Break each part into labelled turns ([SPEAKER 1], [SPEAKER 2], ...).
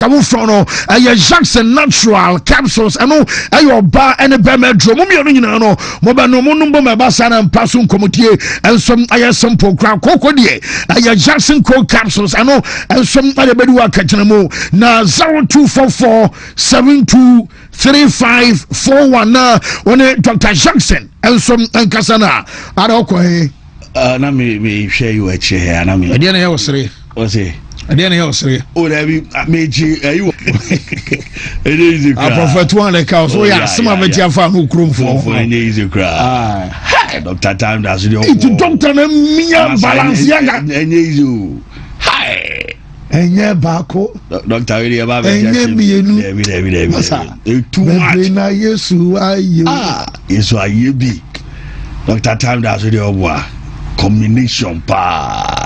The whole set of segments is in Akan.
[SPEAKER 1] Kamu frono aye Jackson natural capsules ano ayo ba ene be medro mo mi nyina no mo ba no mo numbo me ba sana mpaso nkomotie ensom aye simple kra kokko die aye Jackson cold capsules ano ensom aye bedu akachena mo na 0244723541 na one Dr. Jackson ensom ankasana adoko
[SPEAKER 2] na me share you a chair na me
[SPEAKER 1] ade na ye wosere
[SPEAKER 2] ose
[SPEAKER 1] Adiana Yosri.
[SPEAKER 2] Oh, there be meji you. It is a
[SPEAKER 1] prophet one like house. Oh, yeah, some of it you found who crum for.
[SPEAKER 2] It is a cry. Hi, Dr. Time does it.
[SPEAKER 1] It's Dr. Mia Balenciaga.
[SPEAKER 2] And you. Hi.
[SPEAKER 1] And yeah, Bako.
[SPEAKER 2] Dr. William Baba.
[SPEAKER 1] And
[SPEAKER 2] too much.
[SPEAKER 1] Yes, who are you?
[SPEAKER 2] Yes, why you be. Dr. Time does it. Combination pa.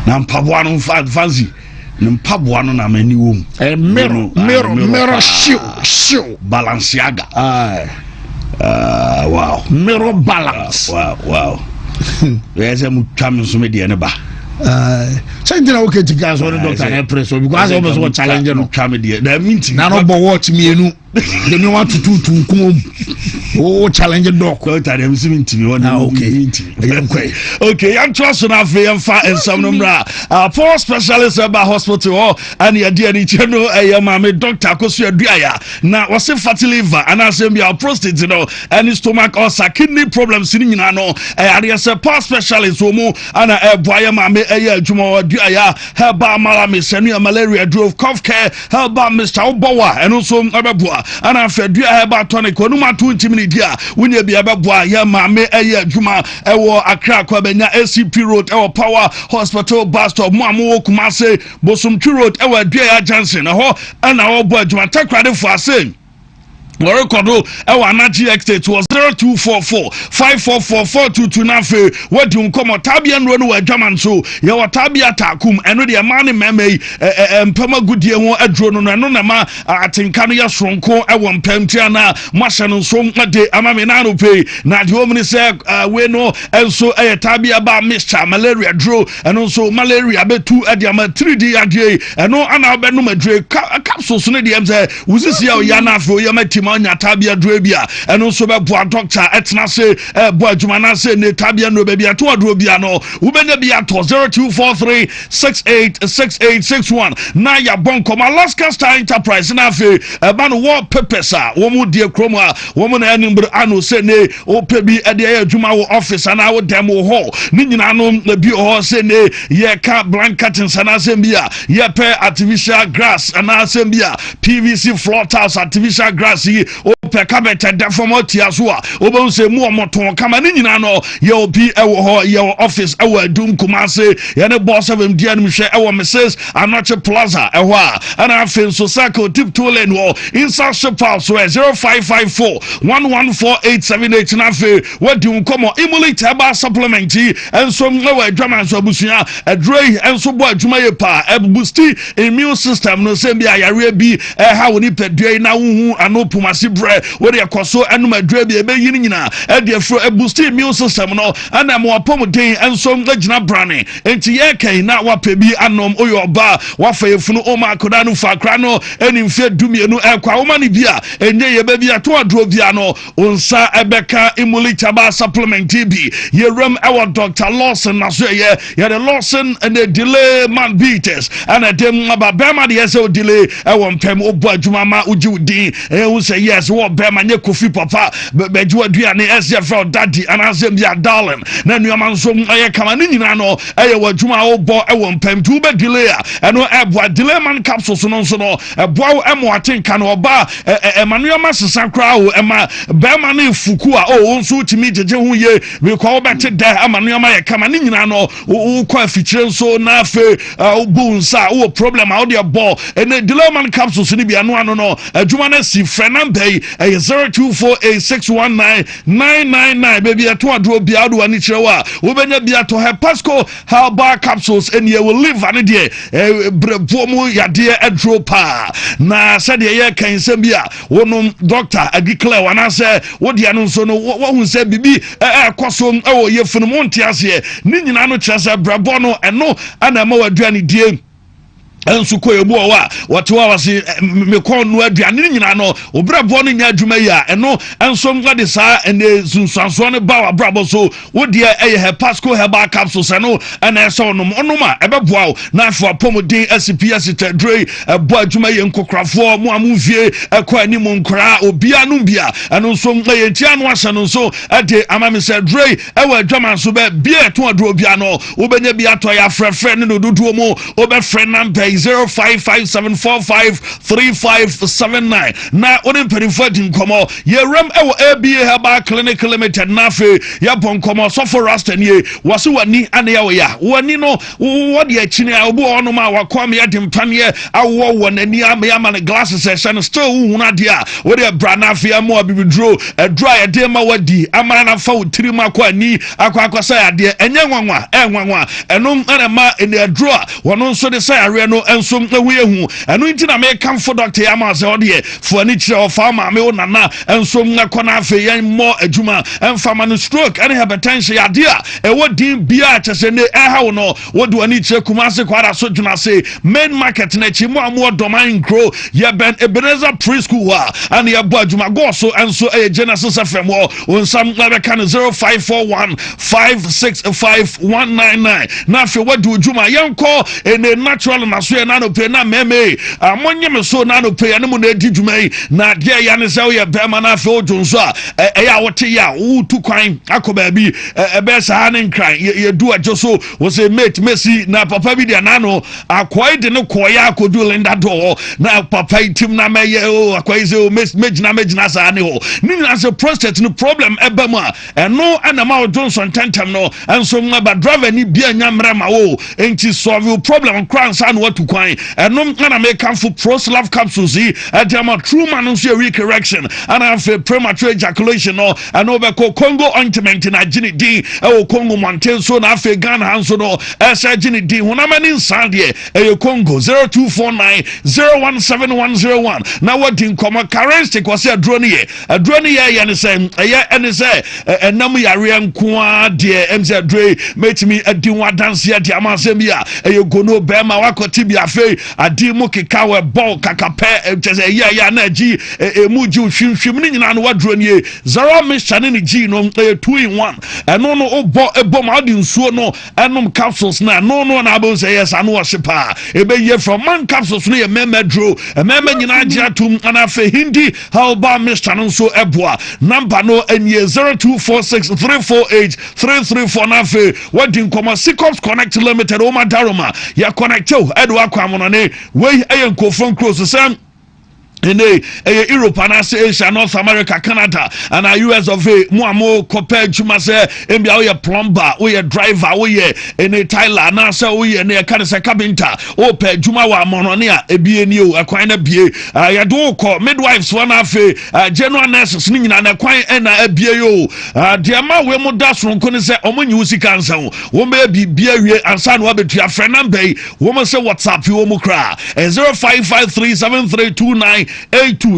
[SPEAKER 2] Na mpaboa no fancy na mpaboa no na mani wom mirror shoe Balenciaga wow
[SPEAKER 1] mirror balance
[SPEAKER 2] wow yes am twam so me de ne ba
[SPEAKER 1] something I okay to guys on doctor na press because almost what challenge no
[SPEAKER 2] twam de na minti
[SPEAKER 1] na no bo watch me enu dem no want to come oh challenge doc
[SPEAKER 2] doctor dem see minti me one okay I'm trust na fe am fa ensam no mra poor specialist about hospital and ya dia ni cheno mama doctor akoso aduaya na wose fatty liver and asem bia prostate no and stomach ulcer kidney problems ni nyina no area se poor specialist wo mu ana boya mama adwuma aduaya herba malame senu malaria drove cough care herba Mr. Obawa and also abeboa ana afedua herba tonic onuma 20 minutes dia wunya bia beboa ya mama adwuma ewo Accra kwa benya ACP road ewo power hospital bus stop mo amu Kumase Bosomtwi road ewo adua Johnson ho ana obo adwuma takrade fo ase Warikodo ewa Anachi Estate was 0244544422 nafe wadi unkomo tabia nro no adwaman so ye wa tabia takum eno de mane meme mpama gudie ho adro no no na ma atenka no ya sonko ewo mpamtia na masha no so made amame na no pay na de omni se we no enso tabia ba Mr. Malaria dro eno so malaria betu adiama 3D ade eno ana be no madre capsules no de em se wusisi ya ya na afo ya matima nya tabia drobia eno so be boa doctor etna se boa adwuma na se ne tabia no be bia to adrobia no wo benya bia to 0243686861 na ya bonko Alaska Star Enterprise na fe ba no war pepesa wo mu die krom a wo mu na animbr ano se ne o pe bi ade adwuma wo office na wo dem wo ho ni nyina no bi ho se ne ye ka blanket sana se bia ye pe artificial grass na se bia PVC floor tiles artificial grass o pe kabete deformo tiaso a obo se mu omoton kama ni nyina no ye obi ewo ho ye office ewo adum Kumase ye ne boss of MD and hwe ewo Mrs. Anoche Plaza ewo a ana afen so circle tip to lane wo inside shop house 0554114878 na fe wadum komo emulate aba supplement enso ewo adwama so abusua adrei enso bo adwuma ye pa boosti immune system no se bia yare bi ha woni pedue na hu anopumase bre we de koso enum adre bi ebe yin nyina e de fro boost immune system no ana mo apomden enso ngina brane enti ye kan na wapebi anom oyoba wafa yefunu o ma koda no fa kra no enimfe dumienu ekwa wo mani bia enye ye ba bia to adro bia no onsa ebeka emulitaba supplement bi ye ram our Dr. Lawson na so ye the Lawson and the delay man beaters and a dem ababa de yeso delay e won pem obo adwuma ma uji udin who say yes wo be ma nye Kofi papa be ju aduane SFL daddy and asem bia darling na nuama nso aye kama ni nyina no aye wadwuma obo e won pem tu be delay eno ebo delay man capsules no nso no ebo emo atenka no oba manuama sesa kra o ema be ma na fuku a o nso timi jeje hu ye we ko be te da manuama ye kama ni nyina no wo ko afichire nso na fe obu nsa wo problem a wo de bo ene delay man capsules ni bia no ano no adwuma na si frenamba 0248619999 baby ato adro bia do ani kirewa wo benya bia to Hepasco herbal capsules and you will live ani de brebo mu yade adro pa na said ye kan sem bia wonom doctor agiclare wana se wo de anu so no wo hu se bibi koso wo ye funu monte ase ni nyina no kire se brebo no eno ana ma waduani die ensu ko ebu owa wate wa wase me kon no aduane nyina no obrabo no nya adwuma yi a eno enso ngade saa ene sunsanso ne ba wa brabo so wodi eye he pasco herbal capsules eno ena eso onoma ebeboa na afo apomodin SPS tedre ebo adwuma yi nkokrafo mo amuvie ekọ ani mo nkra obia no bia eno so ye tia no ahye no so ade amame se dre ewa adwama so be bia to adro bia no obenya bia to ya frefre ne no duduo mo obefre number 0557453579 na onim perifo din komo ye rem ewo ABA Herbal Clinic Limited na fe ya bon komo so for rasta nie wase wani ane ya ya wani no wodi akini obo ono ma wakwam ya dimpane awo wonani ama ne glasses session still huna dia wodi bra na fe ama bibidro dry de ma wadi ama na fa utiri makwa ni akwa ya de enye nwanwa enum ene ma ene adro wono nso de say are no enso ehu ehu enu nti na me kamfo doctor ya ma se ode fo ani kire ofa ma me onana enso ngakọ na afa yan mo adwuma emfa ma no stroke any hypertension ya dia ewo din bia chese ne eha no wodo ani kire kumase kwara so dwuna se main market na chi mo amo domain grow ye ben Ebenezer preschool wa and ye bo adwuma go so enso Genesis FM onsam na be kan 0541565199 na fe wodo adwuma yenko ene natural na so na no pe na meme amonye me so na no pe ya ne mo na edi dwumai na de ya ne se ye be ma na fe odwonso a ya wote ya utu kwan akoba bi ebe sa ne nkran ye du ajoso wo se mate Messi na papa bi de na no akwai de ne koya akodu Linda do na papa itim na meye akwai se o mejina sa ne ho ni na se prostate no problem ebe mu a eno ana ma odwonso ntentem no enso ngaba driver ni bia nyamra ma wo enti solve problem kran sa no watu kwan enom na make for Proslav capsules adama true man so weak correction and have premature ejaculation no and over Congo ointment na gini din e Congo mountain so na afa Ghana hanso no esa gini din hunamani nsan de e Congo 0249017101 na wadin koma characteristic was adro ne ye ne say ene say enam yare nkoa de mz adre metimi adin wadanse de amasem ya e gono be ma wakoti bi afa adi mu keka we ball kakape tese ya na ji emuji hwimhwim ni nyina no wadro nie zero mixture ne ji no 2 in 1 eno no ebo ma odi nsuo no enom capsules na no na abo say yes anu oshipa ebe ye from man capsules no ye memedro meme nyina ji atum ana fe hindi halba mixture no so eboa number no enye 0246348334 na fe wadin koma Sicops Connect Limited o madaroma ya connect edo akwa ne we ayenkofon close sam ene Europe and Asia, North America, Canada and US of mo compare chuma se embia we plumber we driver we ene Tyler na se we ne ka se carpenter o pe juma wa monone a ebie ni o akwan na bie ya do ko midwives one afe general nurses ni nyina na kwan na ebie yo de ma we mo da so nko ne se omonyi usika nsa wo ma bibia wie ansa no abetua frɛ number wo mo se WhatsApp wo mo kra 0553732982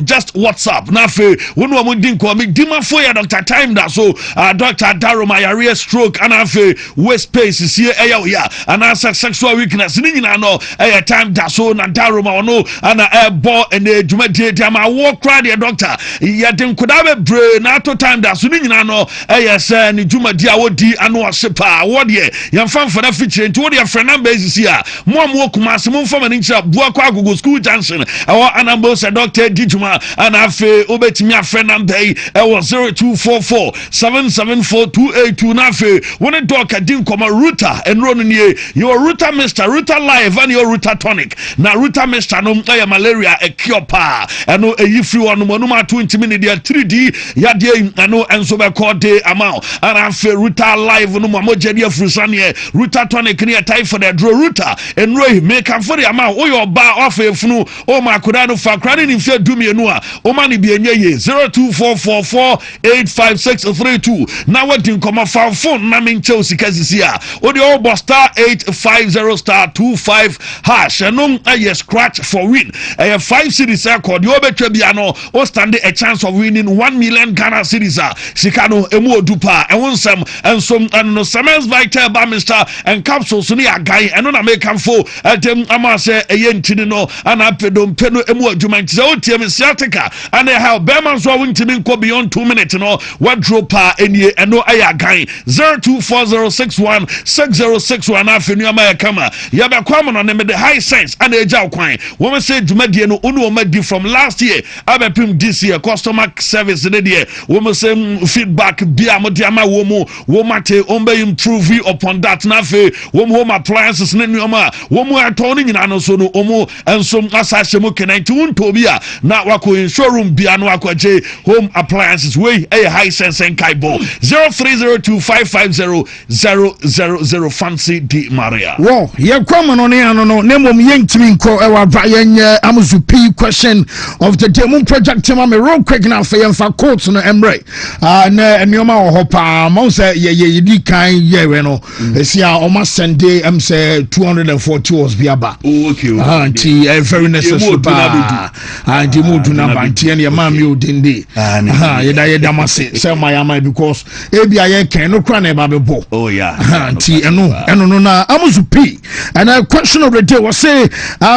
[SPEAKER 2] just WhatsApp na fe wonu wa mudin ko me dima fo ya Dr. Time da so Dr. Daroma ya stroke ana fe waist space sie eya ya ana sexual weakness ni nyina no eya time da so na Daroma ono ana ebo ene djuma die ama wo kra de doctor ya den koda be bre na to time da so ni nyina no eya se ni djuma dia wodi ano osepa wo de ya mfamfa na fichire nti wo de frɛ number esi a mo kuma se mo mfama ni nkyira bua kwa agogo school junction awo anambo se Dr. Dijuma and afe obetimi afre number e was 0244774282 na afe woni doka din koma router enro no nie your router Mr. Router Live and your router tonic na router Mr. no malaria e kiopa eno eyi free one mo no ma 20 minutes dia 3D ya de eno enso be call day amount and afe router live no mo jedi afrusane router tonic ne type for the draw router enro make am for the amount o your ba off efunu o ma koda no fa krani ni mfe dumienu a oma ni bi enye ye 0244485632 na wadi nkoma fa phone na menche osika sisi a odi obo star 850 star 25 hash enum aye scratch for win 5 cities record you obetwa bia no o stand a chance of winning 1 million Ghana cedis a sika no emu odupa ewonsam ensom no Semens Vital ba Mr and capsules ni agai eno na make am fo dem amase eye ntini no ana pedom peno emu adwuma nti se otie me siatica and how Berman so wintimi nko beyond 2 minutes no wadro pa enie eno aye agai 0240616061 afenu ama kama ya be kwam no ne me the high sense and eja kwan wo say dwumadie no onu o madi from last year abepim this year customer service ne de wo say feedback bia modiama wo mate ombe improve upon that na fe wo home appliances ne nyoma wo atoni nyina no so no omo ensom asashe mo kenanti wonto bia na wako showroom bia no akwaje home appliances we high sense and kaibo 0302550000 fancy di Maria
[SPEAKER 1] wo ye kwam no ne ano no nemom yentimi nko ewa ba yenye amuzu p question of the day mun project ma me real quick na fa yemfa quotes no emre na nyoma wo hopa mo say ye di kan ye we no esia o ma sende say 240 was biaba
[SPEAKER 2] okay
[SPEAKER 1] anti very necessary pa anti mudu na banti ne ma mi odinde ye da mase say my because ebia ye kan no kra na ba bebo anti eno no na amuzu p and a question of the day was say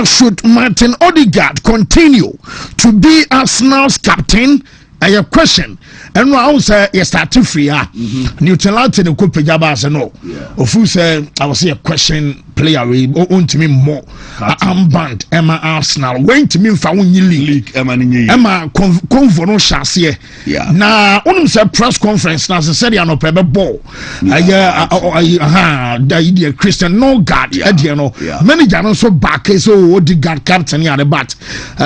[SPEAKER 1] should Martin Odegaard continue to be Arsenal's captain? A question. And now say you start to free Newton Latin the coupe jabas no. Of who say I was a question player we own to me more band Emma Arsenal went to me for league Emma convono chassis. Na unum say press conference na said ya no pebe ball. The idea Christian no guard no manager no so back so Odegaard captain ya the bat.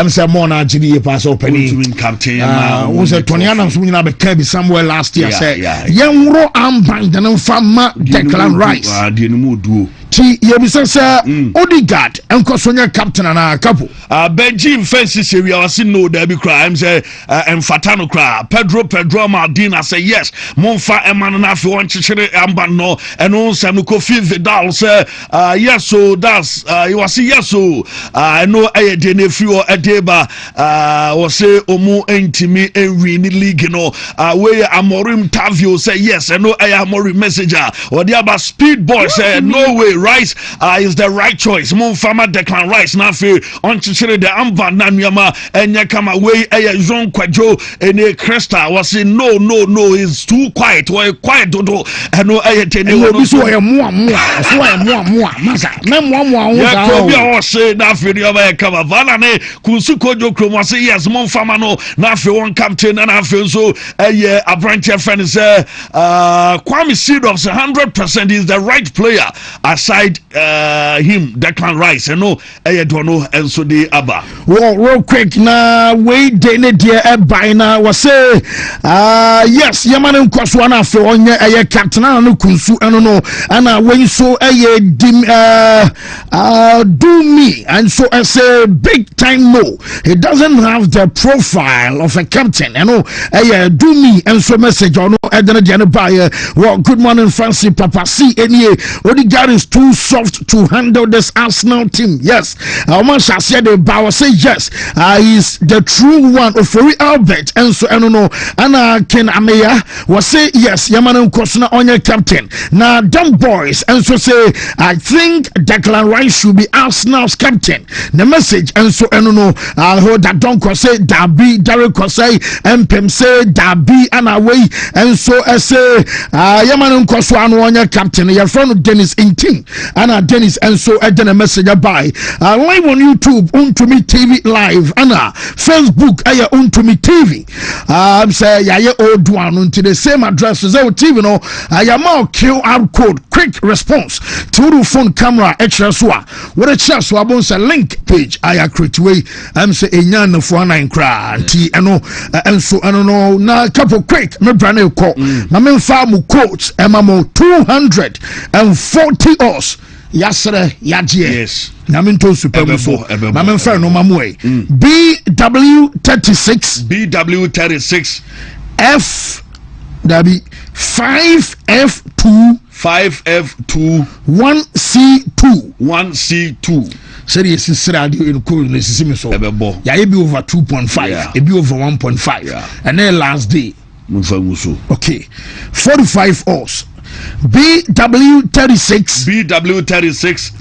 [SPEAKER 1] Say more na GD pass opening
[SPEAKER 2] captain
[SPEAKER 1] was a Tonyana so nyina be be somewhere last year say yenro amband no fama Declan Rice ti yebisa say Odegaard enkosonya captain na couple
[SPEAKER 2] Benji fences we are seeing no there be crime say emfatano cry Pedro Maldini say yes monfa eman na fi won chichire amband no eno nsam no Kofi Vidal say yes so that's you was yes so no ayede na fi o edeba was say omu entimi enwi ni league no we Amorim Tavio say yes and no Amorim messenger or the about speed boy say no way Rice is the right choice Monfama Declan Rice na fe on chichire the amba na nyama enye kama we Jean Kwadjo ene Cresta was say no is too quiet or quiet dodo and no ayetene
[SPEAKER 1] no so mo masa na mo
[SPEAKER 2] yeah ko bia o say na fe the aba kama vala ne kunsuko jokro say yes Monfama no na fe one captain and na fe so a branch friend is Kwame Seedorf 100% is the right player aside him Declan Rice and no dono and so the aba
[SPEAKER 1] real quick na we dey dear by na was say yes yamane nkwaso na afi onye captain no kunsu eno no ana when so dim do me and so I say big time no he doesn't have the profile of a captain eno do me and so message on well good morning Francis Papa see any Odegaard is too soft to handle this Arsenal team yes Oman shall say the Bauer say yes he's the true one of Albert and so I don't know and Ken Ameya was say yes Yamana Kosna on your captain now dumb boys and so say I think Declan Rice should be Arsenal's captain the message and so I don't know I heard that don't say Dabi Derek Kosai and Pem say Dabi and away and so I say Yaman Koswan on your captain your friend Dennis in team and Dennis and so I did a message by live on YouTube Wontumi TV live and Facebook Wontumi TV say ya old one until the same address as our TV no I am all QR code quick response to the phone camera extra so what a chance so abon say link page I create way say enyan for 9 cra ti eno and so I don't know na couple quick me brand call na me farm quotes emamo 240 us yasere yagie.
[SPEAKER 2] Yes.
[SPEAKER 1] Naminto super muso. Mamen fer no mamwe. BW36.
[SPEAKER 2] BW36.
[SPEAKER 1] Dabi 5F2.
[SPEAKER 2] 5F2.
[SPEAKER 1] 1C2.
[SPEAKER 2] 1C2.
[SPEAKER 1] Seri esi radio in cool ne sisi me so.
[SPEAKER 2] Ebebo.
[SPEAKER 1] Ya be over 2.5. E be over 1.5.
[SPEAKER 2] Yeah.
[SPEAKER 1] And then last day.
[SPEAKER 2] Muso.
[SPEAKER 1] Okay. 45 hours. BW36.
[SPEAKER 2] BW36.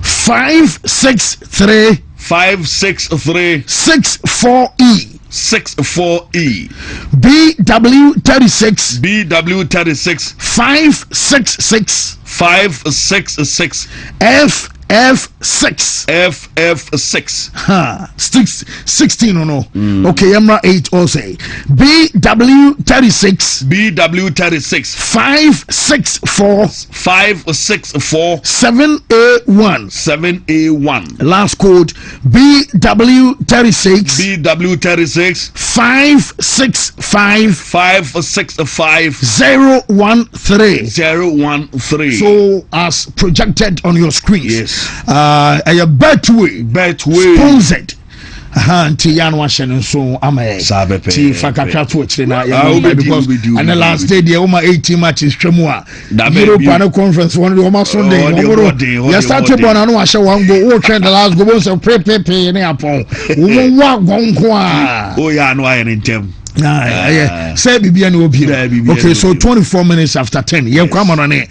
[SPEAKER 1] 563.
[SPEAKER 2] 563.
[SPEAKER 1] 64E.
[SPEAKER 2] 64E.
[SPEAKER 1] BW36.
[SPEAKER 2] BW36.
[SPEAKER 1] 566.
[SPEAKER 2] 566.
[SPEAKER 1] FF6.
[SPEAKER 2] FF6.
[SPEAKER 1] 16 or no. Okay, Emra 8 also. BW36.
[SPEAKER 2] BW36.
[SPEAKER 1] 564.
[SPEAKER 2] 564.
[SPEAKER 1] 7A1.
[SPEAKER 2] 7A1.
[SPEAKER 1] Last code BW36.
[SPEAKER 2] BW36.
[SPEAKER 1] 565.
[SPEAKER 2] 565.
[SPEAKER 1] 013.
[SPEAKER 2] 013.
[SPEAKER 1] So as projected on your screen.
[SPEAKER 2] Yes.
[SPEAKER 1] A Betway sponsored. Nti ya no ahye nso amaye ti fakatwa to chire na ya because and the last day the over 18 matches twemu a European conference one the Oma Sunday ya start born na no ahye one go wo trend the last go bon so pre ne apon wo wa gonko a
[SPEAKER 2] oh ya no aye ntem.
[SPEAKER 1] Say Bibian okay, so 24 minutes after 10. You come on it.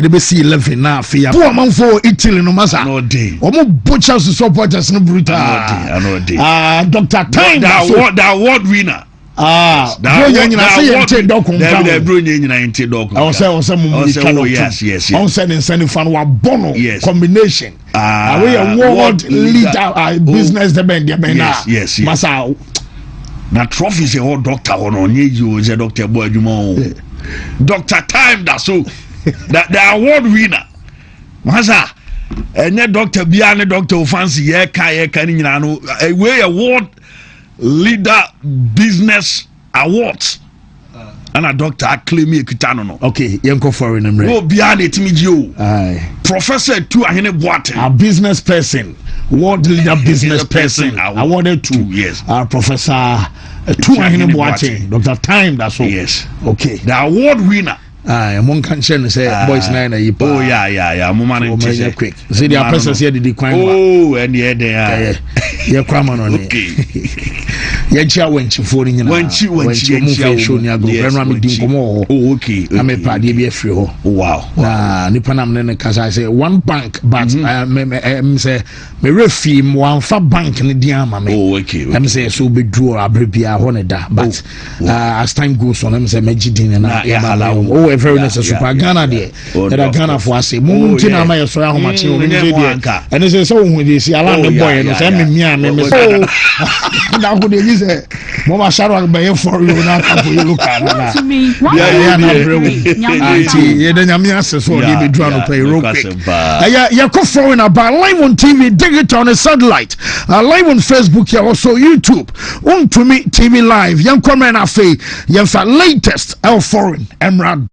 [SPEAKER 1] You see 11 now. Poor man for Italy no massa.
[SPEAKER 2] No day.
[SPEAKER 1] Omo butchers supporters no brutal. Dr. Time
[SPEAKER 2] the award winner.
[SPEAKER 1] Yes. Combination. We award leader business the band.
[SPEAKER 2] Yes. Na trophy say all doctor ono nye you say doctor boy adwuma Dr. Time that so that the award winner masa enye doctor bia ne doctor fancy ye ka ni nyina no we award leader business awards and a doctor claim ekita no
[SPEAKER 1] okay yenko foreign emre
[SPEAKER 2] go bia na etimi gi o professor tu ahene boate
[SPEAKER 1] a business person world leader business person awarded to
[SPEAKER 2] yes
[SPEAKER 1] professor tu ahene boate Dr. Time that's all
[SPEAKER 2] yes
[SPEAKER 1] okay
[SPEAKER 2] the award winner
[SPEAKER 1] mon can say boys nine you
[SPEAKER 2] oh yeah mo man
[SPEAKER 1] say quick see the person say the crime
[SPEAKER 2] oh and yeah
[SPEAKER 1] yeah crime on
[SPEAKER 2] okay
[SPEAKER 1] ya chia wenchi phone nyina
[SPEAKER 2] wenchi
[SPEAKER 1] show ni agro brenwa me din komo
[SPEAKER 2] oh okay
[SPEAKER 1] ame pade bi afri ho
[SPEAKER 2] wow
[SPEAKER 1] na nipa nam ne kasa say one bank but me say me refi mo anfa bank ne din ama me
[SPEAKER 2] oh okay
[SPEAKER 1] am say so be draw abrabia ho ne da but as time goes on am say magidin na oh very necessary super Ghana there that Ghana for say mo ntina ma yeso ya homache o ni dey and say so hu dey see ala me boy no say me me so na go dey say mama sharo be for you na ka for you look at na yeah na brew ye dey nyame access so dey be draw no pay real quick ya ko following about live on TV digital on satellite live on Facebook here also YouTube Wontumi TV live yan comment afi yan fa latest el foreign Emrad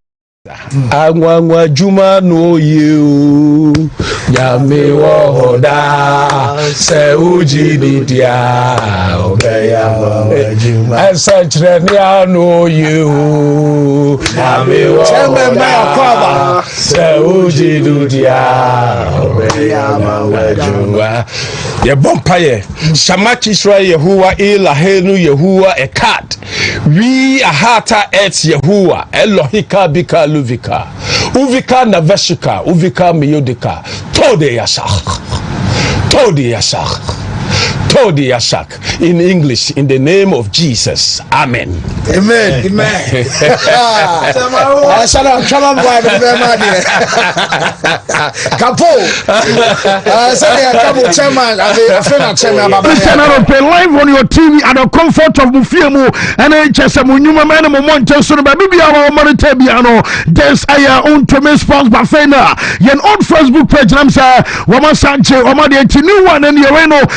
[SPEAKER 3] Angwa juma no you Yami wohoda Se uji didia Obeya juma Esachre no you Yami wohoda Se uji didia Obeya juma Ye bompaye Shamachi shra Yehuwa ila henu Yehuwa ekat We ahata et Yehuwa Elohika bika Uvika na veshika uvika miyodika tode yashak in English in the name of Jesus amen
[SPEAKER 1] shalom boy kapo chairman live on your TV at the comfort of Mufiemu and HSM Nyuma man mo monte so ba bibia wa monitor bia no there's our own Wontumi sports bafena yen on Facebook page nam say Wama Sanche Wama the new one and you know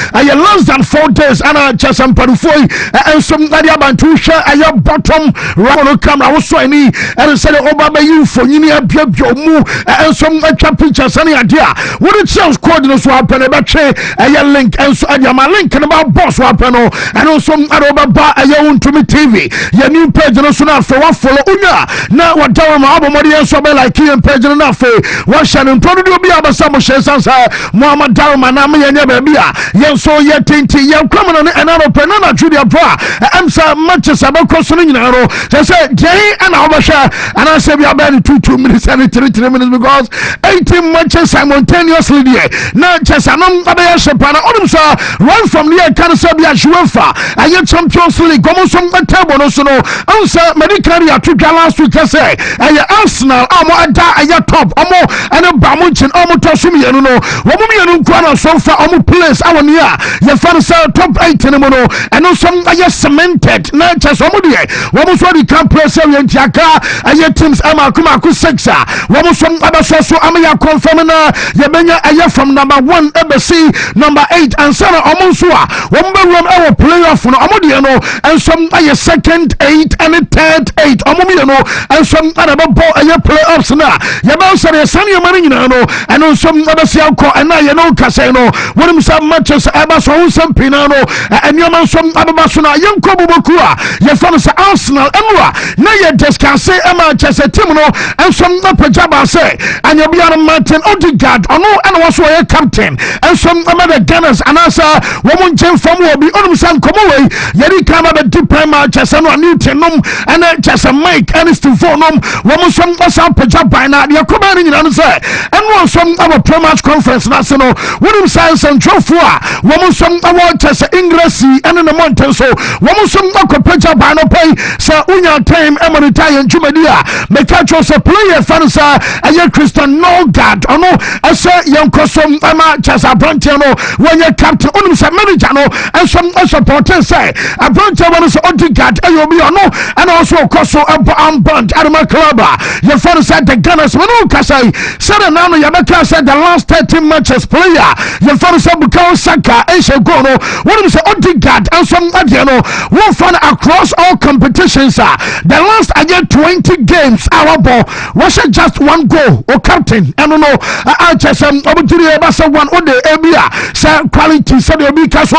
[SPEAKER 1] less than 4 days ana chesam parufoi ensom nadia bantu hwe aye bottom right camera wo so ani and say oba ba you for nyini abiabio mu ensom atwa pictures ani adia wo the sales code no so happen e be twe aye link enso adia ma link no ba boss wo happen no and ensom aroba ba aye Wontumi TV ya new page no so na for wa follow unya na wadawa ma abomori enso be like your page no na fe wa shanin to do bi abasa mo shesansa Muhammad Daruma na me nya ba bia yenso ye tinti ye kwamno ne enaro pe na judia bra amsa matches abakoso no nyina ro say dey ana obasha ana say bia ba 2 minutes and 3 minutes because 18 matches simultaneously there na chesanom abaya shepana onum sa run from there kan say bia UEFA aye Champions League gomo som table no so no amsa medical ya twidwa last week say aye Arsenal amo ada aye top omo ene ba mo chin omo tosum yenu no wo mo yenu kwa na so fa omo place awon ya ye fan say top 8 ne mo no eno some aye cemented na chesomo de wo mo so di can place we ntiaka aye teams ama kuma ku 6 wo mo som abaso so ama ya confirm na ye benya aye from number 1 ebesi number 8 and so omo so a wo mo be room our playoff no omo de no and some aye second 8 and third 8 omo me no and some other ball aye playoffs na ye ba so ye san ye mani nyina no and some abasi akọ and na ye no kase no wonim some matches aba so some pina no and ye man some ababa so na ye nko boboku a ye fa so Arsenal emwa na ye discuss e Manchester team no and some pajaba say and you be on Martin Odegaard ono and was your captain and some other Gunners and asa woman chen from will be on some come away ye come about deep Manchester no Newton and just a Mike and it's to phone woman some pajaba na ye come in say and one some our pre-match conference national woman science and trophy woman some our just English and in the mountain so woman some pajaba no pay sa unya time emonitaya nchumedia mekacho se player fansa aye Christian no God ono asa yankosom ama chasa bronte no when you captain onum sa manager no and some supporters say a bronte one is Odegaard ayobi ono and also koso amband arma club you fansa the Gunners no kasai said now you make said the last 13 matches player you fansa Bukayo Saka Aisha go no onum say Odegaard and some adiano one fan across all competitions the last 20 games our ball was just one goal or captain and no I just obutiri basa one ode ebia say quality say obi kaso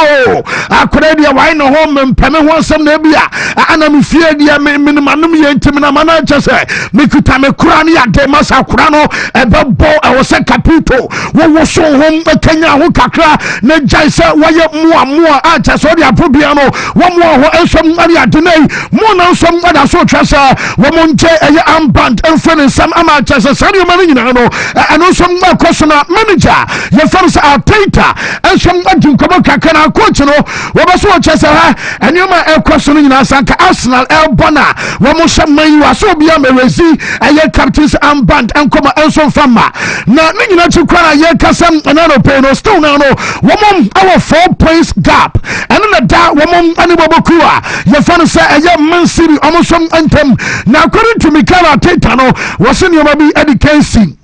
[SPEAKER 1] akoredia why no home mpeme ho sam na ebia ana me fie dia minimum ye ntimina mana just me kuta me kura ne ade masa kura no ebebo e wo say capito wo so home Kenya ho kakra na jai say waye muamua a just odi aprobia no wo mo ho ensom ari ade nei mo na ensom ada so trasa woman che eye amband enfene sam ama chasa sadio mani nyina no eno som ma kwesona manager ye fansa Arteta ensom adin komo kakana coach no wo ba so chasa ha enyoma kwesona nyina sanka Arsenal elbona wo mo shaman yu aso bia merezi eye captain's amband enkoma ensom fama na ne nyina chi kwara ye kasam anano pe no still now no wo mom our 4 points gap eno na da wo mom ani boboku a ye fansa eye Man City omosom antem na according to Mikel Arteta no was in your baby education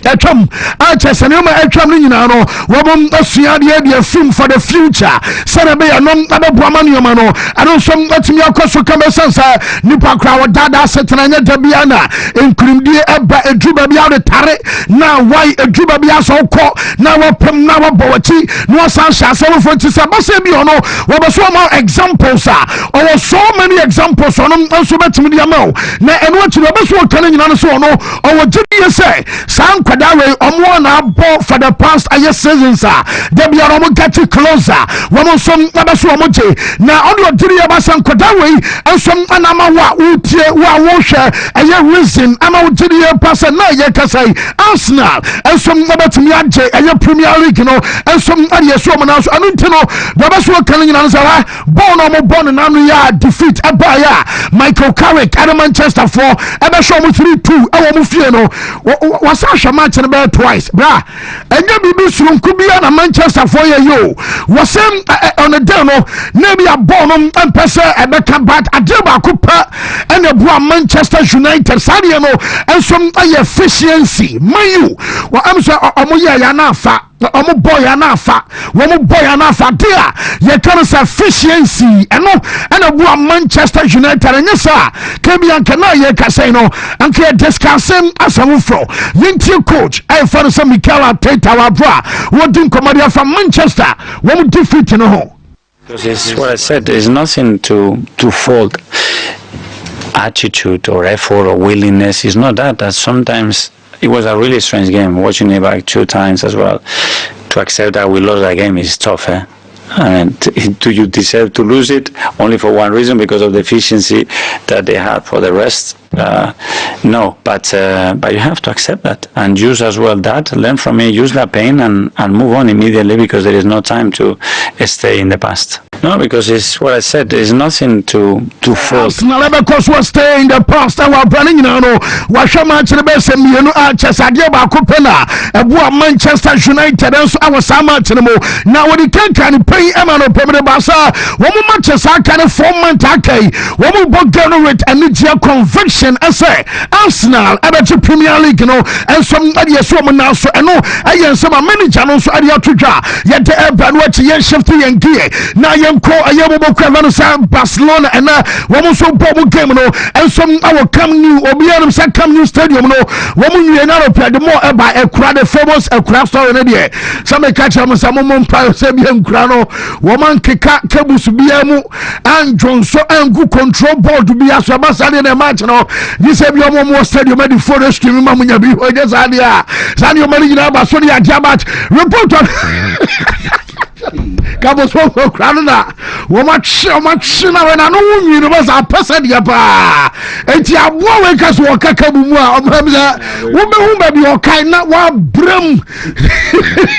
[SPEAKER 1] Etcham, I just an etcham no woman a film for the future. Sanabe a non other Bramaniumano. I don't some let me across to come sansa Nipa crowd dada setana Dabiana including Ebba a Juba Bia Tare now why a Juba Bia so called now a pem now a boachi no Sansha 740 Sabasebiono what was so more examples or so many examples on them also bet me the amount now and what you best work telling you so no or what did you say Sam Kwadawe omwana ball for the past seasons they be are get closer woman some abaso omoje na on your diri abasan Kwadawe and some anama wa utie wa woshe reason ama diri pass na ye kasai Arsenal and some abatumi age Premier League no and some ade so mo na so anu ntino abaso kan nyina nsawa ball no mo ball na no ya defeat abaya Michael Carrick at Manchester for abaso mo 3-2 e mo fie no wasa match twice bra enye bibi surunku bia na Manchester for you was on the day no na bia ball no empese ebeka bat adeba kupa and a boy Manchester United Sadio no and some efficiency mayu wa am so omoya ya na afa omo boy anafa womo boy anafa dia ye kan say efficiency eno and a boy Manchester United anya sa kebian kana ye ka say no anke discussing asam fro yinti coach I for some Mikel Arteta wa bra wodin komadia from Manchester womo defeat no ho.
[SPEAKER 4] Because it's what I said, there's nothing to fault attitude or effort or willingness. It's not that sometimes it was a really strange game, watching it back 2 times as well. To accept that we lost that game is tough, eh? And do you deserve to lose it only for one reason, because of the efficiency that they had? For the rest, no. But you have to accept that and use as well that, learn from it, use that pain and move on immediately, because there is no time to stay in the past. No, because it's what I said, there's nothing to fault.
[SPEAKER 1] Because we stay in the past, I was running, you know, Washa match the best and you know, Chesadia Bakupena, a boy Manchester United, and so I was so much anymore. Now, when you can't pay Emmanuel Pemere Basa, woman matches are kind of 4 months, okay, woman both generate and need your conviction, I say, Arsenal, about the Premier League, you know, and some ideas woman now, so I know, I am some manager, also idea to draw, yet the urban watch, yes, shifty and gear. Now, Barcelona and woman so bubble game no and some our come new obianum say come new stadium no woman you na the more by a crowd famous a crowd story na there some catch am some mom pa say bi nkura no woman keka kebus bia mu and Johnson and good control board to be as ambassador na match no this say bi mom stadium the forest stream mamunya bi o just adia Sanyo mari na ba so dia jabat report on Cabo so crowded. Woman, na when I know you was a person yapa. And ya woman can walk a cabuma. Woman who may be okay, not one brim.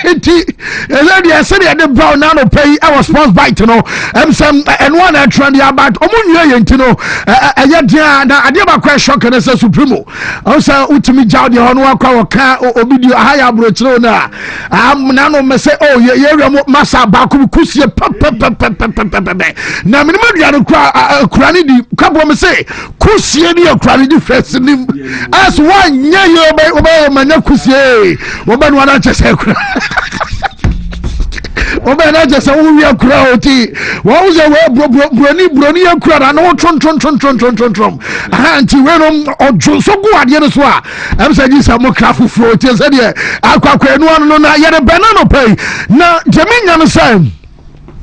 [SPEAKER 1] And then I said, the brown now pay our response by to know. And one I tried about Omunia to know. I did my question can say Supremo. Also, Wontumi Jowdy on one car or video higher brochona. I'm now say, oh, yeah, Massa Baku Kusia na minimum ya krani di kabo me say kusie di krani di first nim as one nya yo be manya kusie wo ba no na chese kra wo ba na chese wo wi kra oti wo je we broni akra na wo tron anti we no ojo so go ade no so a am say ji samo krafu fro oti say de akwa no na ye de banana pay na jeminya no say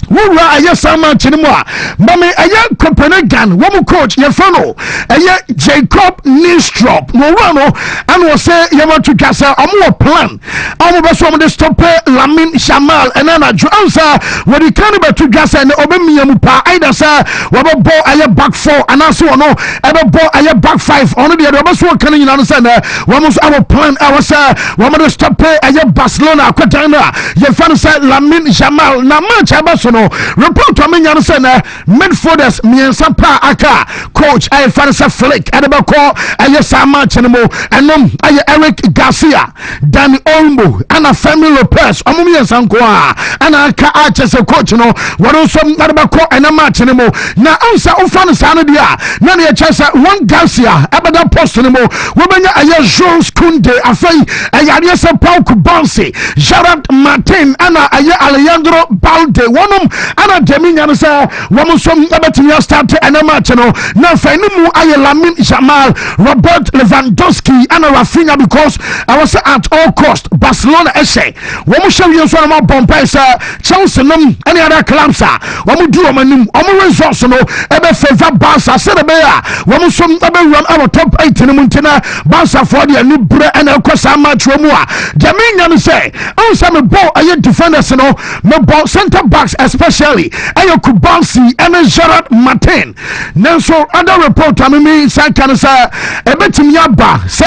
[SPEAKER 1] Wura aye sama chinimwa mame aye Copenhagen woman coach ye fano aye Jacob Nistrop no rano and was say ye want to gas a plan amu be so de stop Lamin Shamal and na answer when you can be to gas and obemiam pa either say we bo aye back 4 and also no e bo aye back 5 on the other so can you understand we must our plan our say we must stop aye Barcelona kwatana ye fano say Lamin Shamal na match abaso report on me say na midfielders miensa pa aka coach I fancy flick and be call aye sama chenemo enom aye Eric Garcia Danny Olmo and a Femi Lopez omo miensa nko a ana aka achese coach no woro so na be call and match chenemo na answer o fancy na dia na na chese one Garcia abada post chenemo we benya aye Jules Kounde afai aye ade se Paul Kubansi Gerard Martin ana aye Alejandro Balde wonom ana deminya no say womo som abetimi start ana match no na fa ni mu aye Lamin Jamal Robert Lewandowski ana Rafinha because I was at all cost Barcelona essay womo show you so na bompa say Chelsea nom any other clubs womo do omanim omo results no ebe favor Barca say be ya womo som ebe run our top 8 ni muntina Barca for the new bre ana kwasa match womo a deminya no say on say me ball aye defenders no me ball center backs especially ayo Kubansi and Gerard Martin nanso other report me say can say ebetim yaba say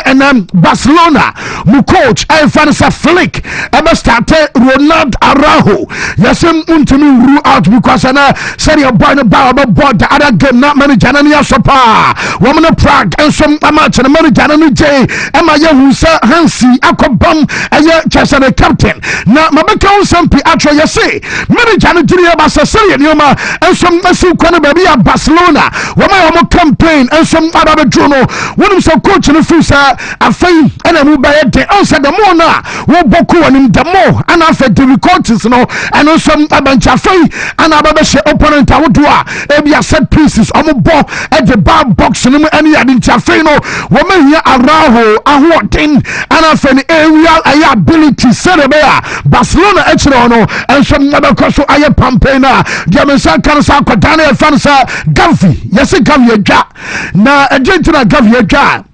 [SPEAKER 1] Barcelona mu coach I fancy flick ebe start Ronald Araujo yesem Wontumi rule out because na say your boy no ba board the other game not manager na ya sopa woman Prague and some match na manager na J ema ye hu say Hansi akobam aye chese the captain na mabeka on sampi atro ye say manager na Wodia Basasari and Yoma, and some Messi Quanabia Barcelona, Wama campaign, and some other Juno, one of some coach in the Fusa, a fame, and a Mubayete, also the Mona, Woboku and in the Mo, and after the records, no, and also Abancha Fay, and Ababasha opponent Awudua, Ebia set pieces, Omobo, at the bar box, and any Adinchafeno, woman here Araho, Ahuatin, and after the aerial ability, Serebea, Barcelona, Echerono, and some other Coso Aya Pampena, Diamensa Canasa, Cotane, Fansa, Gavi, yes, Gavi, na Argentina Gavi,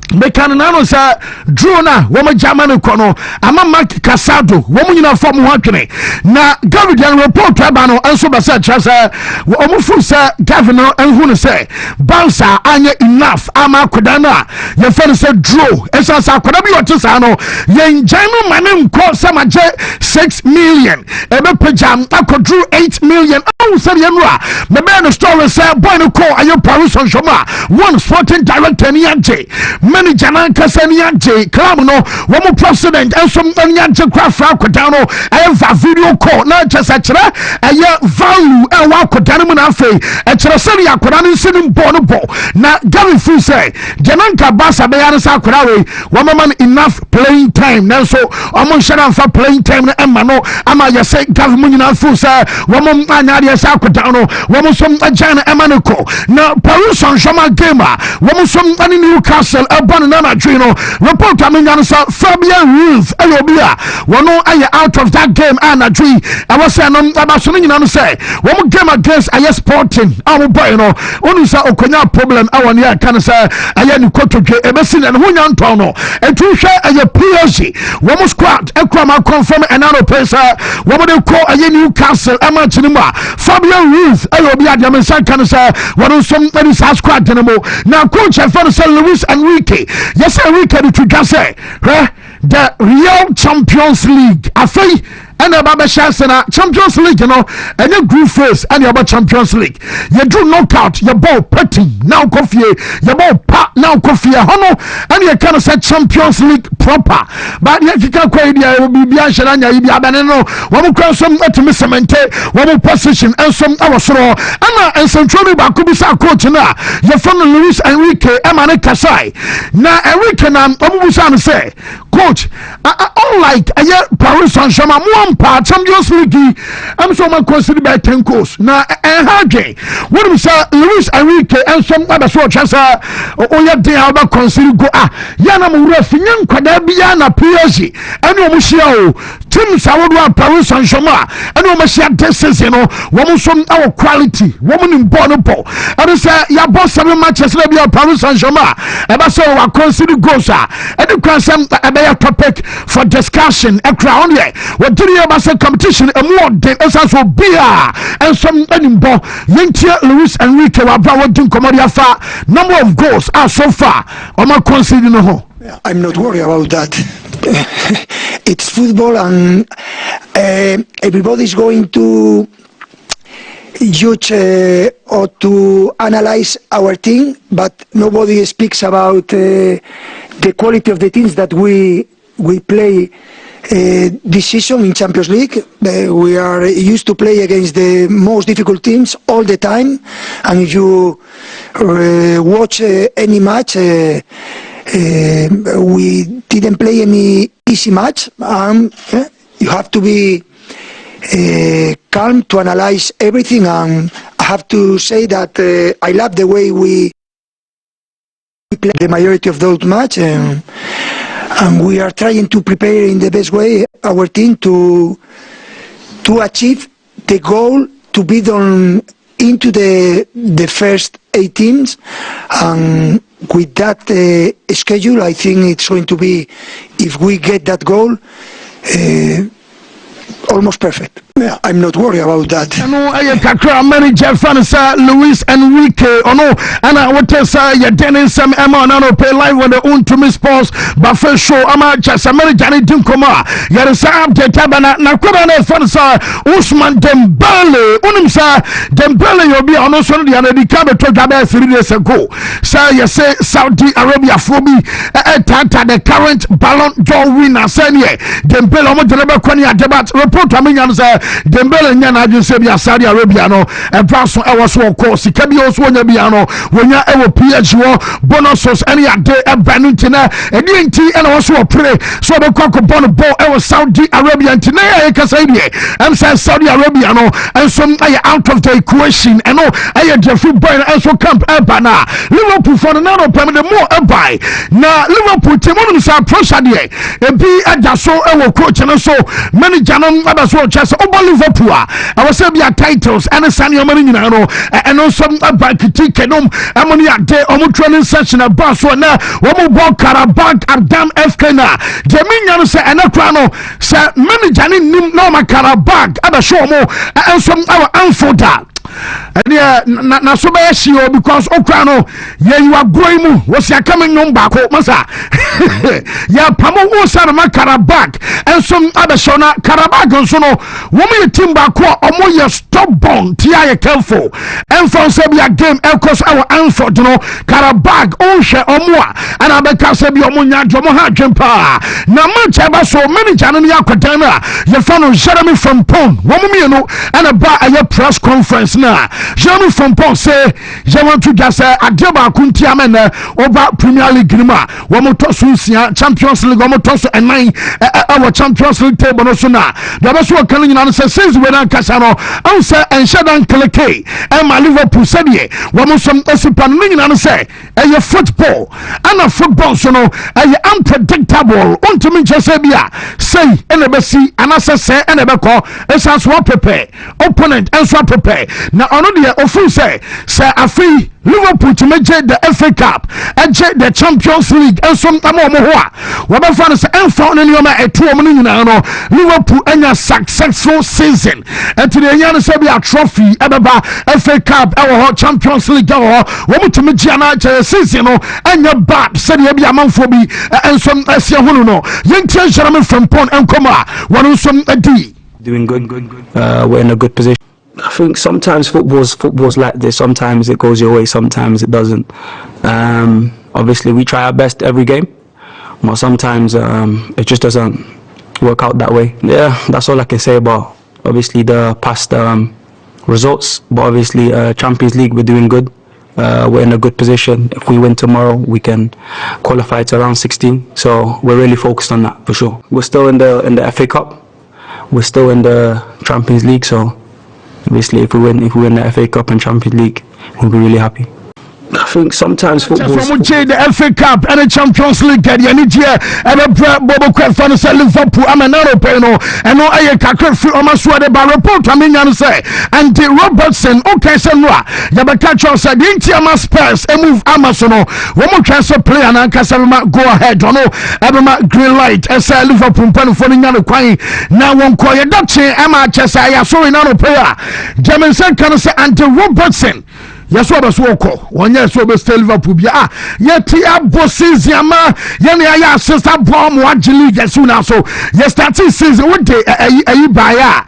[SPEAKER 1] Mekanano sa drona woma German kono ama Mark Casado womu nyina form hwatwene na Gavidian report abano enso basa chasa omufu sa governor enhu no say Balsa anya enough ama kodana ye fe say draw esa sa koda bi otisa no ye German manem ko samaje 6 million ebe pejam akodru 8 million awu say ye nura me be no story say boy no call ayo Paris Saint-Germain one sporting director ni anje manager na kasani anje club no wo president and some anje kwafra kodano eva video call na chesa kire eye value e wa kodano mu na afei e kire se ya kodano nsinim bo no bo na Gary Fu say jananka basa be ya sa kodawe wo man enough playing time na so omo shara fa playing time na emma no ama ya say Gary mu nyina Fu say wo mo anya de sa kodano wo mo som ajana emaniko na Paris Saint-Germain game wo mo som ani Newcastle abon na Trino report amenya so Fabian Ruiz ayobia wono aye out of that game and a tree I was saying abaso nyina no say wo mo game against aye Sporting awu boy no onu sa okonya problem awon ya kan say aye ni kotodwe ebesi na ho nya nton no entuhwe aye PSG wo mo squad ekrama confirm enano pesa wo mo de ko aye Newcastle ama chinima Fabian Ruiz ayobia de mensa kan say wono som any squad no na coach for say Luis Enrique yes Enrique to say the real Champions League afei and about the Champions League, you know, and your group phase and your Champions League. You do knockout, your ball petty, now coffee, your ball pat, now coffee, hono, and you can say Champions League proper. But you can't quite be Bianchana, you be abaneno, one cross some to Miss Mente, one position, and some hours so. And some trouble about Kubisa coach now. You're from Luis Enrique, Emane Kasai. Now, Enrique, I'm almost say, coach, I like Paris Saint-Germain. Part Champions League, I'm so much considered by 10 course. Now, and Hage, what do we say, Luis Enrique and some other sort of Oya de Alba consider go Yana Murafian Quadabiana PSG, and Omushio, Tim Sawadwa Paris Saint-Germain, and Omashia Tesses, you know, woman some our quality, woman in Bonopo. And I say, your boss 7 matches, Labia Paris Saint-Germain, and that's all I consider goes, and you can send a better topic for discussion, a crown here. What did you about competition and more than also beer and some anymore? Yentia Luis Enrique Wabra doing Comodia far number of goals are so far. I'm not considering no.
[SPEAKER 5] I'm not worried about that. It's football and everybody's going to judge or to analyze our team, but nobody speaks about the quality of the teams that we play this season in Champions League. We are used to play against the most difficult teams all the time, and if you watch any match, we didn't play any easy match. You have to be calm to analyze everything, and I have to say that I love the way we play the majority of those matches. And we are trying to prepare in the best way our team to achieve the goal to be done into the first 8 teams. And with that schedule, I think it's going to be, if we get that goal, almost perfect. I'm not worried about that.
[SPEAKER 1] No, I can't manager Fanasa Luis Enrique. Oh no, and I would tell you, Dennis, some Emma, and pay live with the Wontumi Sports. But first show, I'm just a manager. I didn't come out. You're a update. Tabana, Nakubana Fanasa, Usman Dembele, Unimsa Dembele. You'll be on also the other cabinet about 3 days ago. So you say Saudi Arabia for me, Tata, the current Ballon d'Or winner, Sanye Dembele, I'm going to never quit your debate report. I mean, Dembele nya na adwin se bia Saudi Arabia no ebraso ewo so ko sika bia so wonya bia no wonya ewo PH wo bonuses any ade ebanu ntina edi nti ena wo so pray so be kwako bon ball ewo Saudi Arabia ntina e kasa die am say Saudi Arabia no enso ay out of the equation eno ay Jeffrey Boy enso camp ebana Liverpool for no pem the more ebai na Liverpool team no say pressure die ebi ada so ewo coach no so manager no aba so chese obo Liverpool I was say bia titles and sani omani nyina no eno so aba critique no amoni ade omo training session aba so na omo ball Karabag Adam FK na Jeminya no say enakra no say manager ni nim no ma Karabag aba show mo enso our Anfoda na so be shio because okra no ye you are growing mu was ya coming no back masa ya pamo wo sa na Karabag enso aba show na Karabag nso no wo me team back omo ye stubborn tia ye careful enfo say be a game elcos our Anford no Karabag on hwe omo a ana be ka say be omo nya dwomo ha dwempa na match aba so manager no ya kwadan na ye fa no Jeremy from Pon wo me no ana ba a press conference na Jeremy from Pon say je want to just adeba kuntia men over Premier League nima wo mo to so sia Champions League wo mo to so enai our Champions League table no so na da ba so kan nyina no say since we dan kasa no am say enshadan kleke e ma Liverpool say die wo mo som osipa no nyina no say e football and football so no e unpredictable untumi nche bia say ene be si anase say ene be ko esas wo prepare opponent enso prepare na ono de ofu say afi Liverpool to make the FA Cup and the Champions League and some time ho a we be fan say enfo no nyoma eto omo nyina no Liverpool anya successful season and to the yan say be a trophy ebeba FA Cup our Champions League our we mo to make na season no anya bad say be amanfo bi and some asia hunu no yentia Jeremy from Pon enkoma one some adi
[SPEAKER 6] doing good. We're in a good position. I think sometimes football's like this. Sometimes it goes your way, sometimes it doesn't. Obviously, we try our best every game, but sometimes it just doesn't work out that way. Yeah, that's all I can say about obviously the past results. But obviously, Champions League, we're doing good. We're in a good position. If we win tomorrow, we can qualify to round 16. So we're really focused on that for sure. We're still in the FA Cup. We're still in the Champions League. So obviously, if we win the FA Cup and Champions League, we'll be really happy. I think sometimes football.
[SPEAKER 1] From the FA Cup and the Champions League, and Bobo Crefano say Liverpool, I'm an Europeno, and no I can't feel almost what about report. I mean, you say, and the Robertson, okay, so no, Yabakacho said, the Intiama Spurs, and move Amazon, one more transfer play, and I can go ahead, don't know, Abama green light, and say Liverpool, penning on the coin. Now, one call your Dutch, Emma Chessa, I saw in our player. German said, can I say, and the Robertson. Yes, what was woko? 1 year so be still Liverpool bia. Yet ya bosses yama. Yene ya sister bomb what league as soon as so. Yes, that is season what day buy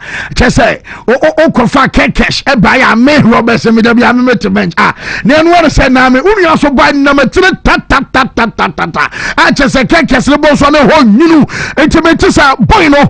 [SPEAKER 1] say o kofa cash e buy me Robertson me be am met bench na no one say na me uni also buy number 3 ta just say cash le bon so na ho nyunu intimate say boy no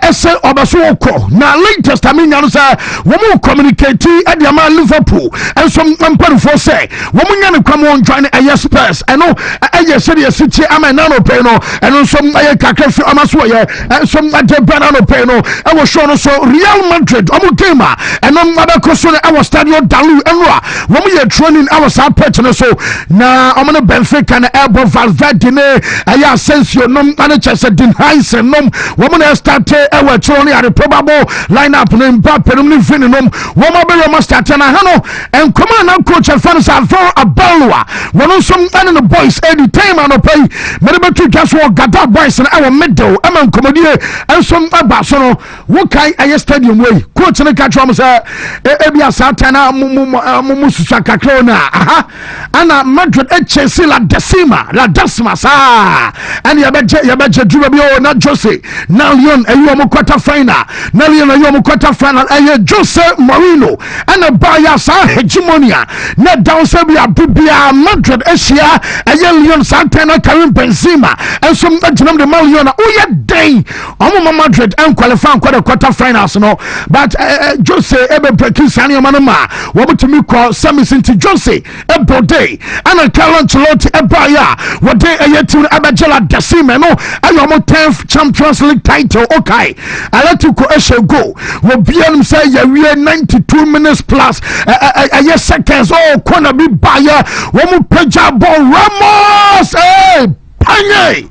[SPEAKER 1] e say obaso woko. Na latest I mean you say wo mo communicate e dey ma Liverpool and some for say woman come on join a Spurs and no a serious city am a nano peno and some kakafi amasoye and some banano peno I was shown so Real Madrid gamer and on other question our stadium dalu and when we are training our support so na I'm gonna Benfica and Elbow Valverde I sense your num Manchester din Heinz and num woman start our training at the probable lineup name Mbappe finum woman be start and and come on now coach and fans are for a balwa one some and the boys any time and pay maybe to just walk gather boys in our middle and comedy and some about so what kind of stadium way coach and catch from say ebia satana mususa kakrona ana Madrid Chelsea la decima sa and ya beje drum bi o na Jose now Lyon ayu mo quarter final now Lyon ayu mo quarter final Jose Mourinho and a buyer sa hegemonia Catalonia na down say we abibia Madrid Asia aye Lyon Santana Karim Benzema and some aginem de Lyon oye day omo Madrid and qualify for the quarter finals no but Jose ebe Brekisani manama wobutumi call Samisinti Jose ebode and Carlo Ancelotti ebaya wode aye team abajela Decima no ayo mo 10th Champions League title okay Atletico Eshe go will be say we 92 minutes plus yes seconds oh corner be buyer one peja ball Ramos panye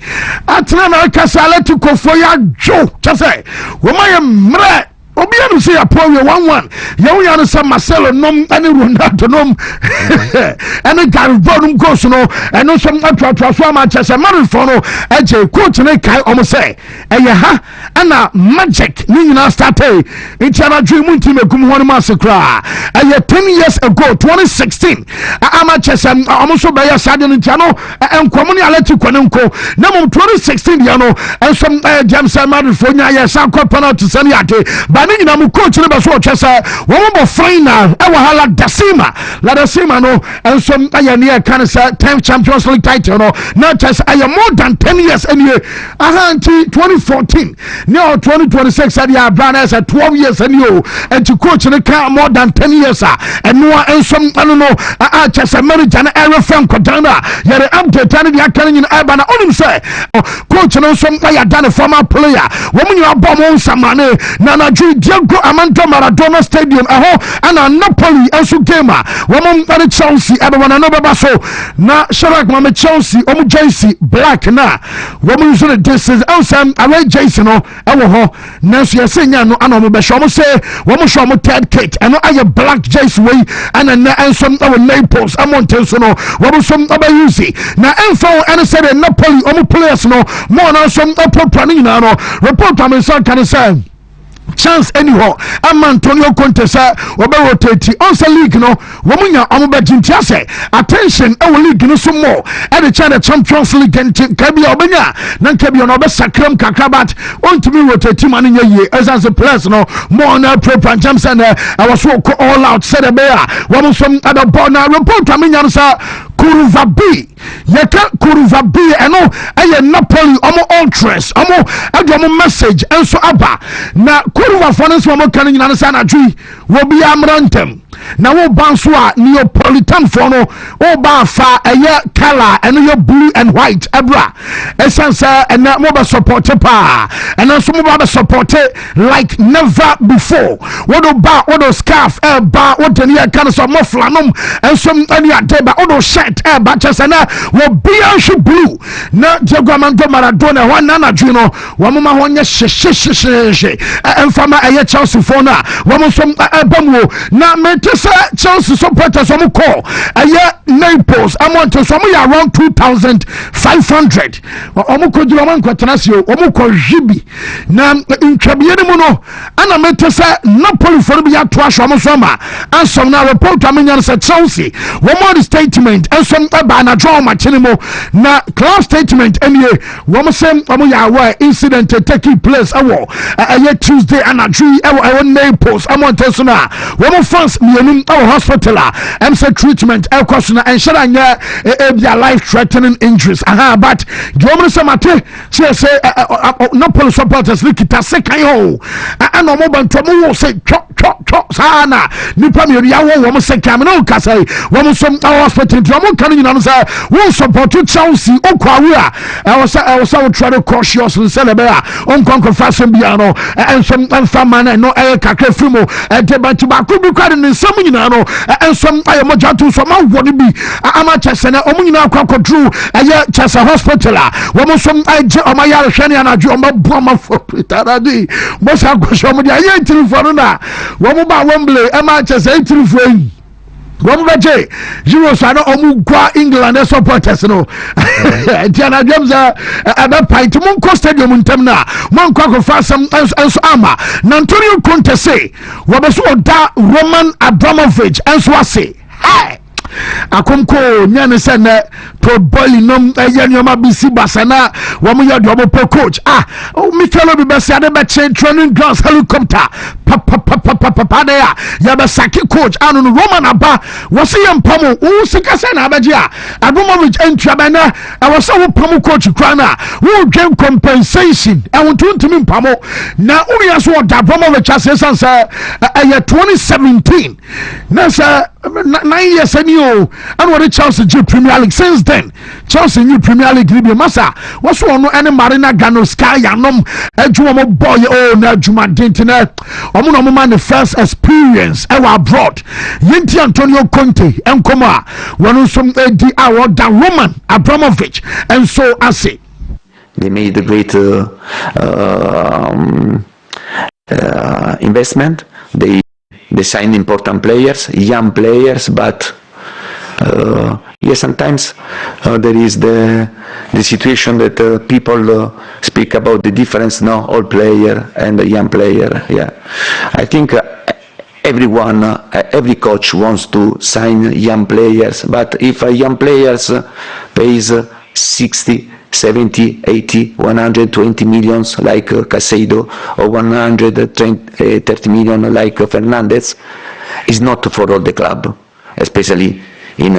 [SPEAKER 1] atlana Atletico for ya Joe just say woman mre obianu say apowe 1-1 you yan say Marcelo nom and Ronaldo nom and Garibon goes no and no some atwa Manchester Managerial no eje coach ne kai omo say ha ana magic ni nyina started intiana dream team egum hono masekra 10 years ago 2016 Manchester omo so be ya sade intiano enkomo ni Atletico nko na mom 2016 dia no and some James Managerial nya ya sanko penalty sani ade ba ni nyina mu coach ne be so twesa wo mo final e wa hala Decima no and some near Canada 10th Champions League title no not just more than 10 years anyway 2014 now 2026 at your brand as 12 years and you and to coach in the car more than 10 years and no and some I don't know just a manager and area from Kodana you're update and you're telling in Abana only say coach and some done a former player woman you are bomb on some money Nana Diego Armando Maradona Stadium and a Napoli also gamer woman at Chelsea everyone another basso na Sharak Mama Chelsea Jersey black na woman usually this is awesome away Jason no ewo nanso yesenya no anomo be show mo say woman show mo third kit and I black Jason way and na some our Naples amonte so no woman some aba use na enfo and say Napoli players no more na some planning na no report am so can say chance anyhow Antonio Conte say obe rotate on the league no womunya omobajintia say attention e league no so more e the China Champions League kabia obenya na kabia no be sakram kakrabat ontumi rotate man nye as a players no more na proper jams and I was so all out said a bear womu some other ball na report amenya no say Kuruvabi yeka Kuruvabi eno eye Napoli ultras omo message enso aba na Kuruva finance woman can in Anasana tree will be amrantem. Now, Banswa Neapolitan Fono, Oba a year color and your blue and white, Abra, Essence and that mobile supporter pa, and also mobile supporter like never before. What about what scarf, bar, what the near kind of some flanum, and some any deba, what shirt, batches and will be a blue. Not Jogramando Maradona, one Nana Juno, one mama one yes, and from a Chelsea Fona, one some Bamu, not meant to say Chelsea supporters some call a year Naples amount to some around 2,500 omuko julaman kwatanasio omuko jibi na intrabiene muno ana meant to say Napoli for be at twash omusoma and some now report amenya say Chelsea one more statement and some ba na draw machinimo na class statement any one say omuya incident taking place a year Tuesday and a tree Naples amount to na one fans our hospital and say treatment and their life threatening injuries but Germany samate say Napoli supporters look at sekayo and no mobile to say chop sana nipa me ya wo say camino kasai wo some hospital to can you say we support Chelsea okwawe I was try to cautiously celebrate on confess biano and some famana no kakra frimo and debate back be quite in some no and some I am to some one be ama chesena omunyina akwadru eye chesa hospital wo some my yare hwane anadwo o maboma for taradi mo sa kwasho mo dia ye telefone na wo mo ba Wembley ama chesa telefone One beje, Euros are not Omugua England supporters no. Diana James about Paitumon Stadium in Temna, Monco Fasam and Ama, Antonio Conte say, Wabasu da Roman Abramovich and Swasi. Hey! Akonko nyane sene pro bolinum eyenyoma bisi basana wamuya double pro coach Mikelo be besi ade be training grounds helicopter papa there yabasaki coach anu no Roman aba wose yempamo wo sika se na abaje a Abramovich entwabana e wose wo pamo coach krana wo dwen compensation e wo tuntumi mpamo na uri aso Abramovich asesan say 2017 na say 9 years ago and what Chelsea G Premier League since then Chelsea new Premier League ni masa was one any Marina Gano Sky yanom edwuma boy na adwuma dentina omo no man the first experience abroad Yinti Antonio Conte enkoma one some di award that Roman Abramovich and so I say
[SPEAKER 7] they made a great investment. They signed important players, young players, but yes, sometimes there is the situation that people speak about the difference, no, old player and a young player. Yeah, I think everyone, every coach wants to sign young players, but if a young players pays 60, 70, 80, 120 millions like Casado or 130 million like Fernandez, is not for all the club, especially in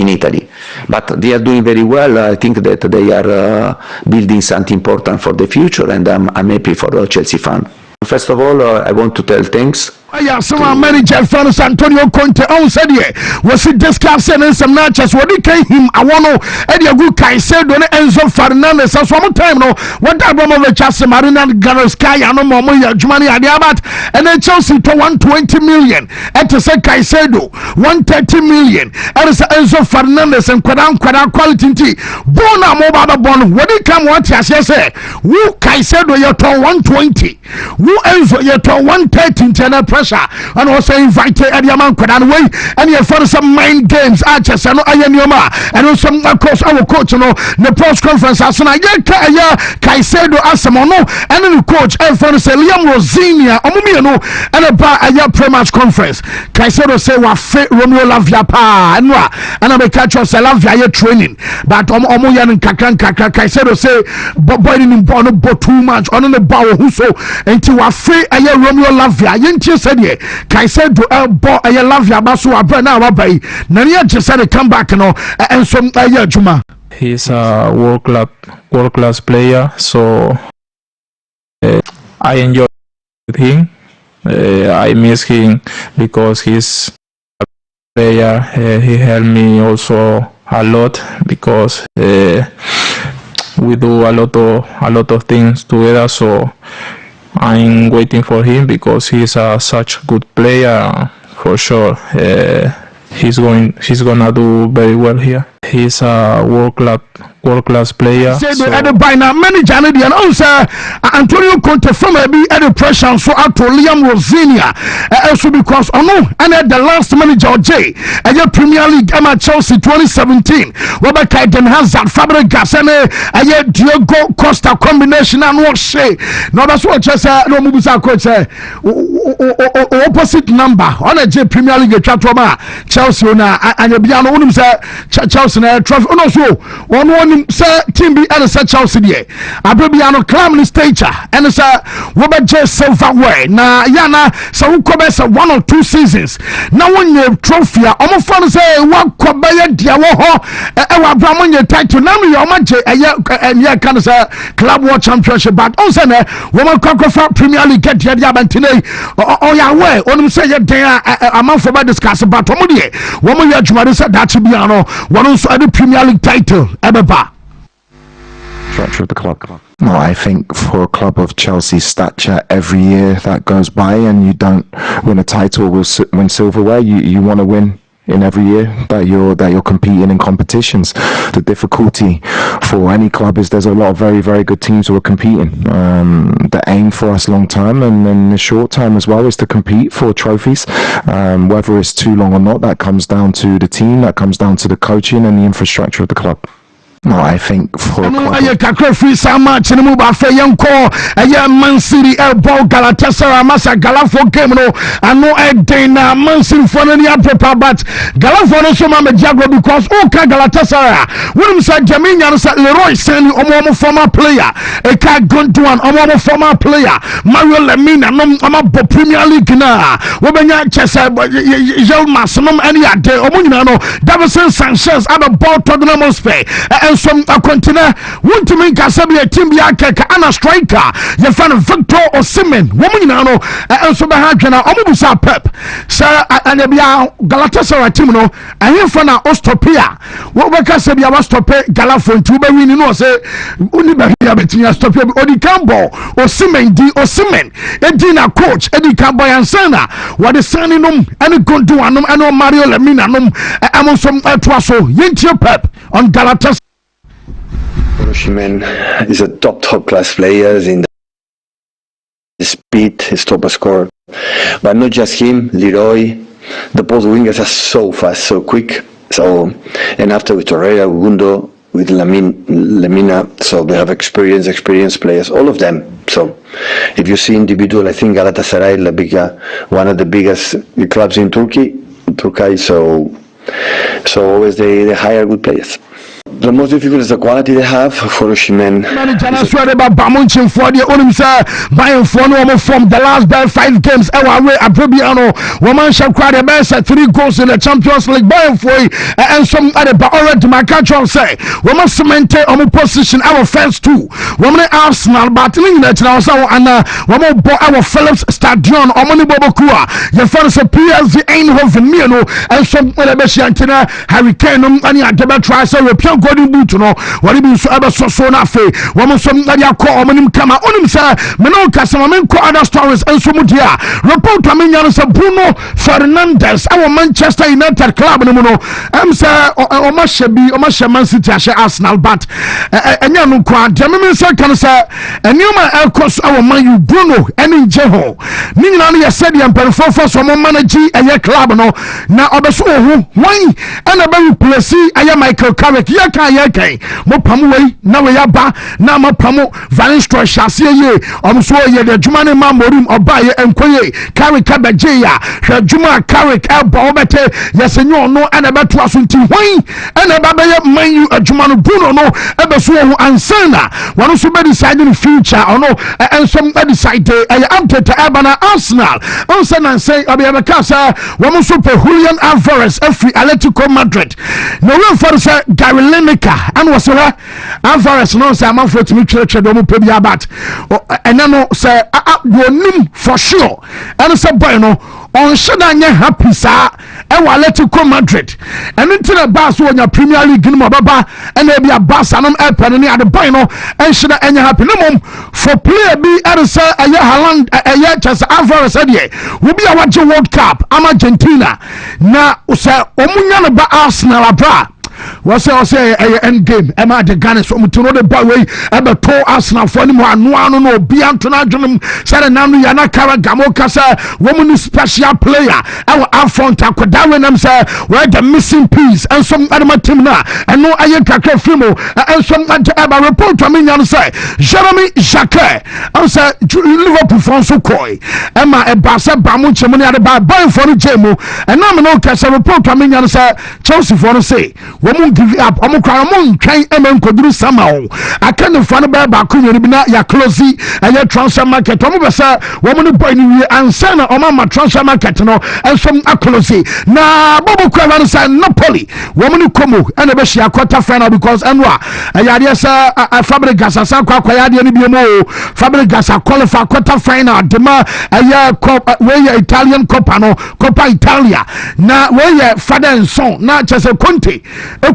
[SPEAKER 7] Italy. But they are doing very well. I think that they are building something important for the future, and I'm happy for a Chelsea fan. First of all, I want to tell thanks.
[SPEAKER 1] Some manager Francis Antonio Conte on said here was discussing some matches what came him I want to Eddie good Caicedo and Enzo Fernandez as one time no what Abramovich has Marina Garoskaya no more Jumani Adiabat and then Chelsea to 120 million and to say Caicedo 130 million and Enzo Fernandez and Quadan quality Bona mobile bon what they come what you say who Caicedo you to 120 who Enzo you to 130 internal pressure and also invited Ediaman Quadan way and you for some mind games archers and Ayanioma and also of course our coach no the press conference as na ya Caicedo asamono and the coach and for say Liam Rosinia omumi no and about a pre-match conference Caicedo say wa fit Romeo Lavia pa anwa and I catch us Lavia training but omo ya nkakran Caicedo say boy in born but too much on the bow who so until wa fit a Romeo Lavia yenti said ye Caicedo bo a Lavia baso abra na wabai na ne just said come back no and some juma.
[SPEAKER 6] He's a world class player, so I enjoy with him. I miss him because he's a player. He helped me also a lot because we do a lot of things together. So I'm waiting for him because he's such good player. For sure, he's gonna do very well here. He's a world class player.
[SPEAKER 1] So by now manager and also Antonio Conte from be at the pressure so out to Liam Rosinia also because no and the last manager J at Premier League at Chelsea 2017 Robert Kaiden Hazard Fabregas and Diego Costa combination and what say no that's what just no mubusa coach opposite number on a J Premier League chatoma Chelsea na and you know say Chelsea na trophy no so one say team be at a Chelsea there Abrabiano climb stature and it's Robert J Silverware na yana so who cover 1 or 2 seasons now when you trophy almost fun say one cover dia wo ho Abraham your title now you manage and yeah kind of say club world championship but also na woman conquer Premier League get there abantine oh yeah way only say you there a man for discuss about woman woman you jumade say that be ano one also the Premier League title ebeba
[SPEAKER 8] structure of the club. Well, I think for a club of Chelsea's stature, every year that goes by and you don't win a title, win silverware, you want to win in every year that you're competing in competitions. The difficulty for any club is there's a lot of very, very good teams who are competing. The aim for us long term and in the short term as well is to compete for trophies. Whether it's too long or not, that comes down to the team, that comes down to the coaching and the infrastructure of the club. No, I think for
[SPEAKER 1] I kakra free some match in move afa yanko Man City ball Galatasaray masa Galafo game no ano na Man City for any prepare but Galafo no so ma Managerial because ka Galatasaray when say Jaminya no say Leroy Sani omo former player e ka Gondwan omo former player Mario Lemina no omo Premier League na wo benya chese Yelmas no any ade omo nyina no Davison Sanchez at the ball Tottenham Spain and some continue Wontumi kasabi a team bia keka ana striker ye fan Victor Osimhen woman no and so be ha dwena omubusa Pep sir anabia Galatasaray team no ahen fa na Ostopia wo be kasabi a stop Galafo nti be win no say uni be bia betia stop odi cambo Osimhen edi na coach edi cambo yansana what the sani num any gondu anum and Mario Lemina num amon some atwaso yentie Pep on Galatasaray.
[SPEAKER 9] Osimhen is a top class player in the speed, his top scorer. But not just him, Leroy, the both wingers are so fast, so quick. So, and after with Torreira, Gundo, with Lemina, so they have experienced players, all of them. So, if you see individual, I think Galatasaray, one of the biggest clubs in Turkey. So always they hire good players. The most difficult is the quality they have for Osimhen.
[SPEAKER 1] Managerial swear about Bamunchin for the Onimsa buying for no from the last 5 games. Our way Aprobiano, woman shall cry the best 3 goals in the Champions League buying for and some other but already my control say we must maintain our position our fans too. Woman Arsenal battling that now so and woman our Philips Stadion or money Bobokua. Your fans a PSG Eindhoven Miano and some other Beshantina Hurricane and Yadaba tries to repeal golden boot no what be so ebe so na fe wo some na dia call omonim kama onim say me no kasa me ko other stories enso mu dia report am nya no say Bruno Fernandes our Manchester United club no no am say o ma hye Man City hye Arsenal but enya no kwa de me say kan say eniuma elkos our Man U Bruno eni je ho ni nyina no ye said ya perform so mo manage eye club no na obeso ohu wan ana ba replace eye Michael Carrick kan mo pamu wei na we ya ba na ma pamu Valenstro Shasie ye omso ye de djuma ne ma morim oba ye enkoye Carrick abeje ya hwe djuma Carrick eba obete yesenyo no ana beto asunti hwan ana ba be Man U adjuma no Bruno no ebeso ho ansana wano so be decide in future ono ensom be decide ay update eba na Arsenal ansana say obiaba kasa wamo so pe Julian Alvarez every Atletico Madrid no we for say Gary Lineker and was Alvarez no say man for to me church do mo pebia but and no say wonim for sure and say boy no on should anya happy sa e wa Atletico Madrid and into the bas wo nya Premier League no baba and e bia bas anom e pen ni ade boy no and should anya happy no mom for player be and say aya Haaland aya just Alvarez dey we be a watch World Cup Argentina na say omunya no ba Arsenal abra was say end game Emma the Ghana so to know the boy way ebe to Arsenal for ni mo anu no bi antona dwonum say na no ya na kara gamo kasa woman special player our upfront akoda we nam say we the missing piece and some other team na and no aye kakra frimo and some eba report to me yan say Jeremy Jacquet and say Liverpool for so koi Emma eba say Bamunchin money at the boy for the game and now me no kasa report to me yan say Chelsea for no say woman give up omukra mon twan emen koduru somehow akane fo no ba ko nyeri bi na ya close aye transfer market omo be say woman boy ni wi ansa na oma transfer market no ensom akolosi na bobo kwa no say Napoli woman komo ene be hia quarter final because enwa ayade say Fabregas asa kwa yade ni bi mo Fabregas qualify quarter final dema aye we Italian Coppa no Coppa Italia na we father and son na chese Conte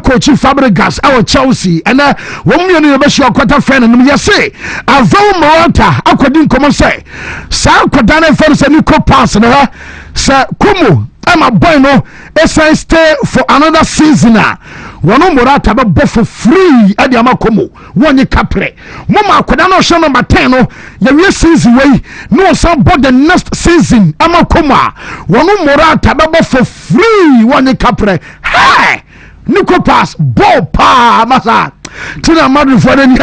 [SPEAKER 1] coach Fabregas our Chelsea and one million be sure quarter final no yese Avon Morata according come say sa kodana for say ni ko pass na sa kumu ama boy no esa stay for another season wono Morata be for free ade ama komo wonye kapre mama akoda no hwe number 10 no ye we season we no some board the next season ama komo wono Morata be for free wonye kapre hey Nico pass ball pa masa Tina Madrid for any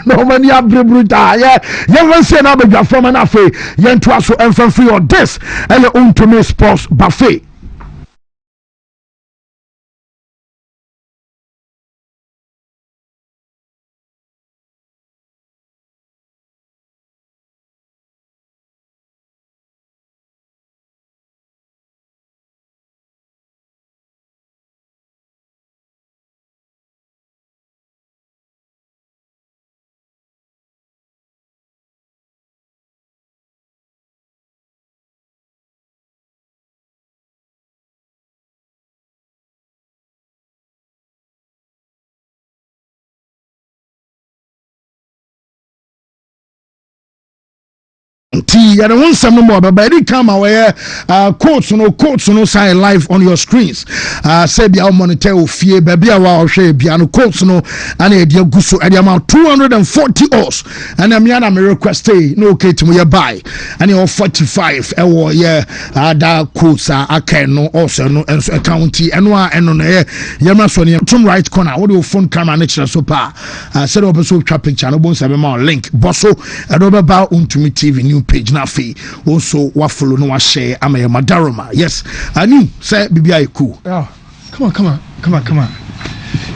[SPEAKER 1] no many abruta. Yeah, you say now be from an affair. Yen to us and from free or this and your own to me sports buffet. T and one some more but by the come away quotes no sign live on your screens say be our monitor fear baby our share piano quotes no and a dear guso at the amount 240 os and I'm yana me request no okay to me buy and your 45 yeah that quotes I can no also no county and one and on air yama so near tom right corner what your phone camera nature so pa said up so trapping channel bones have a link bosso about Wontumi TV new page na fee also wa follow no wa share ama ya madaroma yes ani say bibia cool
[SPEAKER 10] come on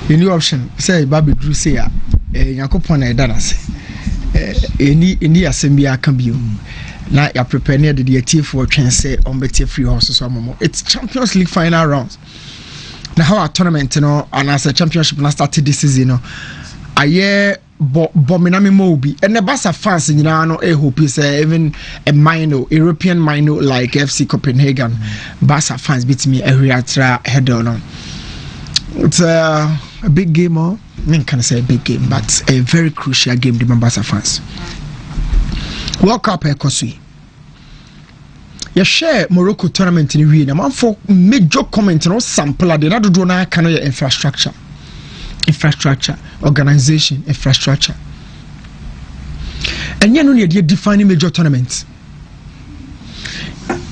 [SPEAKER 10] a new option say baby drew say yakopon na eda na say any assembly aka bio na ya prepare near the team for twen say on better free horses so momo it's Champions League final rounds na how our tournament no and as a championship na started this season no aye bominami mobi and the Barca fans in no hope is even a minor European minor like FC Copenhagen Barca fans beat me every head on. It's a big game, or I can't say a big game, but a very crucial game to Barca fans. World Cup Ekosui. You share Morocco tournament in the man for major comment no sample they not do na kind of infrastructure, organization, infrastructure. And you know they defining major tournaments.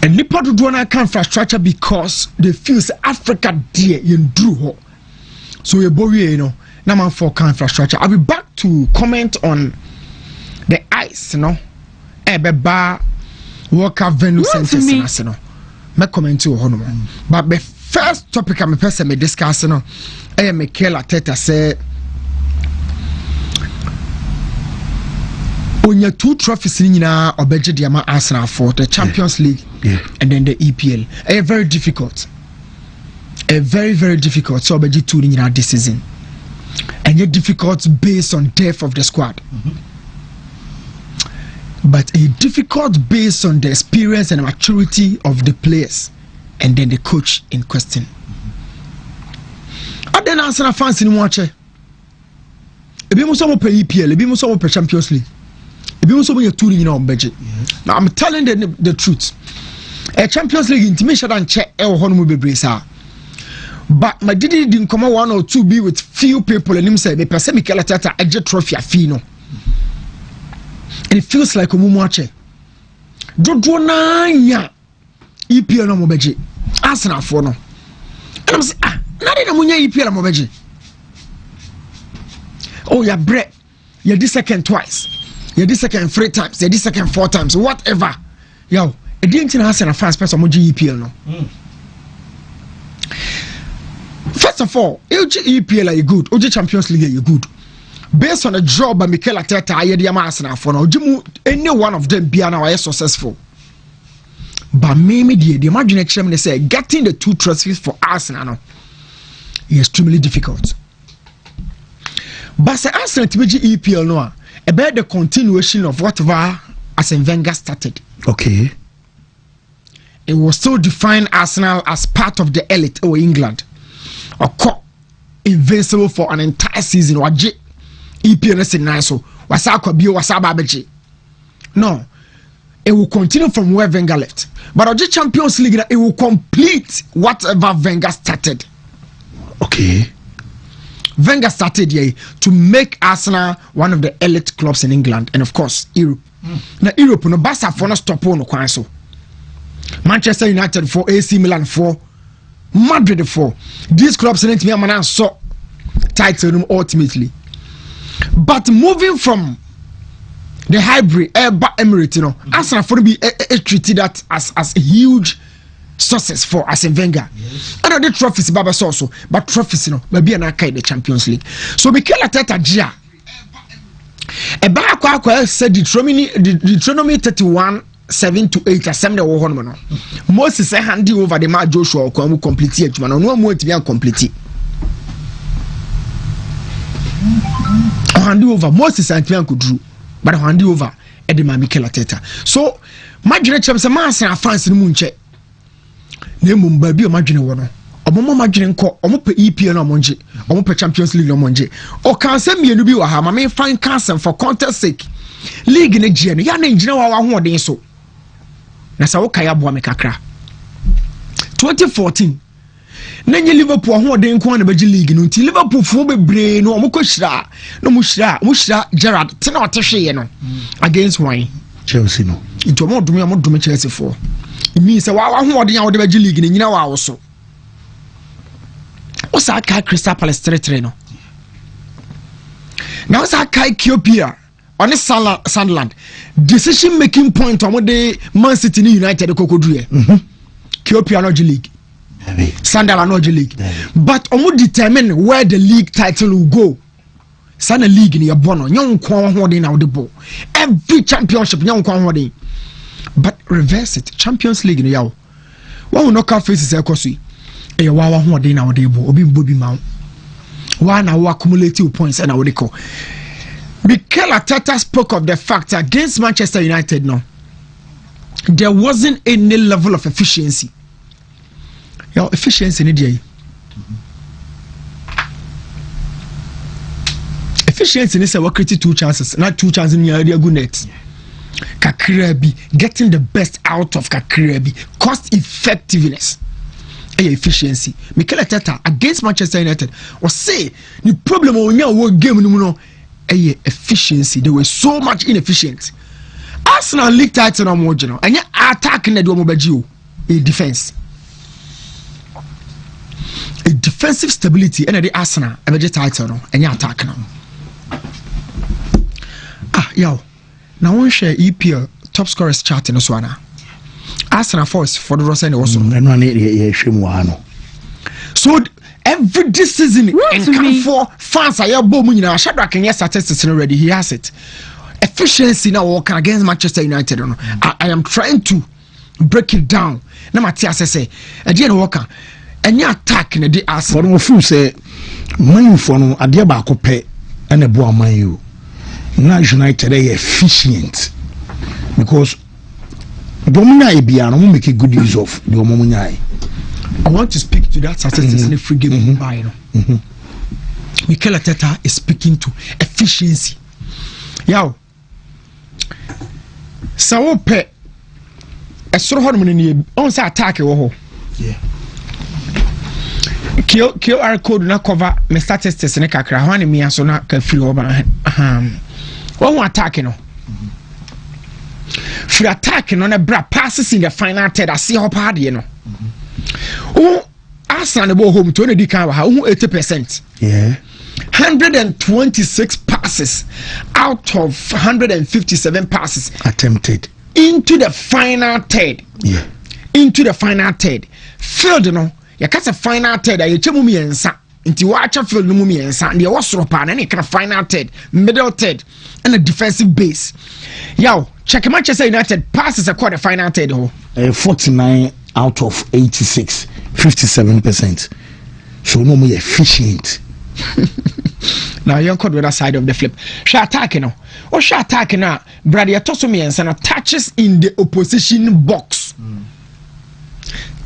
[SPEAKER 10] And Nipa do na infrastructure because they feel Africa dear in drew. So we you know, na man for infrastructure. I'll be back to comment on the ice, you know. Eba World Cup venue centers, you know. Me comment to hono. But the first topic I'm person me discuss, you know. Mikel Arteta said on your 2 trophies in Obeje Diama Arsenal for the Champions League and then the EPL. Very difficult. Very, very difficult. So Obeje 2 in this season. And yet difficult based on depth of the squad. But a difficult based on the experience and maturity of the players and then the coach in question. Then Arsenal fans in watch. Ebi mo so mo pay EPL, ebi mo so mo pay Champions League. Ebi mo so mo tour in on budget. Now I'm telling the truth. A Champions League intimation and check e ho no mo bebre sa. But my didn't come 1 or 2 be with few people and him say me pese Mikel Arteta a trophy afi no. And it feels like omo watch. Dodo na nya EPL no mo budget. Arsenal for no. And I'm say Nadi na munya EPL mobeji. Oh, ya bread. You did second twice. You did second 3 times. You did second 4 times. Whatever. Yo, it didn't have a fans person moji EPL no. First of all, EPL are you good. OG Champions League are you good. Based on the job by Mikel Arteta, I had Arsenal for now. Any one of them be now successful. But maybe the imagination they say getting the 2 trophies for Arsenal now. Extremely difficult. But say Arsenal to be EPL no about the continuation of whatever Arsene Wenger started.
[SPEAKER 1] Okay.
[SPEAKER 10] It will still define Arsenal as part of the elite or England. Or invincible for an entire season. Or EPL is nice so wasako bio wasababeji. No. It will continue from where Wenger left. But the Champions League it will complete whatever Wenger started.
[SPEAKER 1] Okay.
[SPEAKER 10] Wenger started here to make Arsenal one of the elite clubs in England and of course Europe. Now Europe no Barca for no stop on no so. Manchester United for AC Milan for Madrid for these clubs in me man so title ultimately. but moving from the hybrid Emirates, you know, Arsenal for be treated that as a huge success for Arsene Wenger. And other trophies Baba also, but trophies, you know, maybe an arcade the Champions League. So Mikel Arteta Gia. A back said Deuteronomy 31:7-8 assembly wo hono no. Moses say hand over the match Joshua Okwamu complete it man no mo timi complete. Hand over Moses and Tian could but hand over Edema Mikel Arteta. So Madrid Champions Master fans no munche. Ne mumba bi o madwene wo no. Omo madwene nko omo pe EPL no monje. Omo pe Champions League no monje. O kan se mienu bi wa ha ma me fan cancel for contest sake. League ne gye no ya na ngina wa hoden so. Na sa wo kaya boa me kakra. 2014 Nenye Liverpool hoden nko na beji league no nti Liverpool fo bebre no omo ko hira no mo hira Gerrard tena otehwe no against wine
[SPEAKER 1] Chelsea no.
[SPEAKER 10] Nti omo dome Chelsea for. It means that wa hoden ya wo de beji league ne nyina wa wo so. Osa kai Crystal Palace 3-3 no. Now osa kai Ethiopia on Sunderland decision making point on the Man City United Kokodue. Ethiopia no league. Sunderland no league. But omo determine where the league title will go. Sana league ni bono nyon kwa hoden na wo de ball. Every championship nyon kwa hoden. But reverse it. Champions League ni yawo. Wa wo knockout phases ekoso. E wa hoden na wo de ball. Obi mbobi ma. Wa na wo accumulate points na wo de ko. Mikel Arteta spoke of the fact against Manchester United no. There wasn't any level of efficiency. Your efficiency ni dey. Efficiency ni say we create 2 chances, not 2 chances in your good net. Kakrebi getting the best out of Kakrebi, cost effectiveness. Efficiency. Mikel Arteta against Manchester United was say the problem on your game no efficiency. They were so much inefficient. Arsenal league title no more general and attack na do mo baji a defense. A defensive stability and the Arsenal a title no and attack now. Now one share EPL top scorers chart in Oswana. Arsenal force for the Rosen also. So every this season and come for fans are booming now. Shadrack and yes statistics already. He has it. Efficiency now working against Manchester United. I am trying to break it down. Now Matthias say again worker and you attack in the Arsenal.
[SPEAKER 1] For no fool say man for no adia ba ko pe and a boa man you. Now United are efficient because Domina Ibiano will make a good use of the Omomunai.
[SPEAKER 10] I want to speak to that statistics in the free game. Mikel Arteta is speaking to efficiency. Yow. So pe a sort of money on say attack wo. Yeah. QR code na cover my statistics in kakra. Hwan me aso na ka feel over. One attack no. For attacking on a bra passes in the final third, I see how hard you know. Oh, Arsenal the ball home to any kind of 80%.
[SPEAKER 1] Yeah.
[SPEAKER 10] 126 passes out of 157 passes
[SPEAKER 1] attempted
[SPEAKER 10] into the final third.
[SPEAKER 1] Yeah.
[SPEAKER 10] Into the final third. Field, you know, you catch a final third, you check me and sa. Into watch a field, no me and sa. The Osropa and any kind of final third, middle third, and a defensive base. Yo. Check Manchester United passes a quarter final third.
[SPEAKER 1] 49 out of 86, 57%. So no more efficient.
[SPEAKER 10] Now you're caught with that side of the flip. She attacking now. Or she attacking now. Brady Tosomi and Sana touches in the opposition box.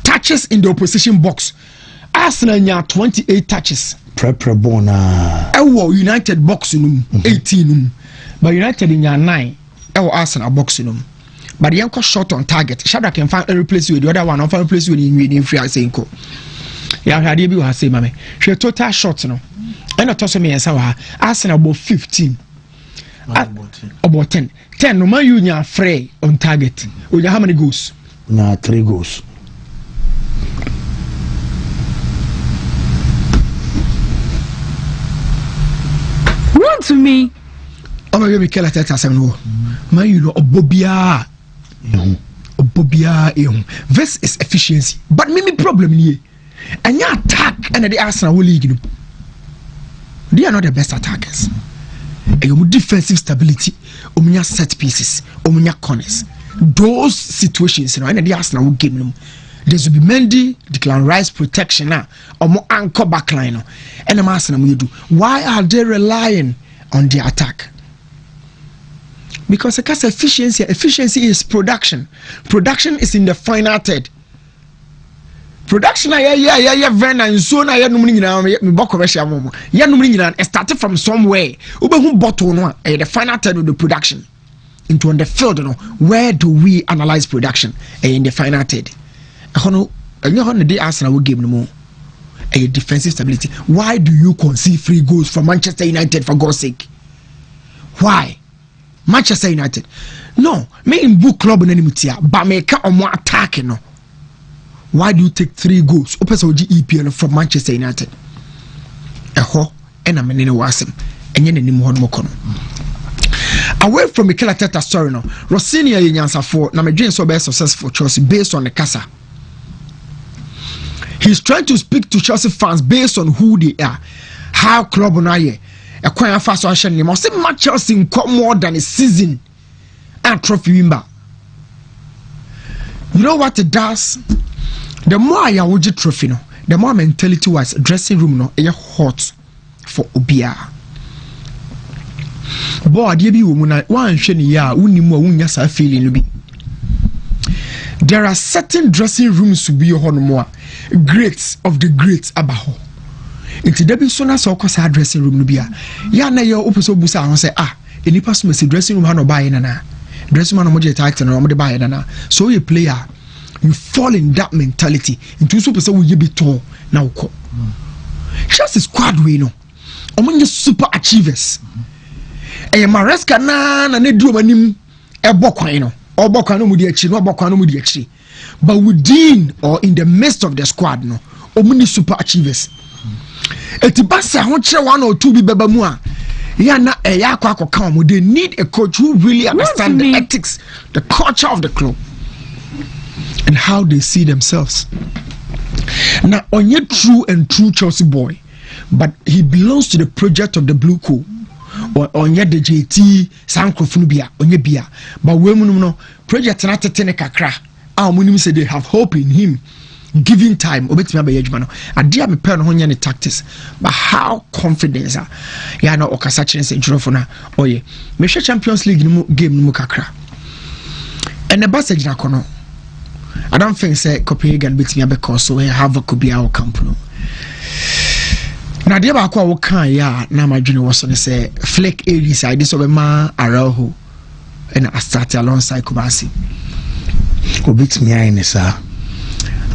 [SPEAKER 10] Touches in the opposition box. Arsenal nya 28 touches.
[SPEAKER 1] Prepare bona.
[SPEAKER 10] United box 18. But United in 9. Arsenal boxing them, but the uncle shot on target. Shadrack can find a replace with the other one, or find a replace with in free as Inco. Yeah, had you have say, mammy. She total shots no, and not toss me and saw her. Arsenal about 15, about 10. 10. No man, you are free on target. With how many goals?
[SPEAKER 1] Nah, 3 goals.
[SPEAKER 11] to me.
[SPEAKER 10] Oh my God, Mikel Arteta said no. Man, you know, Obobia. This is efficiency. But maybe problem here. And your attack and the Arsenal will league. They are not the best attackers. And your defensive stability, your set pieces, your corners. Those situations, and the Arsenal will give them. There will be Mendy, Declan Rice protection now, or more anchor backline. And the Arsenal will do. Why are they relying on the attack? Because efficiency is production. Production is in the final third. Production Verna and so na it started from somewhere. The final third of the production into on the field. Where do we analyze production in the final third? The Arsenal will give more a defensive stability. Why do you concede 3 goals from Manchester United, for God's sake? Why? Manchester United. No, me in book club in enmity, but make a more attacking. No. Why do you take 3 goals? Open so EPL from Manchester United. And I'm in wasem. And yen any more kono. Away from Mikel Arteta story no. Rossini yansa for na me dream so be successful Chelsea based on the Casa. He's trying to speak to Chelsea fans based on who they are, how club na ye. A quite fast action. You must say match Chelsea in more than a season and trophy win. You know what it does? The more I award trophy, no, the more mentality wise dressing room no, is hot for Obia. Boy, dear be woman, one shiny ya, unimo unyasa feeling lubi. There are certain dressing rooms to be on more greats of the greats abaho. Into the sona so cause dressing room no bia. Ya na your open so busa and say any person must dressing room no buy na. Dressing room no mo title no mo de buy na. So you player, you fall in that mentality. Into so person will you be tall now ko. Just squad we no. Omo super achievers. Maresca na ne du manim e bokwan no. Obokwan no mu di achi no obokwan no mu di achi. But within or in the midst of the squad no, omo super achievers. Etibasa ho kire 1 or 2 bi beba mu a ya na eya akwa mo. They need a coach who really understands the ethics, the culture of the club and how they see themselves. Now onye true Chelsea boy, but he belongs to the project of the Blue Co. Or onye the JT Sankrofunu bia onye bia, but we munum no project na tetene kakra a munum say they have hope in him. Giving time, obetimi abaye adwuma no ade me pen ho nya ne tactics, but how confidence ya na okasa chire se njurofo na oye me hwe Champions League game mu kakra and the bus agina kono. I don't think say Copenhagen betimi abekọ so we have a kubia o camp no na de ba kwa wo kan ya na madwene wo so ne say Flick Aries I dey so be ma Araujo and I start alongside Kubasi
[SPEAKER 1] obetimi ayi ne sa.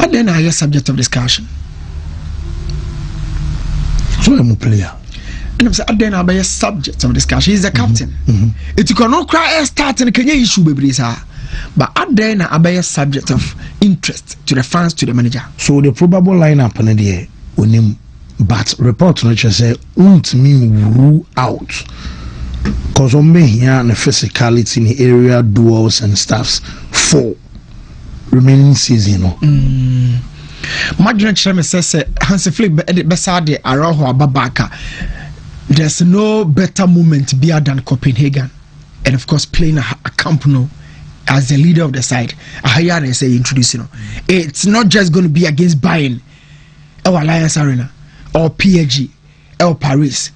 [SPEAKER 1] And then I hear subject of discussion. So I'm a player. And I'm saying, then I'll be a subject of discussion. He's the captain. It cannot cry start and can you issue baby sir. But at then I'll be a subject of interest to the fans, to the manager. So the probable lineup on the day, but report on say Wontumi rule out. Because on me here and the physicality in the area, duels and stuffs for remaining season. Madrid Chairman says Hansi Flick beside Araujo Ababaka. There's no better moment bigger than Copenhagen, and of course playing a camp no as the leader of the side. I say introducing. It's not just going to be against Bayern, or Alliance Arena, or PSG, or Paris,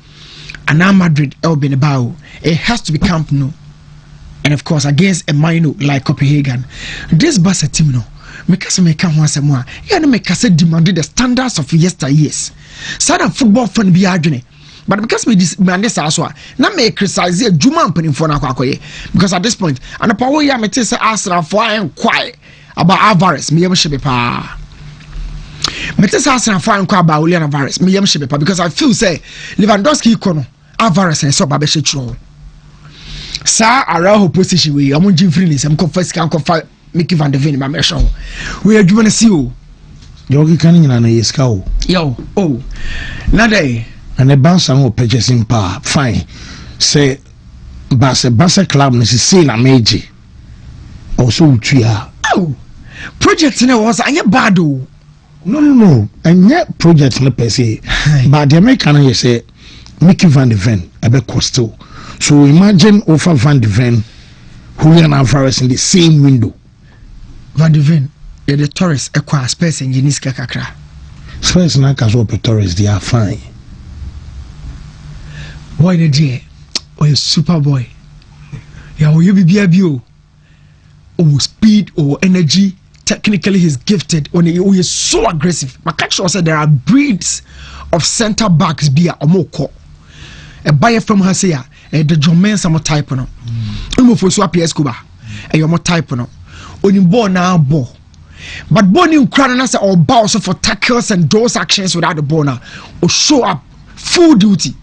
[SPEAKER 1] and now Madrid, or Benabao. It has to be Camp Nou. And of course, against a minor like Copenhagen, this Barca team no, because me can once more. Yeah, no make us demanded the standards of yesteryears. Southern football fan be arguing, but because me this man this also, na me criticize Juma putting for na kwakoye. Because at this point, and the power ya me tell say Arsenal for and quiet about Alvarez. Me yam shebe pa. Me tell say Arsenal for and quiet about Julian Alvarez. Me yam shebe pa because I feel say Lewandowski kono Alvarez and so babe shechro. Sa Araujo position we am Jim Freelis am confess can confess Mickey van der Ven ma measure we adwuma na si o yogi kan nyina na yeska o yo oh na dey and the bounce am purchasing power fine say Basa club is saying a major also tria.
[SPEAKER 10] Oh, project in a was I bad.
[SPEAKER 1] No, and yet project no per se, but the American say Mickey Van de Ven a bit coastal. So imagine over Van de Ven, Julian Alvarez in the same window.
[SPEAKER 10] Van de Ven, the Torres acquire space and Jeniska Kakra.
[SPEAKER 1] Space and Akazo Torres, they are fine.
[SPEAKER 10] Boy, the dear, or a super boy. Yeah, will you be a or speed or energy? Technically, he's gifted when he is so aggressive. But catch said there are breeds of center backs be a omoko. A buyer from her say, the Jomen some type no. For so PS Cuba, a yomo type no. When you born now ball. But born in Cranasa or bows for tackles and those actions without the boner or show up full duty.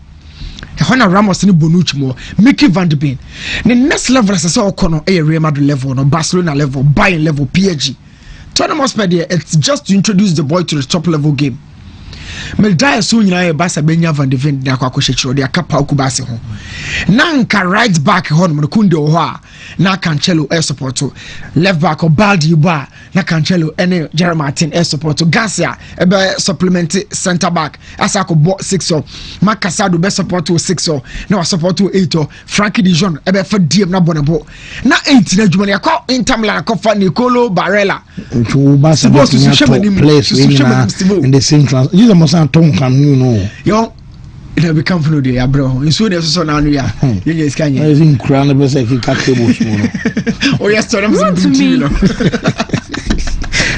[SPEAKER 10] Hona Ramos ni Bonucci more Mickey Van de Ven. The next level as I saw Kono a Real Madrid level, no Barcelona level, Bayern level, PSG. Tournament per day, it's just to introduce the boy to the top level game. Meldaya soon you know Basa Benya Van de Ven na kwa kushecho de akapa okubase ho. Nanka right back hon mo kunde ho na Cancelo air support to left back or Baldi ba na Cancelo ene Jeremy Martin air support to Garcia ebe supplement center back asako 6 or Macasado be support to 6 or na support to 8 or Frankie de Jong ebe for DM na bonebo na 8 na jumani akọ Inter Milan akọ Nicolo Barella
[SPEAKER 1] to Basa place in the same trans you must not talk you know
[SPEAKER 10] yo it become from the bro so there's so now you just can you
[SPEAKER 1] in crown be say kick tables
[SPEAKER 10] oh yes so them
[SPEAKER 1] Wontumi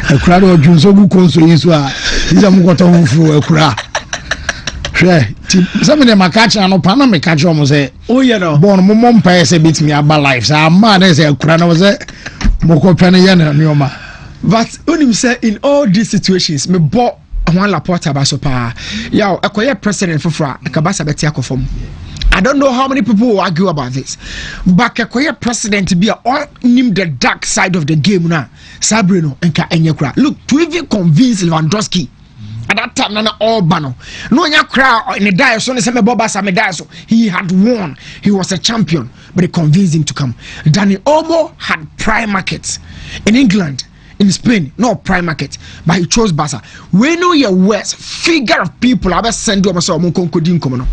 [SPEAKER 1] a crowd of Junso go console is wa is am go to fro a crowd some of them are catching no pan me catch almost say
[SPEAKER 10] oh yeah no
[SPEAKER 1] born mo mom pay say bit me about life so man say a crowd was say mo ko pen ya na nyoma
[SPEAKER 10] but unim say in all these situations me bought one Laporta basopa yo akoye president fofra kabasa beti akofom. I don't know how many people will argue about this, but akoye president be all nim the dark side of the game now Sabrino enka enyekra look to even convince Lewandowski at that time na all bano no nya kra in the die so say me bobasa me die so he had won, he was a champion, but they convinced him to come. Danny Olmo had prime markets in England, in Spain, no prime market, but he chose Barca. We know your worst figure of people I send you so no.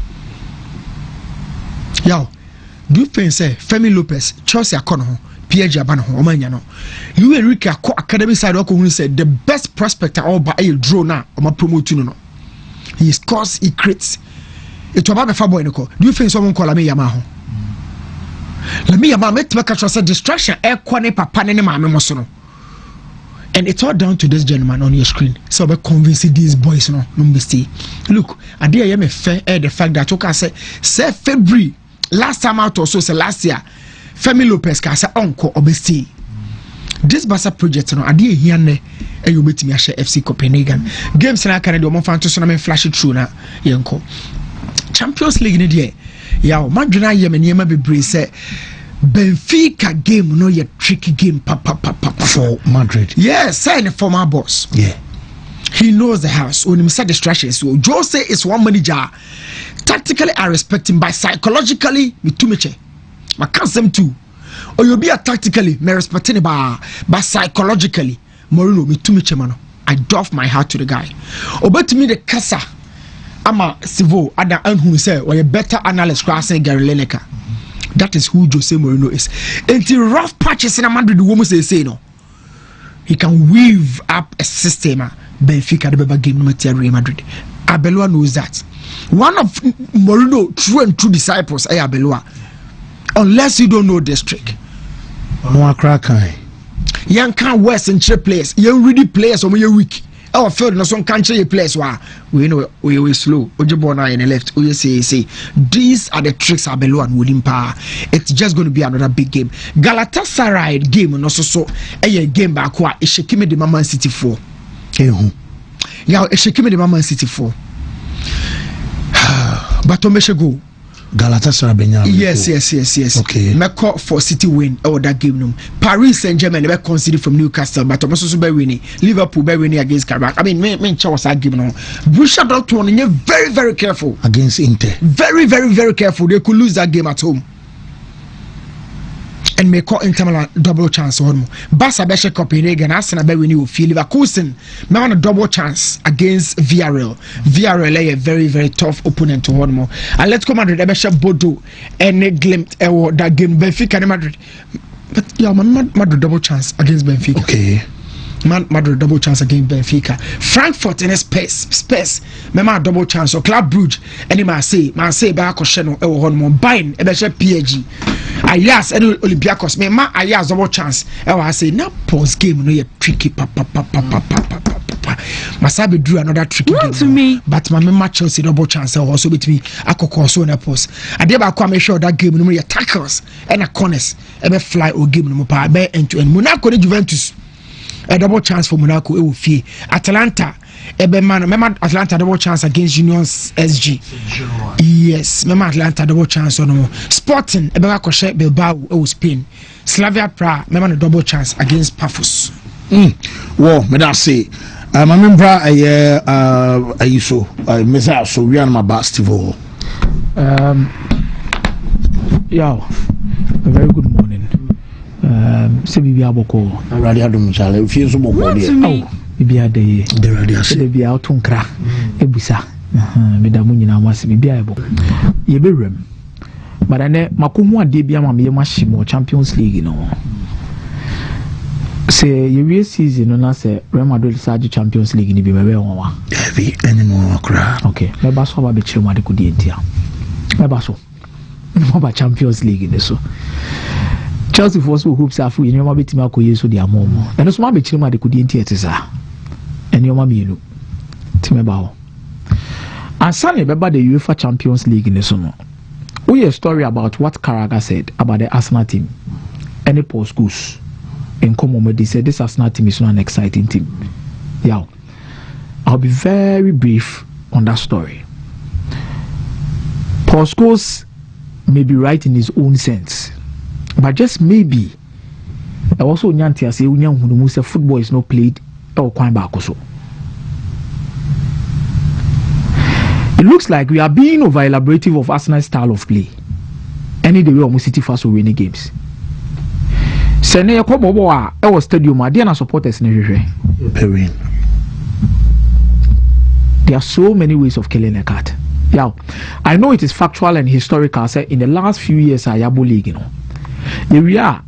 [SPEAKER 10] Yo, do you think say Femi Lopez, Chelsea Akono, PSG Abano, Omanya no? You Enrique Academy side who said the best prospect all by a draw now or my promote no. He scores, he creates. It was about a fabo in. Do you think someone call me Yamaho? Let me Yamaha make to catch us a distraction, air quane papa and mamma mosono. And it's all down to this gentleman on your screen. So we're convincing these boys no mistake. Look, I dare me fair the fact that okay say February last time out or so say last year Femi Lopez ka say uncle obesti. This Barca project no I dare here ne e you betimi share FC Copenhagen. Games na Canada o mo fan to so na me flash it through na yenko. Champions League ne there. Ya o madwena ye me niema bebre say Benfica game no a tricky game
[SPEAKER 1] for Madrid.
[SPEAKER 10] Yes, sign a former boss.
[SPEAKER 1] Yeah.
[SPEAKER 10] He knows the house. When he said distractions, so Jose is one manager. Tactically, I respect him, but psychologically, me too much. I can't say too. Or you'll be a tactically, me respect him, but psychologically, Mourinho, me too much, man. I doff my heart to the guy. Or bet me the Casa. I'm a civil, Ada and who say, or a better analyst, crossing Gary Lineker. That is who Jose Mourinho is. Until rough patches in a Madrid, the woman say no. He can weave up a system. Benfica, the Beba game, no matter Real Madrid. Abelua knows that. One of Mourinho true and true disciples, Abelua. Unless you don't know this trick.
[SPEAKER 1] No crack.
[SPEAKER 10] Young can West and cheap players. You really players or you're weak. Our field no some country place where we know we slow. Ojibona in the left. We say these are the tricks Abelu and Wooden Power. It's just going to be another big game. Galatasaray game no so a game back where it should give me the Man City 4. Yeah, it should give me the Man City 4. But to make go
[SPEAKER 1] Galatasaray Benya.
[SPEAKER 10] Yes.
[SPEAKER 1] Okay.
[SPEAKER 10] Meko for City win that game no. Paris Saint-Germain be conceded from Newcastle, but also be winning. Liverpool be winning against Carabao. I mean, me was that game no. Borussia Dortmund very, very careful
[SPEAKER 1] against Inter.
[SPEAKER 10] Very, very, very careful. They could lose that game at home. And make Inter Milan double chance on Barca be shake up in again. Arsenal be winning with Leverkusen. Me want a double chance against Villarreal. Villarreal a very, very tough opponent to one more. And let's come Madrid be shake Bordeaux and glimpse that game Benfica and Madrid. But yeah, Madrid double chance against Benfica.
[SPEAKER 1] Okay.
[SPEAKER 10] Madrid double chance against Benfica. Frankfurt in Spurs. Mema double chance. So Club Brugge. Any Marseille back Sheno Bayern PSG. Ayas and Olympiacos. Mema Ayas double chance. I say now post game no tricky. Masabi drew another tricky game
[SPEAKER 11] to me.
[SPEAKER 10] But my mema Chelsea double chance also with me. Akoko so na post. Adeba kwa make sure that game no more tackles and a corners. Ebe fly or game no pa be end to end. Monaco Juventus. A double chance for Monaco it will fee. Atalanta remember Atlanta double chance against Union SG. Yes, remember Atlanta double chance on Sporting Bilbao it will Spain. Slavia Prague remember the double chance against Pafos.
[SPEAKER 1] Well, me that say my member I so mesa so we are my basketball.
[SPEAKER 11] Yeah, a very good morning. Se bibi aboko
[SPEAKER 1] radio adum chale fi so boko
[SPEAKER 11] de bibi ade de radio se bibi autonkra ebusa me da munyina amase bibi aboko ye bewrem but ane makohu ade bia ma me mahimo Champions League no se ye we season no na se Real Madrid saje Champions League ni bi mebe wonwa
[SPEAKER 1] heavy any no akra
[SPEAKER 11] okay me ba so ba be chire made kodi entia me ba so mo ba Champions League ni so Chelsea for so hopes afu you know betima akoye so dia mom and so ma be chirima de kodi enti etisa and you ma mienu timeba ho ansane beba the UEFA Champions League ni so no we a story about what Carragher said about the Arsenal team any post schools in common they said this Arsenal team is not an exciting team. Yeah, I'll be very brief on that story. Paul Scholes may be right in his own sense, but just maybe I also nyanti say say football is not played or kwan back also. It looks like we are being over elaborative of Arsenal's style of play. Any the way almost City fast will win games. Sene ya kobo a e was stadium a na supporters na hwehwe. There are so many ways of killing a cat. Yeah, I know it is factual and historical. Say in the last few years, Ayabo League, you know, we are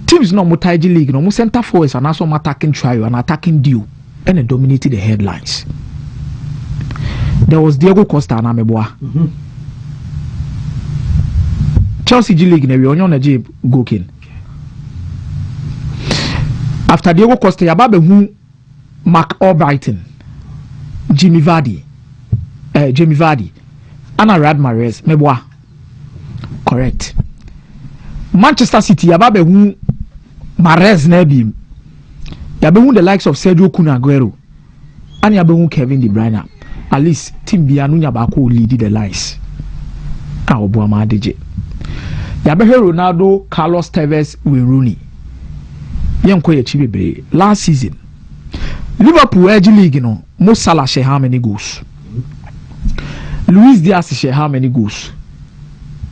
[SPEAKER 11] teams no Mutaiji League, no center forwards and also attacking trio and attacking duo, and they dominated the headlines. There was Diego Costa and Ameboa. Chelsea G League, we only Najib Gokin. After Diego Costa, Yababe who Mark Albrighton, Jamie Vardy, Anna Rad Mahrez, Meboa. Correct. Manchester City, Yababe who Mahrez Nebim, Yabe who the likes of Sergio Kun Aguero, and Yabe who Kevin De Bruyne. At least Tim Bianu Yabako lead the lines. Aobuama DJ. Yabe Ronaldo, Carlos Tevez, Rooney. Last season, Liverpool Edge League, no, Mo Salah share how many goals? Luis Diaz share how many goals?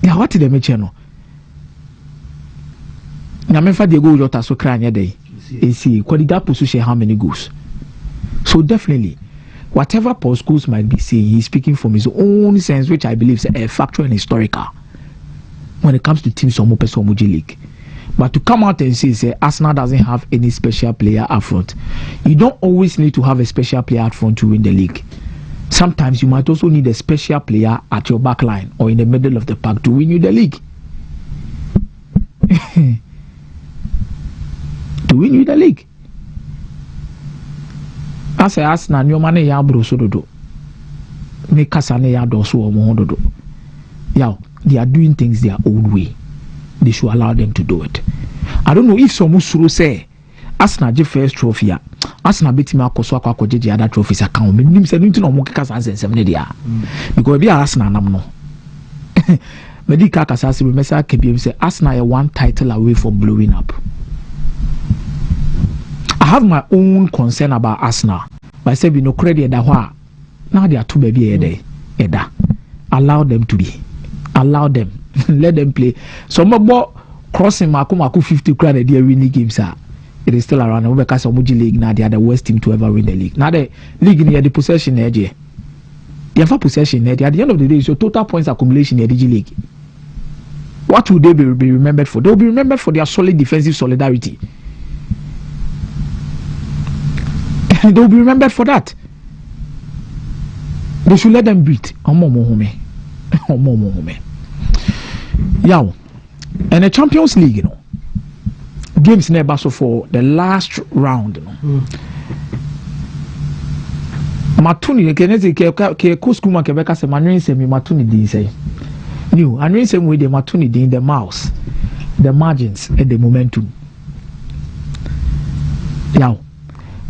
[SPEAKER 11] Yeah, what did they mention? No, Namefa Diego Jota so cry day. AC Kwadigapo share how many goals? So definitely, whatever Paul Scholes might be saying, he's speaking from his own sense, which I believe is a factual and historical when it comes to teams of Mopeso League. But to come out and say Arsenal doesn't have any special player up front, you don't always need to have a special player up front to win the league. Sometimes you might also need a special player at your back line or in the middle of the pack to win you the league. To win you the league. I say Arsenal, your money ya bro so do. Make Kasane ya do so do. Yeah, they are doing things their own way. They should allow them to do it. I don't know if some Musuru say Arsenal the first trophy. Arsenal beat me akoso akwaje the other trophies account. Me nim say no mo keka sanse nsem ne dia. Because be Arsenal nam no. Medica Casasi Mesa Kebim say Arsenal one title away from blowing up. I have my own concern about Arsenal. But I said, no credit that now they are too baby a day. Allow them to be. Allow them. Let them play. So more crossing Maku 50 grand a year winning games are. It is still around. Because Omuji League now they are the worst team to ever win the league. Now the league near the possession edge. You have a possession edge. At the end of the day, it's your total points accumulation in the DG League. What will they be remembered for? They will be remembered for their solid defensive solidarity. They will be remembered for that. They should let them breathe. Yeah, and the Champions League, you know, games never so for the last round, you know. Matuni, ke kuskuma kebeka se manuin se mi matuni din say. New, and same way the matuni din the mouse, the margins and the momentum. Yeah,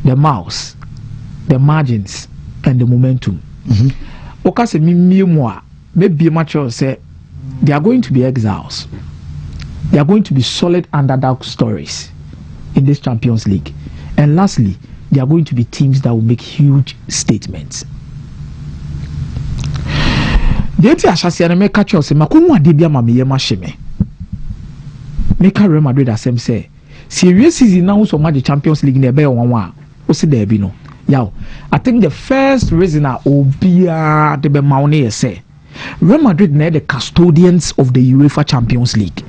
[SPEAKER 11] the mouse, the margins and the momentum. Okase mi moi, maybe mature say they are going to be exiles. They are going to be solid underdog stories in this Champions League. And lastly, they are going to be teams that will make huge statements. Deti ashasiane me catch us makunwa de bia mame ye mahye me ka Real Madrid asem say serious season now so match Champions League na be wanwa o se da bi no yaw I think the first reason obia de be maune ye say Real Madrid na the custodians of the UEFA Champions League.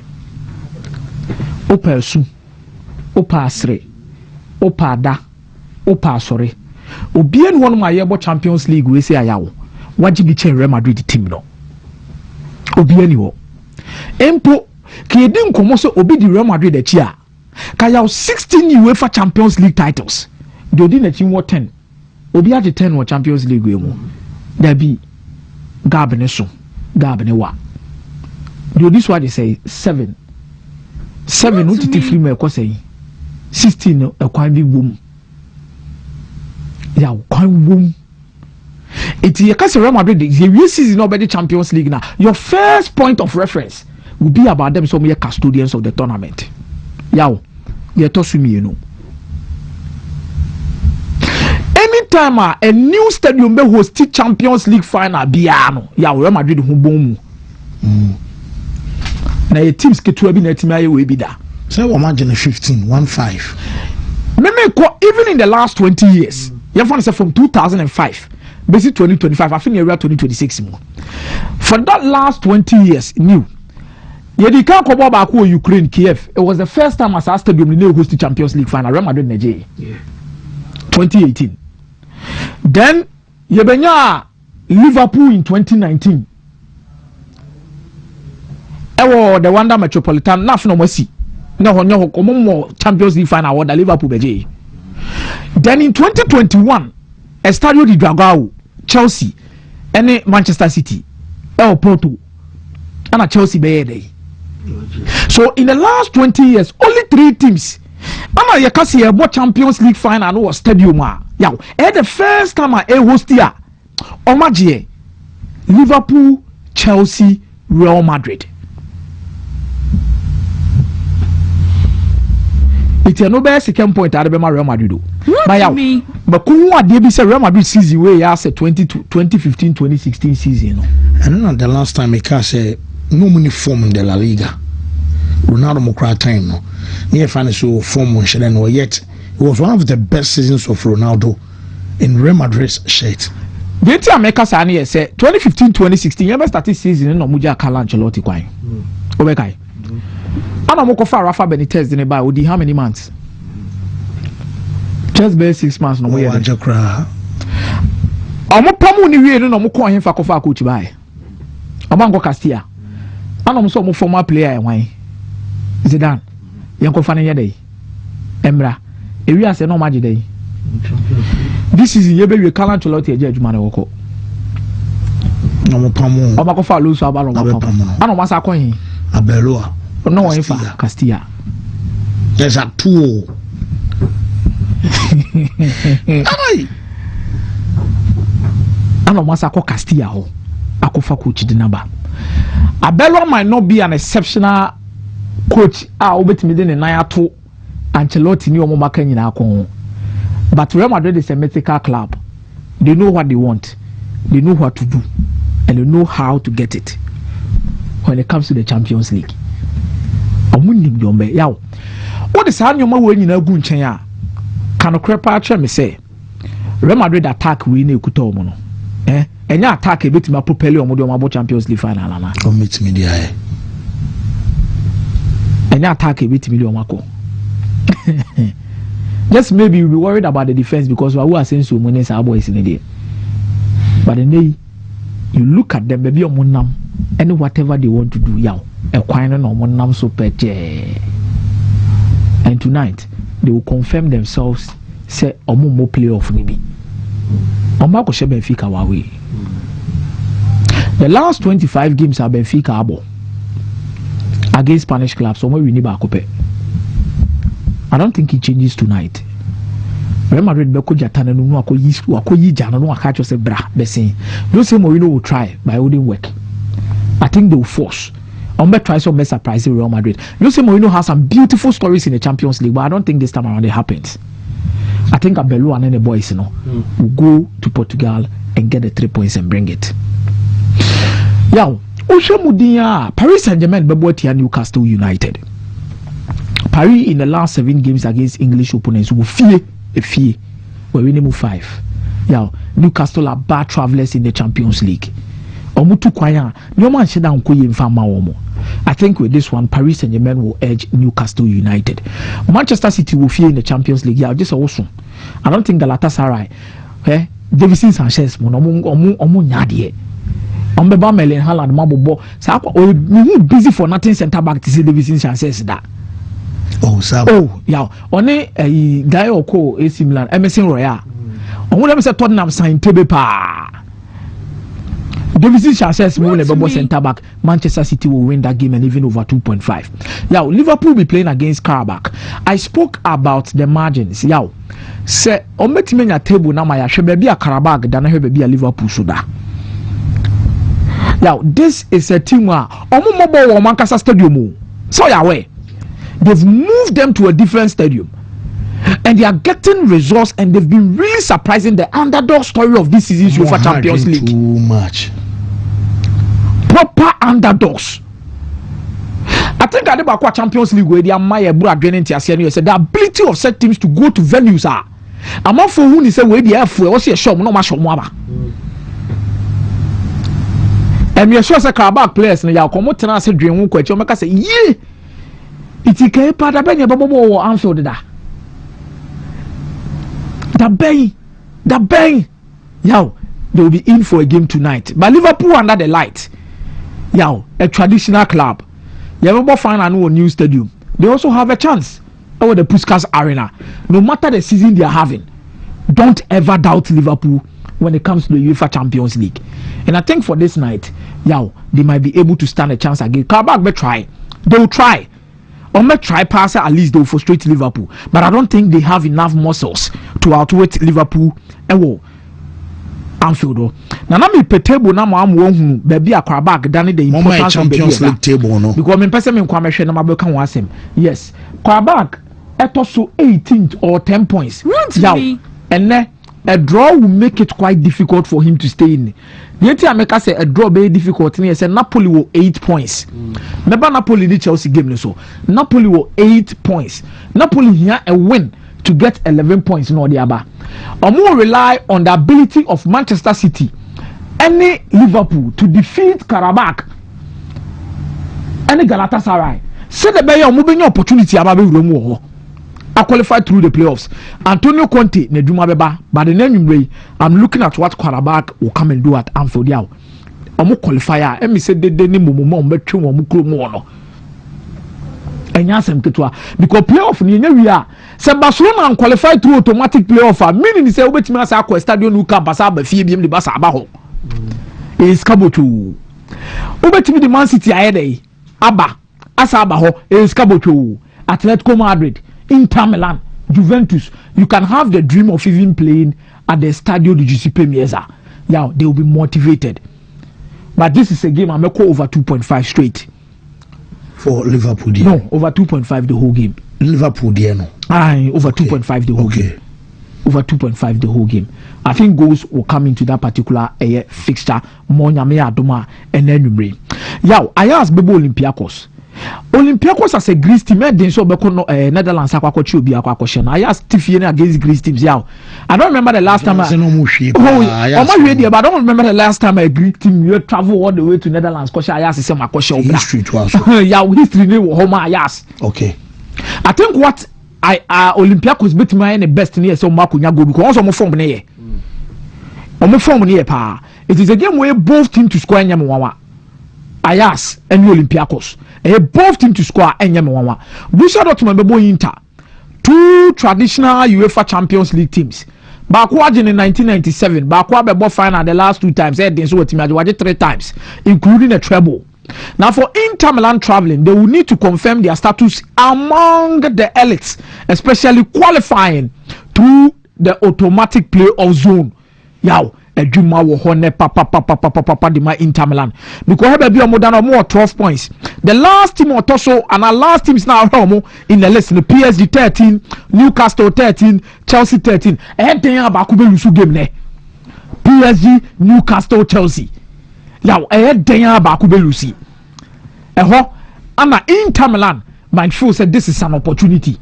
[SPEAKER 11] Opa su opa asre opa da opa sore obia no one ma yebo Champions League we say ayawo wajibi chen Real Madrid team no obia ni wo empo ke di nkomo so obi di Real Madrid achi a ka yaw 16 UEFA Champions League titles do di na chi wo 10 obi age 10 wo Champions League we mu da bi gab ne so gab ne wa do this what they say 7 utiti film e ko say 16 e kwan bi bom ya kwan bom. It's a Real Madrid. The season of the Champions League now. Your first point of reference will be about them. So we are custodians of the tournament. Yao, you told me, you know. Anytime a new stadium be host Champions League final, biano. Yao, Real Madrid who boom. Now your teams get to be net me will be there.
[SPEAKER 1] So imagine 15-1-5.
[SPEAKER 11] Even in the last 20 years, you have to say from 2005. Basically 2025, I think area 2026 more. For that last 20 years, new. Yedi can't come back to Ukraine, Kiev. It was the first time as a stadium in the host Champions League final, Real Madrid, Nigeria. 2018. Then Yebenya Liverpool in 2019. The Wanda Metropolitan National Mercy. No Champions League final the Liverpool Nigeria. Then in 2021, Estadio di Dragao, Chelsea, and Manchester City, El Porto, and Chelsea Bay. So in the last 20 years, only 3 teams. Ama yakasi ebo Champions League final no stadium a. Yaw, the first time I host here, Omagie, Liverpool, Chelsea, Real Madrid. It's a no best second point at the Real Madrid. But who they be say Real Madrid season where you say 2015-2016 season.
[SPEAKER 1] And then the last time I can say no money form in the La Liga. Ronaldo Mokra time no. Near financial form on Shelen or yet it was one of the best seasons of Ronaldo in Real Madrid's shirt.
[SPEAKER 11] The time make us say 2015-2016 you ever started season no Muja Carlo Ancelotti kwai. Obekai. Ana Mokofa Rafa Benitez in about with how many months? Just bare 6 months no more.
[SPEAKER 1] Ajakra.
[SPEAKER 11] Omo pamu ni wie no mo ko hemfa kofa coach bai. Omango Castilla. Ana mo so mo former player e wan. Zidane. Yanko fa ne yedai. Emra. Ewi ase no magi dai. This is ye be we Carlo Ancelotti eje adwuma na woko.
[SPEAKER 1] No mo pamu.
[SPEAKER 11] Omakofa Alonso abalo mo pamu. Ana mo asa kon.
[SPEAKER 1] Abeloa.
[SPEAKER 11] No one for Castilla.
[SPEAKER 1] There's a 2.
[SPEAKER 11] Ano masa ko Castilla ho. Akofa coach di naba. Abello might not be an exceptional coach. Obetimi de ne nan ato Ancelotti ni omo maka nyina akon. But Real Madrid is a mythical club. They know what they want. They know what to do. And they know how to get it. When it comes to the Champions League. Amunim yombe yaw. What is han yoma we nyina gu nchen a? Kano krepa ache me say Real Madrid attack we na ekuta omo no. Enya attack e betima propel omo de omo abo Champions League final ana.
[SPEAKER 1] Commit media e.
[SPEAKER 11] Enya attack e betimi de omo akọ. Just maybe you'll be worried about the defense because who are saying so many boys in there. But then you look at them, maybe on and whatever they want to do, yaw, a quine on monam so peche. And tonight they will confirm themselves, say omo playoff maybe. Omako she Benfica wawe. The last 25 games are Benfica abo against Spanish clubs. So we need back. I don't think it changes tonight. Real Madrid beko jatana no akoyi jana no aka chose bra besin. Those say Mourinho will try, but it wouldn't work. I think they will force. Ombe try some surprise Real Madrid. You say Mourinho has some beautiful stories in the Champions League, but I don't think this time around it happens. I think Abello and the boys, will go to Portugal and get the 3 points and bring it. Now, Paris Saint-Germain bebo Newcastle United. Paris in the last 7 games against English opponents will fear. We're winning 5. Yeah, Newcastle are bad travelers in the Champions League. Omutu kwaya, no man sheda nkoye mfama omo. I think with this one, Paris Saint-Germain will edge Newcastle United. Manchester City will fear in the Champions League. Yeah, just awesome. I don't think Galatasaray, Davison Sanchez, omo nyadie. Ombeba Melen Haaland mabobo. Sa we busy for nothing center back to see Davison Sanchez that. Yeah. Only a guy or co AC Milan, Emerson Royal. On what I'm saying, Tottenham signed Tebepa. Davison Sanchez will never center back. Manchester City will win that game and even over 2.5. Yeah, Liverpool will be playing against Karabakh. I spoke about the margins. Yeah, say on metimenya table na my baby a Karabakh than I be a Liverpool soda. Yeah, this is a team where Omo Mobile or Manchester Stadium. So yeah, way. They've moved them to a different stadium and they are getting results and they've been really surprising the underdog story of this season's UEFA Champions League.
[SPEAKER 1] Too much.
[SPEAKER 11] Proper underdogs. I think at the Champions League where they are my the ability of set teams to go to venues are. I'm not for who is where they have for what's your show, no much more. And you're sure Karabakh players now you come out and say dream won question make say yeah. It's a key part of the Anfield. The bang. Yow, they will be in for a game tonight. But Liverpool under the light. Yow, a traditional club. You ever find a new stadium? They also have a chance over the Puskas Arena. No matter the season they are having, don't ever doubt Liverpool when it comes to the UEFA Champions League. And I think for this night, yow, they might be able to stand a chance again. Karabakh may try. They will try. Or may try passer at least they will frustrate Liverpool. But I don't think they have enough muscles to outwit Liverpool and Anfield. Now me pe table na mo am won baby Karabakh dane the importance of the Champions League table no. Because me person me kwame hwe na mabeka ho asem. Yes. Karabakh etoso 18th or 10 points. Really? And a draw will make it quite difficult for him to stay in. The thing I make say a draw very difficult. He said Napoli will 8 points. Remember Napoli the Chelsea game so. Napoli will 8 points. Napoli here a win to get 11 points in the other. Or more rely on the ability of Manchester City, any Liverpool to defeat Karabakh, any Galatasaray. Say the better moving opportunity about Romo. I qualified through the playoffs. Antonio Conte, Neduma Beba, but the name way, I'm looking at what Karabakh will come and do at Anfield. I'm a qualifier. And me said the name Momo, but two more. And yes, because playoff we are. So Barcelona qualified through automatic playoff. Meaning say obet me asa ko stadium nu ka basa ba fie biem de basa aba ho. Is kabotu. Obet me the Man City ayede aba asa aba ho is kabotu. Atletico Madrid, Inter Milan, Juventus. You can have the dream of even playing at the Stadio di Giuseppe Meazza. Yeah, they will be motivated. But this is a game I'm going over 2.5 straight.
[SPEAKER 1] For Liverpool, dear.
[SPEAKER 11] No, over 2.5 the whole game.
[SPEAKER 1] Liverpool, dear, no.
[SPEAKER 11] Aye, over 2.5 the whole game. Over 2.5 the whole game. I think goals will come into that particular fixture. More Nyame Adoma and Enumre. Yow, I asked Bebo Olympiacos. Olympiacos as a Greece team, then so Netherlands akwakochi obi akwakoshe. I asked Tiffany against Greece teams. Yow, I don't remember the last time. But I don't remember the last time a Greek team you travel all the way to Netherlands. I asked the same question.
[SPEAKER 1] History to us.
[SPEAKER 11] Yeah, history name Homa. I asked.
[SPEAKER 1] Okay.
[SPEAKER 11] I think what Olympiacos beat me the best near so Marco Nyago because I'm form near. I'm form near pa. It is a game where both teams to score Nyamawa. Ayas and Olympiacos. Both teams to score Nyamawa. Borussia Dortmund bebo Inter. Two traditional UEFA Champions League teams. Bakwa in 1997. Bakwa bebo final the last 2 times. Then so team had 3 times, including a treble. Now, for Inter Milan traveling, they will need to confirm their status among the elites, especially qualifying through the automatic playoff zone. Yow, Ejuma wo hone papa di my Inter Milan. Because have be more than more 12 points. The last team or Toso and our last team is now in the list. The PSG 13, Newcastle 13, Chelsea 13. Then about Lusu game ne. PSG, Newcastle, Chelsea. Yow, then about Lucy. Anna Inter Milan might feel said this is an opportunity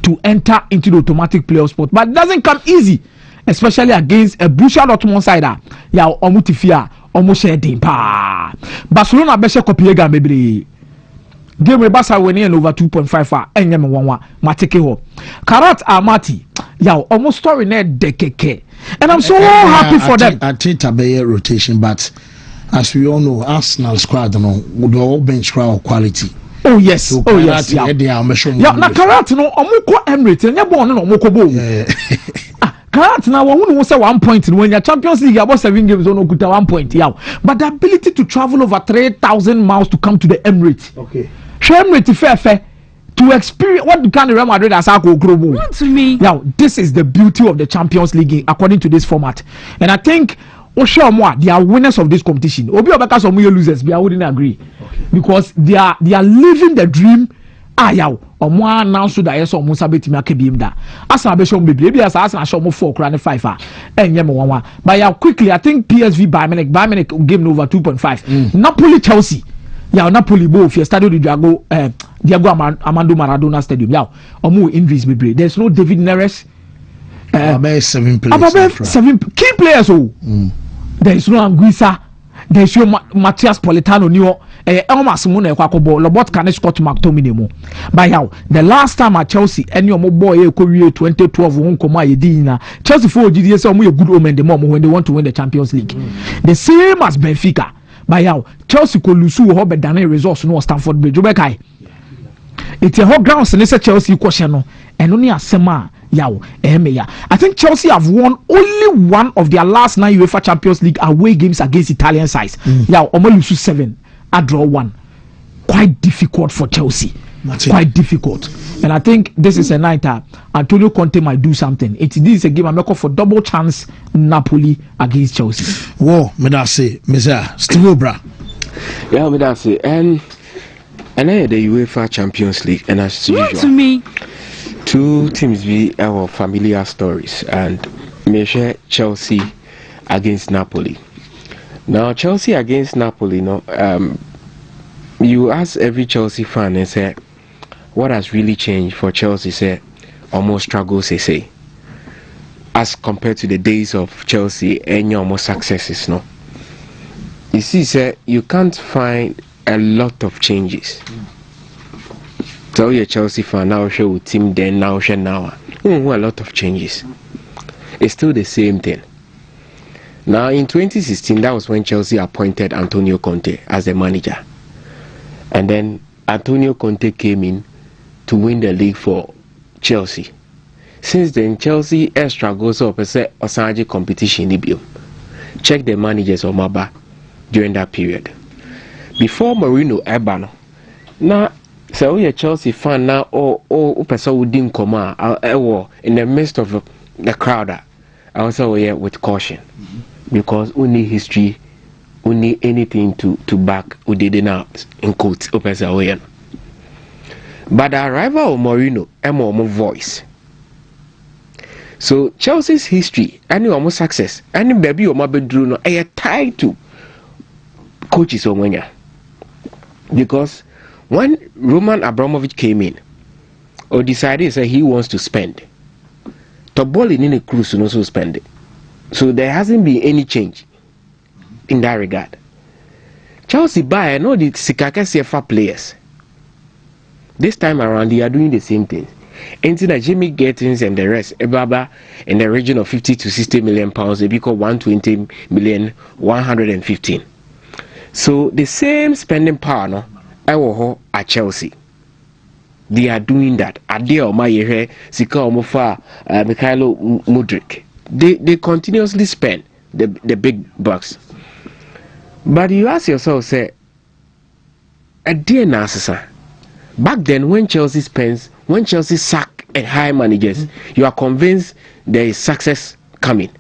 [SPEAKER 11] to enter into the automatic playoff spot, but it doesn't come easy, especially against a Borussia Dortmund side. Yeah, Omutifia, Omoshedin pa. Barcelona beshe kopiega mebre. Game with Barca winning over 2.5 enyem wanwa mateke ho. Karat Amati, yeah, almost story net dekeke. And I'm so happy for them.
[SPEAKER 1] I think a rotation, but as we all know, Arsenal squad, would all bench crowd quality.
[SPEAKER 11] Oh yes,
[SPEAKER 1] so
[SPEAKER 11] oh yes.
[SPEAKER 1] Yeah,
[SPEAKER 11] na Karat no omukọ Emirates nya ball no omukọ bo. Karat na won say 1 point when your Champions League about 7 games on okuta 1 point yeah. But the ability to travel over 3,000 miles to come to the Emirates.
[SPEAKER 1] Okay.
[SPEAKER 11] Emirates fair to experience what you can Real Madrid as I go global. Now, this is the beauty of the Champions League according to this format. And I think they are winners of this competition. Obi Obaka some losers, but I wouldn't agree. Okay. Because they are living the dream. Omo announce that yes omo sabeti make biem da. Asa be show baby asa show mo 4 kra ne 5 enye me 1. But quickly I think PSV Bayern Munich game over 2.5. Napoli Chelsea. Napoli both your Stadio Diego Armando Maradona Stadium. Omo injuries be. There's no David Neres.
[SPEAKER 1] 7 players.
[SPEAKER 11] 7 key players. There is no Anguissa. There is no Matthias Politano. Elmas Mune Kwakobo. Lobot can Scott McTominay. But the last time at Chelsea, any of my boy Korea 2012 won't come Yedina. Chelsea for GDS are a good omen the moment when they want to win the Champions League. The same as Benfica. But Chelsea could lose who hope than a resource no Stamford Bridge. It's a hot ground and it's a Chelsea question. And only a sema. I think Chelsea have won only one of their last 9 UEFA Champions League away games against Italian sides. Omolusu 7, I draw 1. Quite difficult for Chelsea. Quite difficult. And I think this is a night Antonio Conte might do something. This is a game I'm looking for double chance Napoli against Chelsea.
[SPEAKER 1] Whoa, me da say, Mr. Steve Bra.
[SPEAKER 3] Yeah, me da say, and the UEFA Champions League, and as usual.
[SPEAKER 12] To me.
[SPEAKER 3] 2 teams be our familiar stories, and me share Chelsea against Napoli. Now Chelsea against Napoli, you ask every Chelsea fan and say, what has really changed for Chelsea? Say, almost struggles, say, as compared to the days of Chelsea and your almost successes. No, you see, say you can't find a lot of changes. Tell your Chelsea fan now show team then now show now. A lot of changes. It's still the same thing. Now in 2016, that was when Chelsea appointed Antonio Conte as the manager. And then Antonio Conte came in to win the league for Chelsea. Since then, Chelsea struggles up as a Osaji competition. Check the managers of Maba during that period. Before Mourinho Ebano, now so we a Chelsea fan now or person who didn't come out in the midst of the crowd. I also here with caution because only history we need anything to back we did out in quotes open away. But the arrival of Mourinho and more voice. So Chelsea's history, any almost success, any baby or my bedroom are tied to coaches on because when Roman Abramovich came in or decided that he wants to spend, Tobol in a cruise and also spend it. So there hasn't been any change in that regard. Chelsea buy all the Sikaka CFA players. This time around, they are doing the same thing. Until the Jimmy Gittins and the rest, Ebaba in the region of 50 to 60 million pounds, they become 120 million, 115. So the same spending power, no, I will at Chelsea. They are doing that. Adia Omaye, Sika Omofa, Mikhailo Mudrik. They continuously spend the big bucks. But you ask yourself, say, a dear Narcissa. Back then, when Chelsea sack and hire managers, you are convinced there is success coming.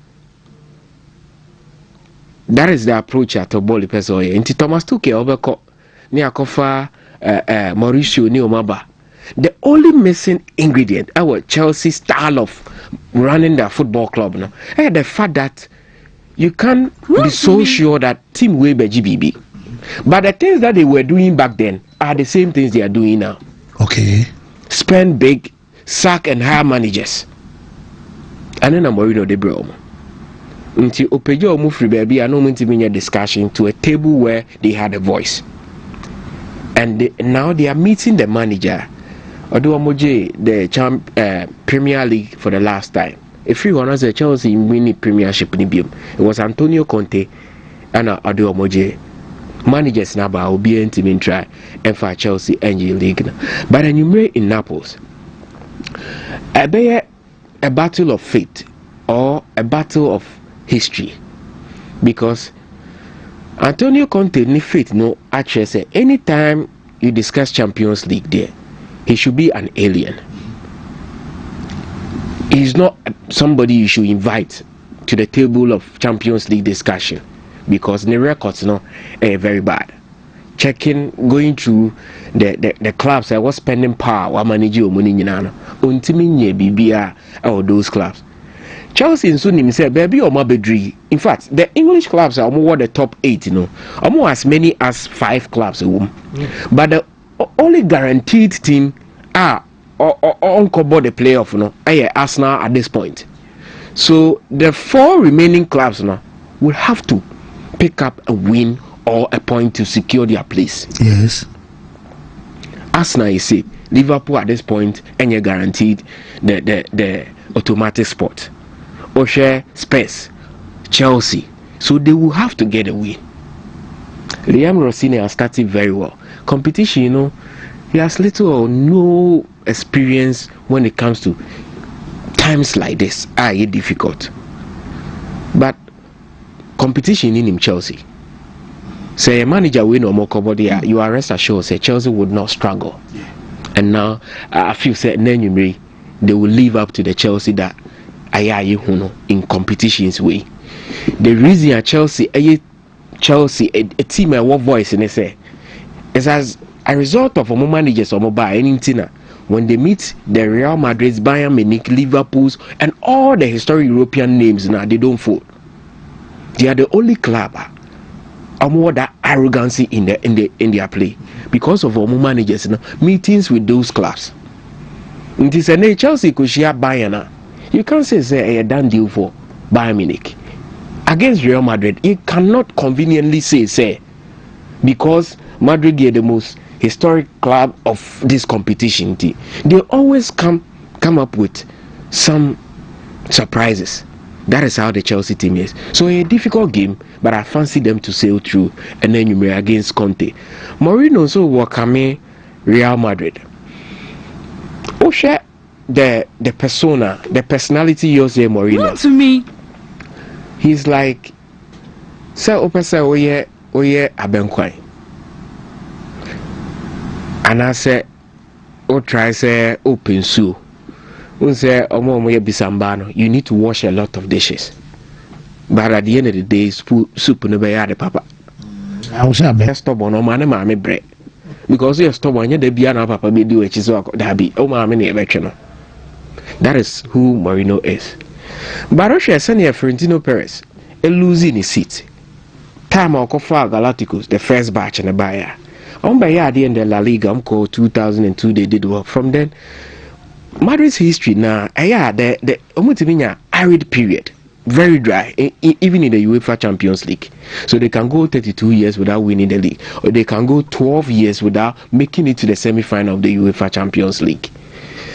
[SPEAKER 3] That is the approach at Oboli Pesoye. Inti Thomas Tuchel overco ni akofa Mauricio ni Omaba. The only missing ingredient our Chelsea style of running their football club now, the fact that you can't be so sure that team will be GBB. But the things that they were doing back then are the same things they are doing now.
[SPEAKER 1] Okay.
[SPEAKER 3] Spend big, sack and hire managers. And then I'm worried of the bro. Until Opejo move free baby, I know a discussion to a table where they had a voice. And now they are meeting the manager. Oduamoje, the Premier League for the last time. If you want to Chelsea winning Premiership in Ibium, it was Antonio Conte and Oduamoje. Managers now will be in team try and for Chelsea NG League. But then you made in Naples a battle of fate or a battle of history, because Antonio Conte ni fate no actually say anytime you discuss Champions League there, he should be an alien. He's not somebody you should invite to the table of Champions League discussion, because the records no very bad. Checking, going through the clubs, I was spending power while managing money Wontumi BBA or those clubs. Chelsea and Sunim said, baby or Mabedri. In fact, the English clubs are more the top 8, almost as many as 5 clubs. But the only guaranteed team are on board the playoff, Arsenal at this point. So the 4 remaining clubs will have to pick up a win or a point to secure their place.
[SPEAKER 1] Yes.
[SPEAKER 3] Arsenal is safe. Liverpool at this point, and you're guaranteed the automatic spot. Oshe, Spurs, Chelsea. So they will have to get a win. Liam Rossini has started very well. Competition, he has little or no experience when it comes to times like this. It's difficult. But competition in him, Chelsea. Say a manager win or more body, you are rest assured say Chelsea would not struggle. And now I feel say they will live up to the Chelsea that in competitions way. The reason Chelsea a team a voice in say is as a result of managers or mobile anything when they meet the Real Madrid's, Bayern Munich, Liverpool's and all the historic European names now, they don't fold. They are the only club more that arrogancy in their play because of our managers meetings with those clubs. It is a Chelsea could share Bayern. You can't say a done deal for Bayern Munich against Real Madrid. You cannot conveniently say because Madrid is the most historic club of this competition. They always come up with some surprises. That is how the Chelsea team is. So a difficult game, but I fancy them to sail through. And then you may against Conte. Mourinho also will come Real Madrid. Osha the persona, the personality Jose Mourinho.
[SPEAKER 11] Not to me.
[SPEAKER 3] He's like, say opesa oye abenkwai. And I say, try say open so. You need to wash a lot of dishes, but at the end of the day, soup no be the papa.
[SPEAKER 1] I was saying
[SPEAKER 3] stubborn or man mammy bread. Because you're stubborn, you're the piano papa be do it is that be oh mammy election. That is who Mourinho is. But Russia send here Florentino Perez losing his seat. Time I'll call for Galacticos, the first batch in the buyer. On by at the end of La Liga, I'm called 2002, they did well. From then, Madrid's history now, the almost arid period, very dry, even in the UEFA Champions League. So they can go 32 years without winning the league, or they can go 12 years without making it to the semi-final of the UEFA Champions League.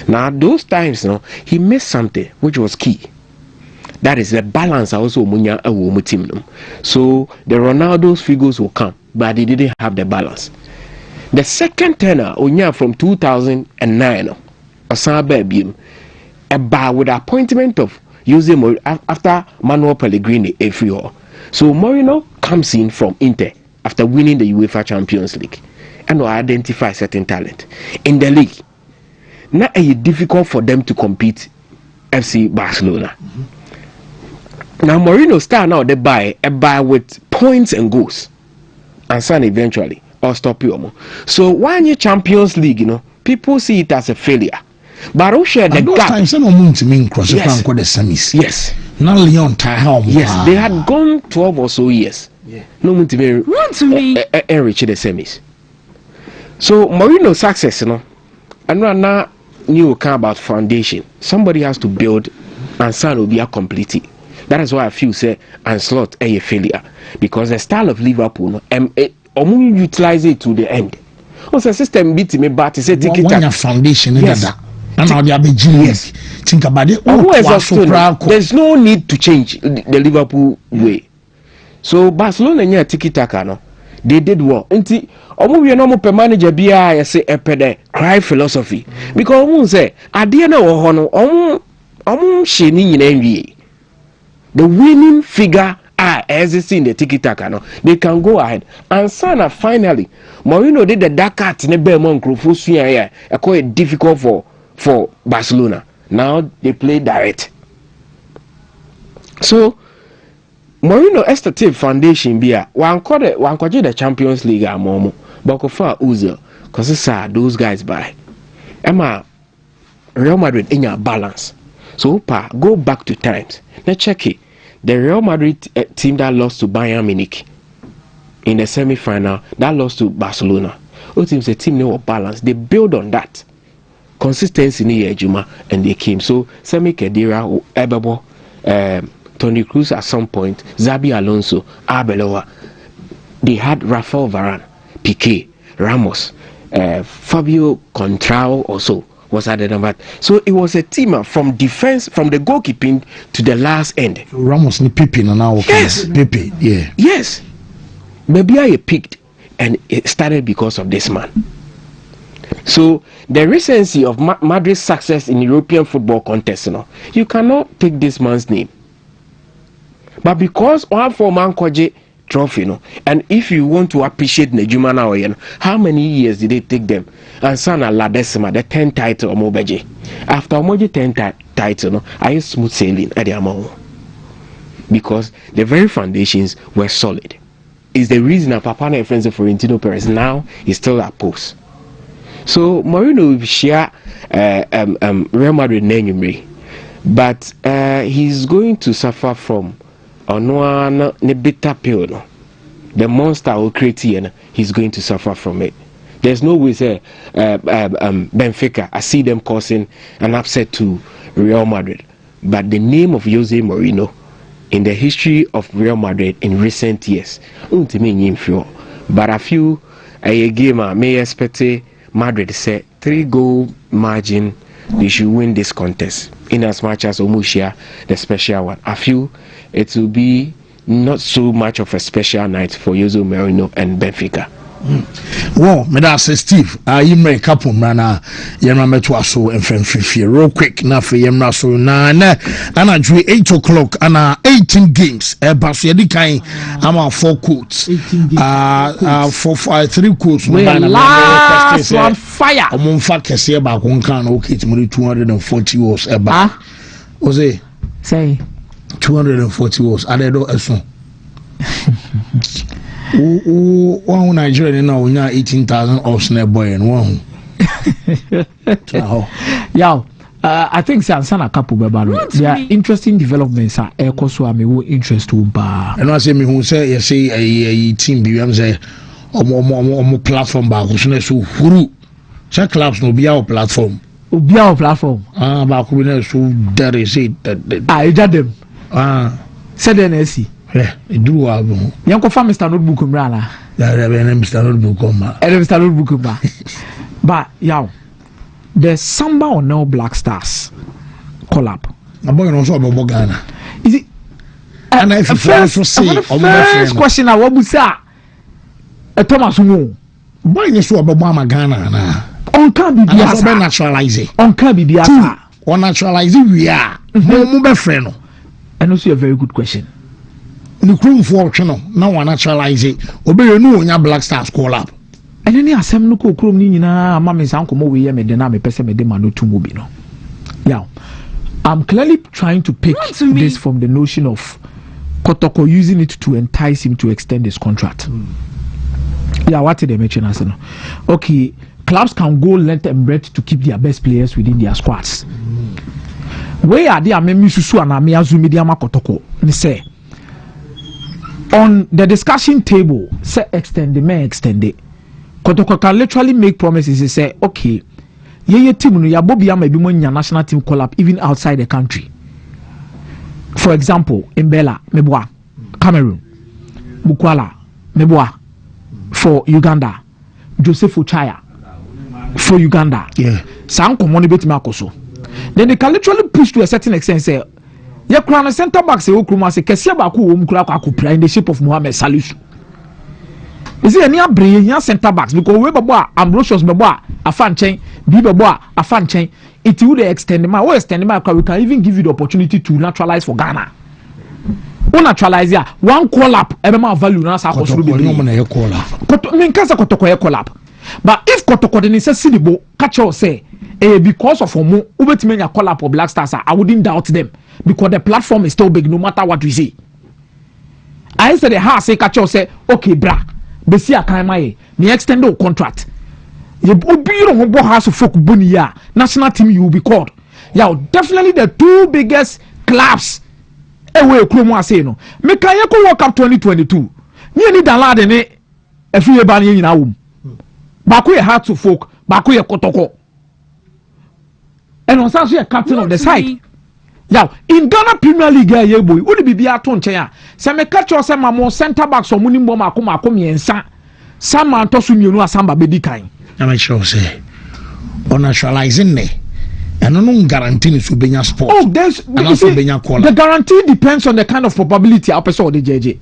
[SPEAKER 3] Now, those times, he missed something which was key. That is the balance also munya a team. So the Ronaldo's figures will come, but they didn't have the balance. The second tenor, from 2009, about with the appointment of Jose Mourinho after Manuel Pellegrini So Mourinho comes in from Inter after winning the UEFA Champions League and will identify certain talent in the league. Now it's difficult for them to compete FC Barcelona. Now Mourinho start now they buy with points and goals, and son eventually or stop you. So when you Champions League, people see it as a failure. But who share the gap?
[SPEAKER 1] Times no moon to mean cross the semis.
[SPEAKER 3] Yes.
[SPEAKER 1] Now Leon Tahom.
[SPEAKER 3] Yes, they had gone 12 or so years. Yeah. No moon to me enrich the semis. So Mourinho's success, and now new about foundation. Somebody has to build, and son will be a complete. That is why I feel say Ancelotti a failure, because the style of Liverpool utilize it to the end. Also system beat me but say take it
[SPEAKER 1] a foundation. Yes. And now they are yes. Think about it.
[SPEAKER 3] There's no need to change the Liverpool way. So Barcelona nya tiki taka they did well. Until we no per manager bia say epede cry philosophy, because say ade na wo ho no sheni nyina nwie. The winning figure as in the tiki taka they can go ahead and Sana finally Mourinho did the dark art in the Belmont group quite difficult for Barcelona. Now they play direct. So Mourinho estative foundation bia one kwaje the Champions League amomo but for Uzil cause those guys buy Emma Real Madrid in your balance. So go back to times. Now check it. The Real Madrid team that lost to Bayern Munich in the semi-final, that lost to Barcelona. All teams, the team they were balanced. They build on that consistency in Ejuma, and they came. So Semi Khedira, Ebebo, Toni Kroos at some point, Xabi Alonso, Arbeloa. They had Rafael Varane, Piqué, Ramos, Fabio Contrao also was at the number. So it was a team from defense, from the goalkeeping to the last end.
[SPEAKER 1] Ramos ni Pepe now.
[SPEAKER 3] Yes.
[SPEAKER 1] Pepe, yeah.
[SPEAKER 3] Yes. Maybe I picked, and it started because of this man. So the recency of Madrid's success in European football contest, you cannot take this man's name. But because one for man koje trophy, and if you want to appreciate Nejuma now, how many years did it take them? And Sana La Decima, the 10 title of Mobeje. After Mobeje 10 title, I used smooth sailing at the amount. Because the very foundations were solid. Is the reason that Papana friends of Florentino Perez now is still at post. So Mourinho will share Real Madrid name, but he's going to suffer from the bitter pill. The monster will create here, he's going to suffer from it. There's no way say Benfica, I see them causing an upset to Real Madrid. But the name of Jose Mourinho in the history of Real Madrid in recent years, but I feel a game may expect Madrid say 3-goal margin they should win this contest in as much as Omushia the special one. I feel it will be not so much of a special night for Jose Mourinho and Benfica.
[SPEAKER 1] Well, me say Steve, you make couple rana yemra metwa so enfremfrefie real quick na for yemra so na ana dwe 8 o'clock ana 18 games eba so yedi kan ama 4 quotes for 3 quotes no na
[SPEAKER 11] last one fire
[SPEAKER 1] omon fa kese ba kon kan no okay timuri 240 was eba oze
[SPEAKER 11] say
[SPEAKER 1] 240 was adedo esun One Nigeria now we now 18,000 off snare boy and one.
[SPEAKER 11] Yeah. I think Sansana couple bebalo. There are interesting developments are so I'm interest to bar.
[SPEAKER 1] And I say me who say you say a team be say omo platform ba ko so huru. Say clubs no be our platform.
[SPEAKER 11] Be our platform.
[SPEAKER 1] Ba ko be so there say that.
[SPEAKER 11] I judge them. Said NSC.
[SPEAKER 1] Yeah, it do have.
[SPEAKER 11] Yanko fa Mr. Notebook mrana.
[SPEAKER 1] There be Mr. Notebook ma.
[SPEAKER 11] Mr. Notebook ma. But yeah. The Samba or now Black Stars collab.
[SPEAKER 1] I'm going also about Ghana.
[SPEAKER 11] Is it?
[SPEAKER 1] And if you first
[SPEAKER 11] question, I will say a Thomas Wu.
[SPEAKER 1] Boy, you saw about Mama Ghana.
[SPEAKER 11] On can be
[SPEAKER 1] naturalized.
[SPEAKER 11] On can be
[SPEAKER 1] on naturalized. We are no friend.
[SPEAKER 11] And also a very good question.
[SPEAKER 1] The crew for channel now one naturalize it. Obey you know your Black Stars collab.
[SPEAKER 11] And any asem no ko krom ni nyina mama san komo we me de na me pese me de ma no tumo bi no. Yeah. I'm clearly trying to pick this from the notion of Kotoko using it to entice him to extend his contract. Yeah, what did they mention as no? Okay, clubs can go length and breadth to keep their best players within their squads. Where are they amemi susu and ame azumi dia ma Kotoko ni say on the discussion table say extend it. Kotoko can literally make promises and say, okay, ye team no yabobi ama bi mo nya national team call up even outside the country. For example, Mbella, Meboa, Cameroon, Bukwala, Meboa, for Uganda, Joseph Ochaya, for Uganda.
[SPEAKER 1] Yeah.
[SPEAKER 11] San komoni beti makoso. Then they can literally push to a certain extent say, ye crown center back say okruma say kese ba ko wo mkura akupra in the shape of Mohamed Salisu. Is it any brilliant center backs because we baba Ambrosius baba afanchen bi baba afanchen it will extend my we can even give you the opportunity to naturalize for Ghana. Naturalize ya one call up ebema value na sa ko suru be mean kasa Kotoko e call up. But if Kotoko the necessity catch us say because of omo ubetime nya call up for Black Stars I wouldn't doubt them because the platform is still big no matter what we say. I said the house say catch us say okay bra besi akanmaye ni extend the contract you be on bo house of folk boni ya national team you will be called. Yeah, definitely the two biggest clubs away kromo ase no me kan ye ko World Cup 2022 ni ani dalade ne afiye ba ne nyina wom ba ko ye heart to folk ba ko ye Kotoko and on so ye captain of the side. Yeah, in Ghana Premier League ye boy who be bia to nchen a se me catch us say mamo center back so muni mbom akoma miensa sama to so mienu asamba bedi kan
[SPEAKER 1] na me sure say on naturalizing ne and no guarantee so benya sport.
[SPEAKER 11] Oh, there's the guarantee depends on the kind of probability a person or the JJ.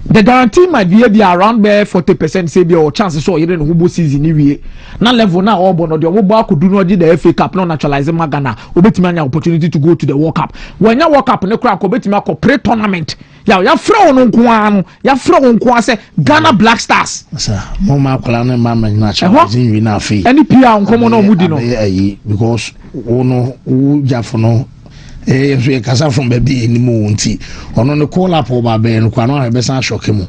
[SPEAKER 11] The guarantee might be around there 40% say be or chances so you don't know season ni na level na all but no the obo could do no the FA Cup no naturalize Ghana obetimi anya opportunity to go to the World Cup when ya World Cup ne kra ko obetimi akọ pre-tournament ya fra no nko anu ya fra nko say Ghana Black Stars
[SPEAKER 1] sir mo ma kola no ma naturalizing we na afi
[SPEAKER 11] any pia nko no mudi no
[SPEAKER 1] because ono jafo no so kasa from baby anymore nti ono no call up over be no kwa no be san shock him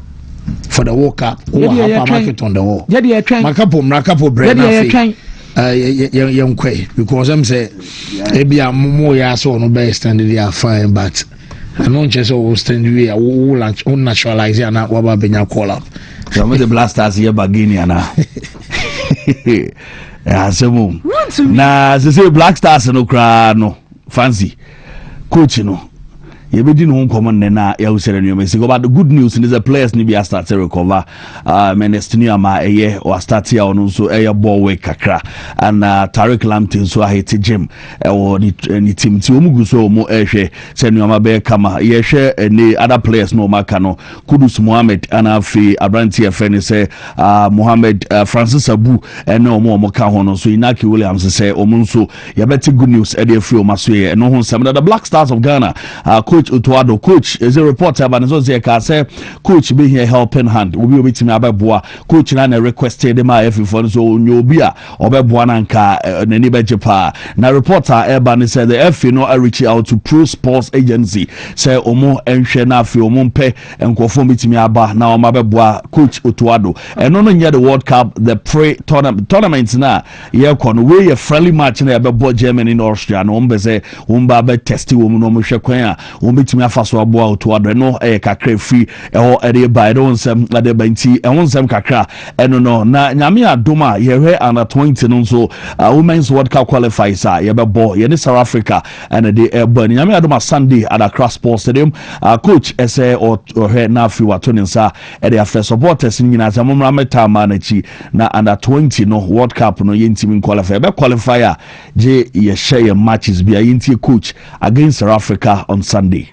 [SPEAKER 1] for the World Cup market on the wall makapo mrakapo bread na fe yenkwe because I'm say ebia mo ya so no be standard ya fine but I don't just so stand we will launch on naturalize and what benya call up
[SPEAKER 2] some of the blasters here bagini ana ya semo na say Black Stars no kra no fancy coach no you be doing home common na ya usere no me but the good news is the players ni be start to recover menestini ama eye or start here on so eye ball work kakra and Tariq Lamptey so I hit gym or ni team ti omugu so mo ehwe se no ama be kama ye hwe any other players no maka no Kudus Mohammed and afi Abranti Efeni say Mohammed Francis Abu and no mo ka ho no so Inaki Williams say omunso ye better good news e dey free o maso ye no ho some the Black Stars of Ghana coach coach Utuado. Coach is a reporter but so say ka say coach be here helping hand obi obetimi abeboa coach na requested ma everyone so nyobi a obeboa na nka nani beje pa na reporter eba ne say the FA no reach out to Pro Sports Agency say omo enhwe na afi omo mpe enkofo betimi aba na omo abeboa coach Utuado eno no nya the World Cup the tournament na ye kono we a friendly match na abebo Germany in Austria no ombe say omba be test wo mu no mo hwe kwan a ombetimi afaso aboa Utuado no kakra free eho ere by don sem ade banti ehon sem kakra eno no na nyame adoma yehwe under 20 no so women's World Cup qualifiers a yebebo ye ne South Africa and the airborne nyame adoma Sunday at Accra Sports Stadium coach ese or he na fi wato ne nsa ere afa supporters nyina zamomra meta ma na chi na under 20 no World Cup no yentimi qualify be qualifier je ye share matches bia yenti coach against South Africa on Sunday.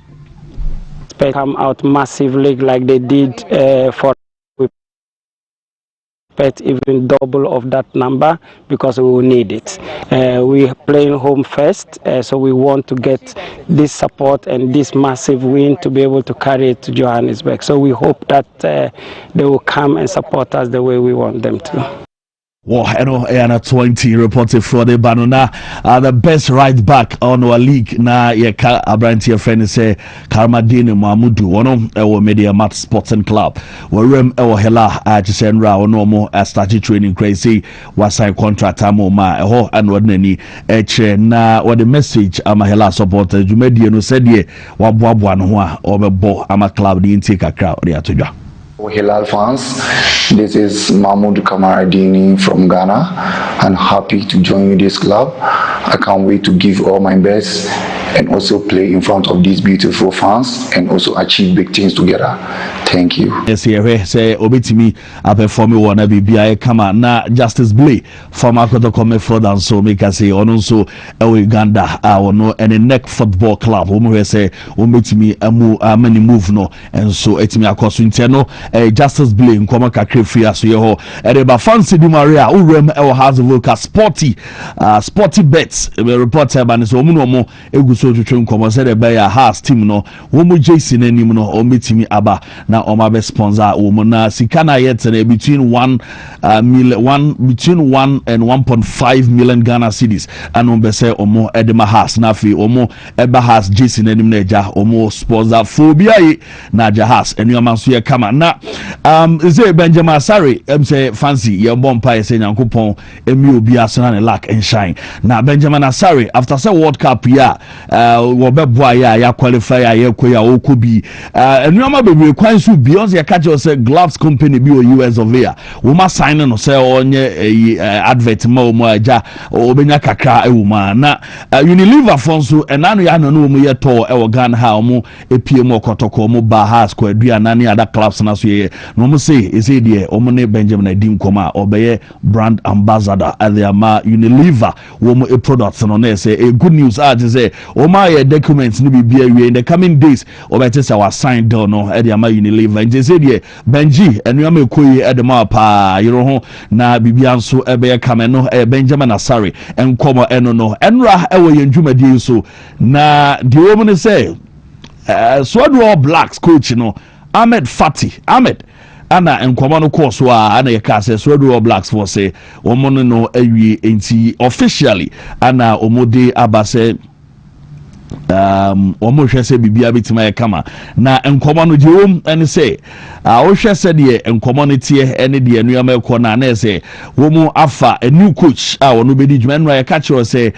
[SPEAKER 12] Come out massively like they did for even double of that number because we will need it. We playing home first, so we want to get this support and this massive win to be able to carry it to Johannesburg. So we hope that they will come and support us the way we want them to.
[SPEAKER 2] Wow, and 20 reported for the Banana, the best right back on our league. Na yeka Abranti friend say Karmadine Mahmudu, one our Media Mat Sporting Club. Warem our Hela Ajisenra or no more started training crazy was sign contract amo ma ho and ordinary na what the message Amahela supporters you made no said ye wabwan or bo ama club the intake a crowd there to
[SPEAKER 13] Hilal fans, this is Mahmoud Kamaradini from Ghana. I'm happy to join this club. I can't wait to give all my best and also play in front of these beautiful fans and also achieve big things together. Thank you.
[SPEAKER 2] Yes, here say obetimi perform one BBI kama na Justice Blay from Akoto come further so make us say ono so Uganda ono and the neck football club we say obetimi many move no and so etimi akoso nteno Justice Blay nkoma kakre free aso ye ho eba fancy di Maria urem has vocal sporty bets reporter ban so omu no mo eguso twetwe nkoma say the bay has team no wo mo JC nanim no obetimi aba na omabe sponsor wo na sika na yet between 1 and 1.5 million Ghana cedis and ombe say omo edema has na fi omo eba has JC nanim na eja omo sponsor phobia na jahas enuama so ye kama na is Benjamin Asare say fancy ye bompa say nyankopon emi obi asana ne lack and shine na Benjamin Asare after say World Cup ya wo beboa ya qualify ya koya okobi enuama bebre kwan so Beyonce ya catch us gloves company bi o US of here we ma sign no say onye advert ma o mo aja obenya kakra ewuma na Unilever fonso enano ya no mo ye to e wo Ghana ha o mo epie mo kotoko mo ba has ko aduana ne other clubs na so ye no mo say ese de o mo ne Benjamin Adim koma obeye brand ambassador at the Unilever wo mo products no na say a good news are say o ma ye documents no bi bia we in the coming days obete say was signed down no at the Unilever nje se de Benji enuama ekoyi edema pa yero ho na bibia nso ebe kame no Benjamin Asare enkomo eno no enra ewo yendwumadi so na de wo ne say Swordwall Blacks coach no Ahmed ana enkomo no course wa ana yeka say Swordwall Blacks for say omo no awie enti officially ana omode abase omo hwe se bibia betima ye kama na enkomo no jeom ene se o hwe se de enkomo no tie ene de anuama ekọ na se wo mu afa a new coach wono bedi djuma no ye catch o se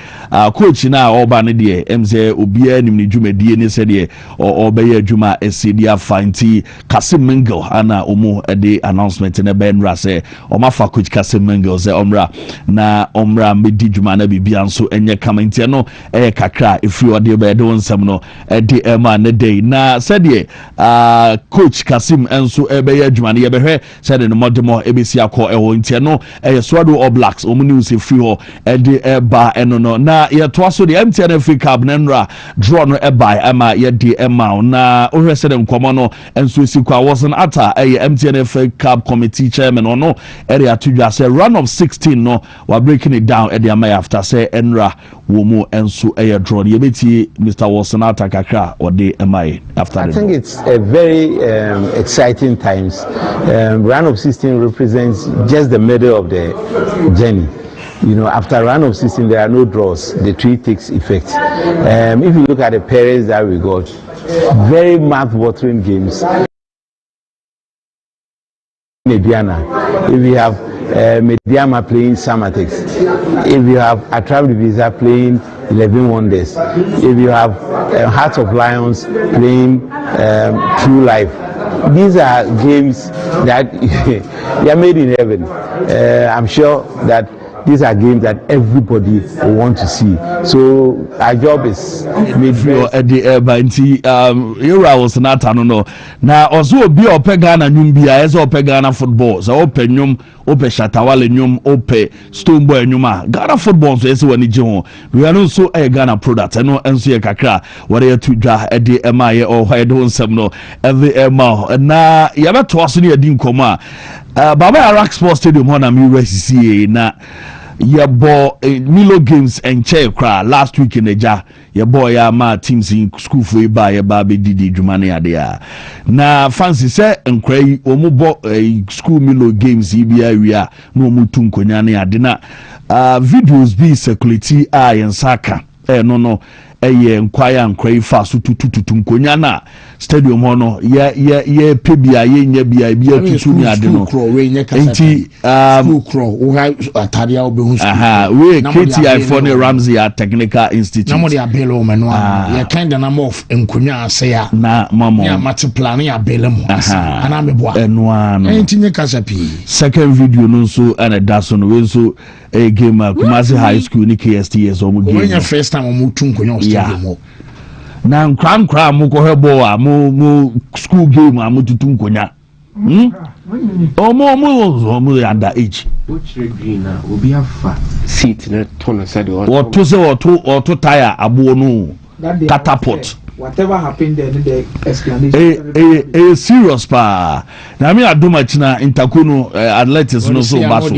[SPEAKER 2] coach na oba ne de emse obia nim ne djuma die ne se de obeye djuma esedi afa nti Kasim Mengel ana omo de announcement ne ben ra se oma fa coach Kasim Mengel se omra medi djuma na bibia nso enye kama nti no kakra efri ode don some no the man day na said ye coach Kasim enso ebe adwuma ne ye behwe said no modemo ebesi akọ ewo ntia no Swordwall Blacks omu news free ho de ba eno no na ye to aso the MTN Free Cup nenra draw no eba ama ye de ema na ohwe said nkomo no enso sikwa wasn't ata MTN Free Cup committee chairman ono area to say run of 16 no we breaking it down at the ama after say enra wo mu enso draw ye beti Mr. Wolsenata kakra or the MI after
[SPEAKER 14] I think it's a very exciting times. Round of 16 represents just the middle of the journey. You know, after round of 16, there are no draws. The tree takes effect. If you look at the pairings that we got, very mouth-watering games. Mediana. If you have Mediama playing Samatex, if you have Atrabivisa playing 11 Wonders, if you have Hearts of Lions playing True Life, these are games that they are made in heaven. I'm sure that these are games that everybody will want to see. So our job is made
[SPEAKER 2] at the Banti was not no. Now also be open Ghana Numbia as open Ghana football. So open Num, open Shatawale Num, open Stoneboy Numa. Ghana football so yes when we are also a Ghana product. I know NC Kakra, what are to draw at the MI or I don't some no every and now you have to ask me a dim coma. Baba Arak Sports Stadium on a USCA na your boy Milo Games and Chair Cra last week in the jar. Your boy ma teams in school for by a baby Didi Jumani Adia. Na fancy say and cray omubo school Milo Games EBI we are no mutum konyani adina. Videos be circulate and saka. No. Enquire and crave fast to Nkonyana stadium hono ye pebia ye nya bia bia tutu ni ade no enti
[SPEAKER 1] crow ataria obehun
[SPEAKER 2] we KTI for the Ramsey Technical Institute
[SPEAKER 1] na mo de abelo me no ye kind na mo of enkonya ase ya
[SPEAKER 2] na mamo
[SPEAKER 1] ya mate plan ya abelo mo ana meboa
[SPEAKER 2] eno ano
[SPEAKER 1] enti nye kasapi
[SPEAKER 2] second video no so ana daso no we so a game Kumasi High School ni KSTS o mo game
[SPEAKER 1] when your first time o mo tu nkonya
[SPEAKER 2] na nkra mo ko hebo a mo school game a mo tutu nkonya omo under age
[SPEAKER 3] which green na obi afa seat na tono said
[SPEAKER 2] what to say or to tire abo no catapult
[SPEAKER 11] whatever happened there the explanation
[SPEAKER 2] serious pa na me adoma china Intakono athletics no so baso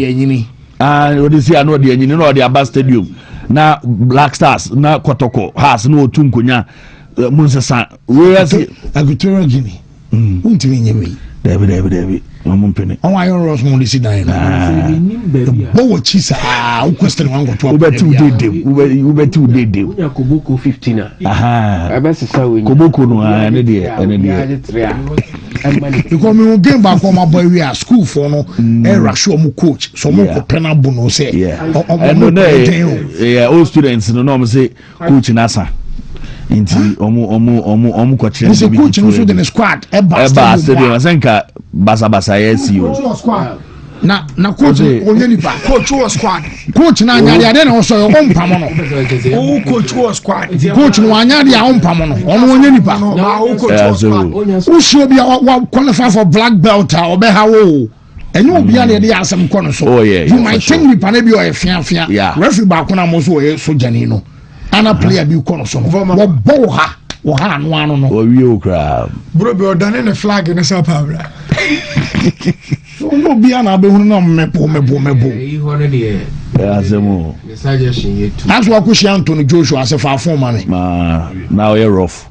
[SPEAKER 2] what is here no de anyini no de Aba Stadium na Black Stars na Kotoko has no otu nkonya Munsesa we asi
[SPEAKER 1] Equatorial Guinea untimi nyeme
[SPEAKER 2] David mama mpene
[SPEAKER 1] on iron ross mo de sidan bo chisa o question wan go to
[SPEAKER 2] ubeti udede
[SPEAKER 3] unya koboko 15
[SPEAKER 2] abesesa we koboko no ene de
[SPEAKER 1] because me game back on my boy we are school for no rush omo coach so mo ko penable no say
[SPEAKER 2] all students no say coach nasa inti omu ko chere
[SPEAKER 1] ni coach no so the squad eba
[SPEAKER 2] stadium asenka basa yes you
[SPEAKER 1] na coach onye nipa coach was squad coach na anyade ade na wo so yo mpamo no o coach was squad coach no anyade a mpamo no ono onye nipa o coach was squad o show bi wa qualify for black belt a obe ha wo enyo obi a de asem ko no so you might think nipa na bi o efia referee ba ko na mo so o so jani no ana player bi ko no so wo bo ha wo ha no no
[SPEAKER 2] o wi o kra
[SPEAKER 1] bro bi o dane ne flag ne sa pa bra no bia na be hunu na mebo
[SPEAKER 3] ihore de
[SPEAKER 2] azemo
[SPEAKER 3] the suggestion yetu
[SPEAKER 1] that's what kushi Anthony Joshua as a form man
[SPEAKER 2] now you're rough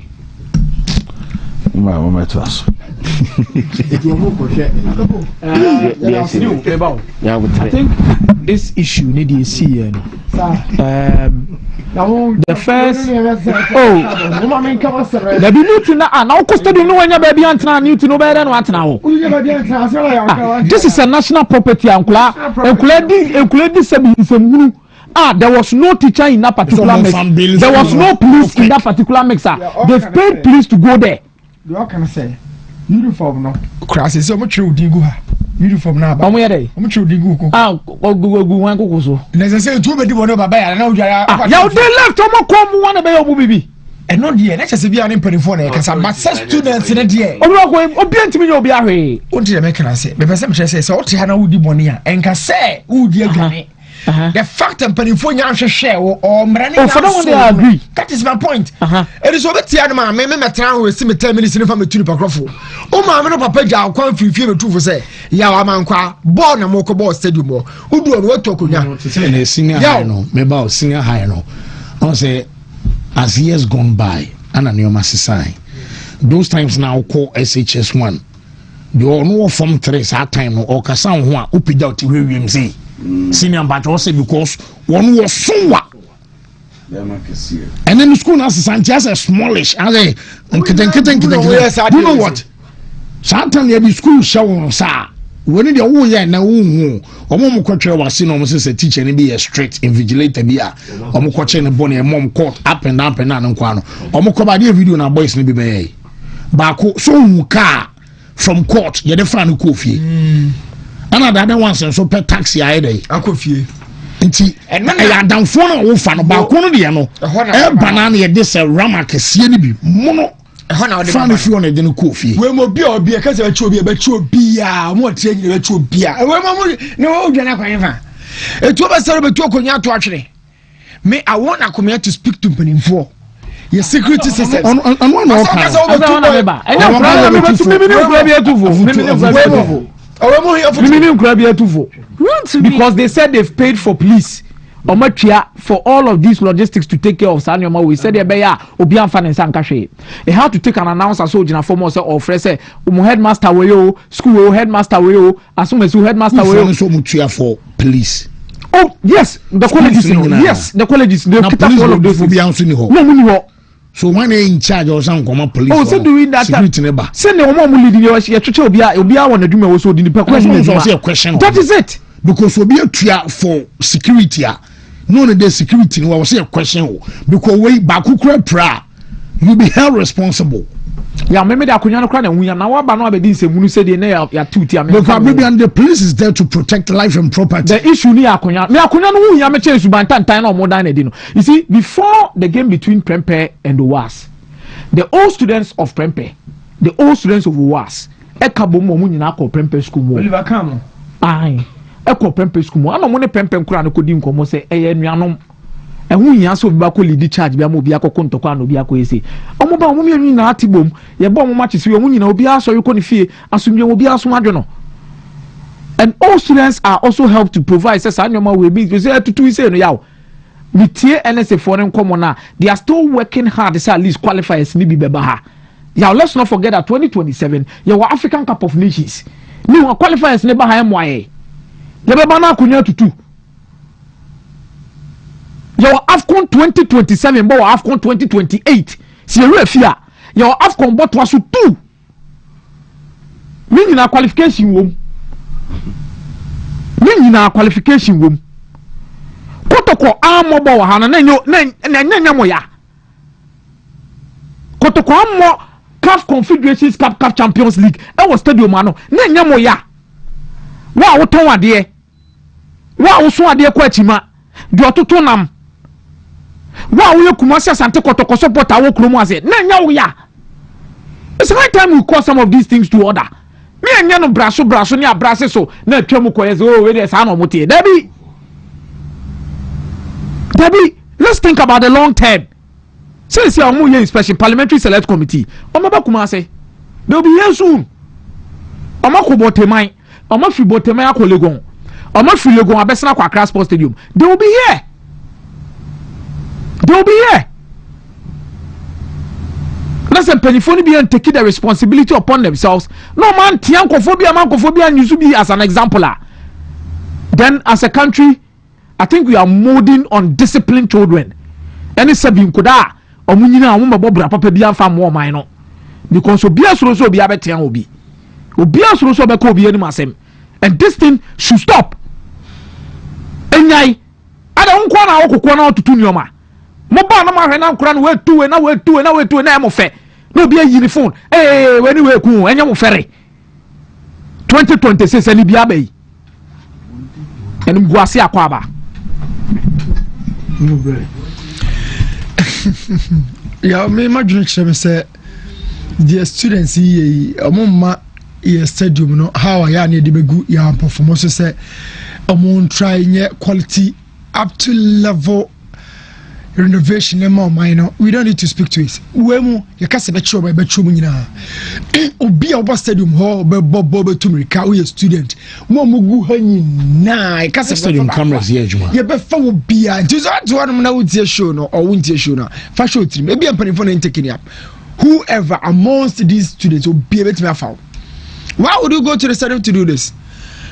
[SPEAKER 2] my trust
[SPEAKER 11] I think this issue need to see the first the beauty na custody no anya baby antna new to no better no atna ho this is a national property ankula di sebinsemhunu there was no teacher in that particular mix. There was no police in that particular mixer. They've paid police to go there.
[SPEAKER 10] What can I say? Uniform no. Crash is so much digu ha. Uniform na ba.
[SPEAKER 11] Omo yede.
[SPEAKER 10] Omo chu digu ko.
[SPEAKER 11] Ogugu wan ko so.
[SPEAKER 10] Necessary to be di bono baba ya na ujara.
[SPEAKER 11] Ya dey left omo kom wan be obu bibi.
[SPEAKER 10] No dey na chese bia na mpanifo na kasa but students na dey.
[SPEAKER 11] Obi ko obi antimi nya obi ahwe.
[SPEAKER 10] O dey make na say. Me pese me chese say o te ha na udi boni a. Enka say udi agane. The fact that Pennyfonia share or Mrani
[SPEAKER 11] agree.
[SPEAKER 10] That is my point. It is over Tiana, maybe my town will see me 10 minutes in from a tulip acrofu. Oh, my papa, I'll come for you to say, Yawamanqua, born a Moko Ball Stadium. Who do what talk on ya? Senior high no, maybe senior high no. I'll say,
[SPEAKER 1] as years gone by ana neoma sesai those times now call SHS1 the no form 3 that time no okasa ho a opija otiwewiem say senior batch say because one was so and then the school now as a smallish as a you know what Satan the school show sa when the who ya na who omo kwatwe wase no mo say teacher ni be a strict invigilator bi a omo kwache ne bone mom court up and down na nkwa no omo ko ba de video na boys ni bi be ba ko so hu car from court ye de fa no kofie ana da da one so pe taxi aye dey akofie nti ya danfo na wo fa no ba ko no de no e banana ye de se rama kese ni bi mono fan fi on e de no kofie
[SPEAKER 10] we mo bi obi e ka se ba chi obi a mo tie nyina ba chi obi a we mo no dwana kwan fa etu ba sare betu okonya to atwere me I want akomia to speak to Mpanimfo your security systems on one of
[SPEAKER 11] because they said they've paid for police for all of these logistics to take care of Sanyoma. We said Obi Amfan and Sankashe. They had to take an announcer so Jina Fomo or Frese headmaster wayo, school headmaster wayo, as soon as you headmaster wayo
[SPEAKER 1] so much for police.
[SPEAKER 11] Oh yes, the colleges yes, the colleges they keep all of those no.
[SPEAKER 1] So when they in charge or some common police.
[SPEAKER 11] Oh, so doing that
[SPEAKER 1] security neighbor.
[SPEAKER 11] Send the woman leading your Obia want to do me also the
[SPEAKER 1] question.
[SPEAKER 11] That is it.
[SPEAKER 1] Because Obia for security. No, the security no was a question because we bakukura pra you be held responsible.
[SPEAKER 11] Yeah, maybe that kunyano kra na wunya na waba no abedi nsemu say dey na ya tuti am.
[SPEAKER 1] Because maybe and the police is there to protect life and property.
[SPEAKER 11] The issue ni akunya. Me akunya no wunya me change subantan na omo dan na di no. You see, before the game between Prempeh and Owas, the old students of Prempeh, the old students of Owas, ekabo mo nyina akọ Prempeh school mo.
[SPEAKER 10] Oliver Kamo.
[SPEAKER 11] Ai. Ekọ Prempeh school mo. Ana mo ne Prempeh nkura no kodi nkomo say eye nuanom ehun yin aso bi ba ko lead charge bi am obi akoko ntokwa na obi akoyese omo ba omo mienu na atibom ye ba omo match si omo nyina obi aso yiko ne fie asumdwe obi aso adwo no. And all students are also helped to provide say sanyoma we be say tutu say no yawo we tie NSA for them come na they are still working hard say at least qualifiers ni bi beba ha. Yeah, let's not forget that 2027 your African Cup of Nations ni qualifiers ne ba ha emwaye ye beba na akunya tutu. Your AFCON 2027 but AFCON 2028 Sierra Fia your AFCON but was 2 meaning a qualification wom kotoko amo ba wa hana na moya kotoko amo CAF Confederations Cup Champions League e was stadium ano na nya moya wa wo ton ade wa wo so ade kwa chima di ototo nam wa we Kumasi Asante Kotoko support our kromo ase na nya wo ya. It's high time we call some of these things to order. Me anya no braso ni abrase so na twam koye so we dey sa no motie Debbie, let's think about the long term. Since you are more special parliamentary select committee omo ba Kumasi they will be here soon. Omo ko boteman omo fi boteman akolegon omo fi legon abesina kwa Accra Sports Stadium they will be here. They will be here. Listen, Penifoni be and take the responsibility upon themselves. No man, Tiankophobia, and you be as an example. Then, as a country, I think we are molding on disciplined children. Any sabin kuda, or munina, bobra, papa, be a fam war minor. Because Obia so be a better obi. Obia so be ko be any masem. And this thing should stop. And I don't want to tunyoma. Moba na ma na nkura no we tu na mo fe no be yiri phone we ni we ku enya mo fere 2026 ani bia ba yi eni guase akwaba
[SPEAKER 10] no bre ya me imagine chere say the students yi omomma ye stadium no how ya na de begu ya performance say omon try nye quality up to level renovation minor. We don't need to speak to it. Wemu you can say betro by betro nyina. Obi a oba stadium hall be Wontumi ka we student. Mo mugu hanyi na you can say
[SPEAKER 1] stadium cameras here juma.
[SPEAKER 10] You be fa obi a nti so to one na wotie show no or wontie show na. Fa show trim. Ebi ampanifo na taking up. Whoever amongst these students will be able to afa. Why would you go to the stadium to do this?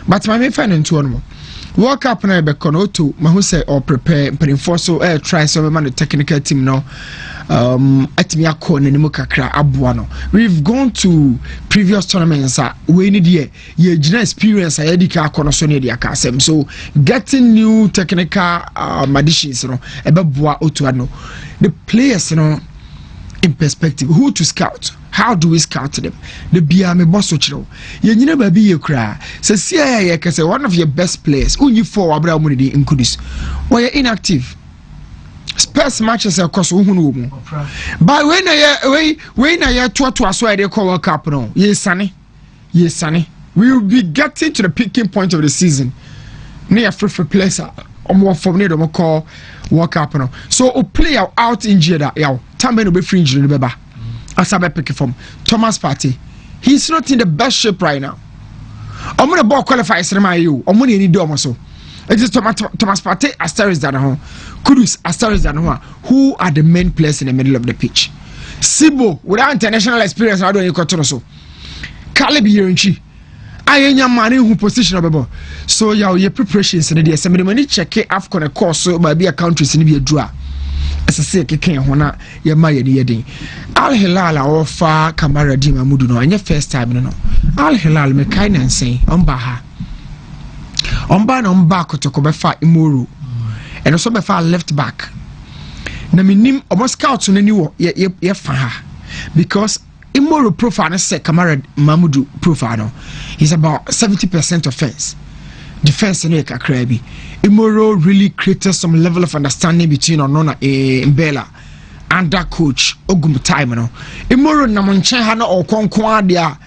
[SPEAKER 10] But my main friend into one more. Work up na be kono to mahu say or prepare mpanimfo so try so man the technical team no atimi akọ nanimu kakra aboa no. We've gone to previous tournaments we need ye gina experience a yedika akọ no so ne dia kasem. So getting new technical additions no ebeboa otu ano. The players no in perspective, who to scout, how do we scout them? The bia me boss ochiro ye nyina ba bi ye kra se sia ye kase one of your best players unyi for abra mu di includes we inactive Spurs matches across uhunu mu but when na ye to aso e dey call World Cup no ye sane we will be getting to the peaking point of the season near free players omo from ne do call World Cup no so o play out injured yaw tambe no be free injury no beba asabe pick from Thomas Partey. He's not in the best shape right now. Omo the ball qualifies rema you omo ne ni do omo so it is Thomas Partey, Asteris Danaho, Kudus, Asteris Danaho, who are the main players in the middle of the pitch. Sibo without international experience how do you control so Caleb Yerenchi ayenya mane who position obebo so your preparations in the assembly money check AFCON course so by be a countries in be a draw as I say keke ho na ye ma ye yedin Al Hilal offer Kamara Di Mamudu no anya first time no Al Hilal me kai nan sen omba kotoko be fa Imoro and also be fa left back na minim omo scout no ni wo ye fa ha because Imoro profile na say Kamara Mamudu profile no is about 70% offense. Defense no kakra bi. Imoro really created some level of understanding between Onona Mbela and that coach Ogum time no. Imoro na monchen ha na okonkon dia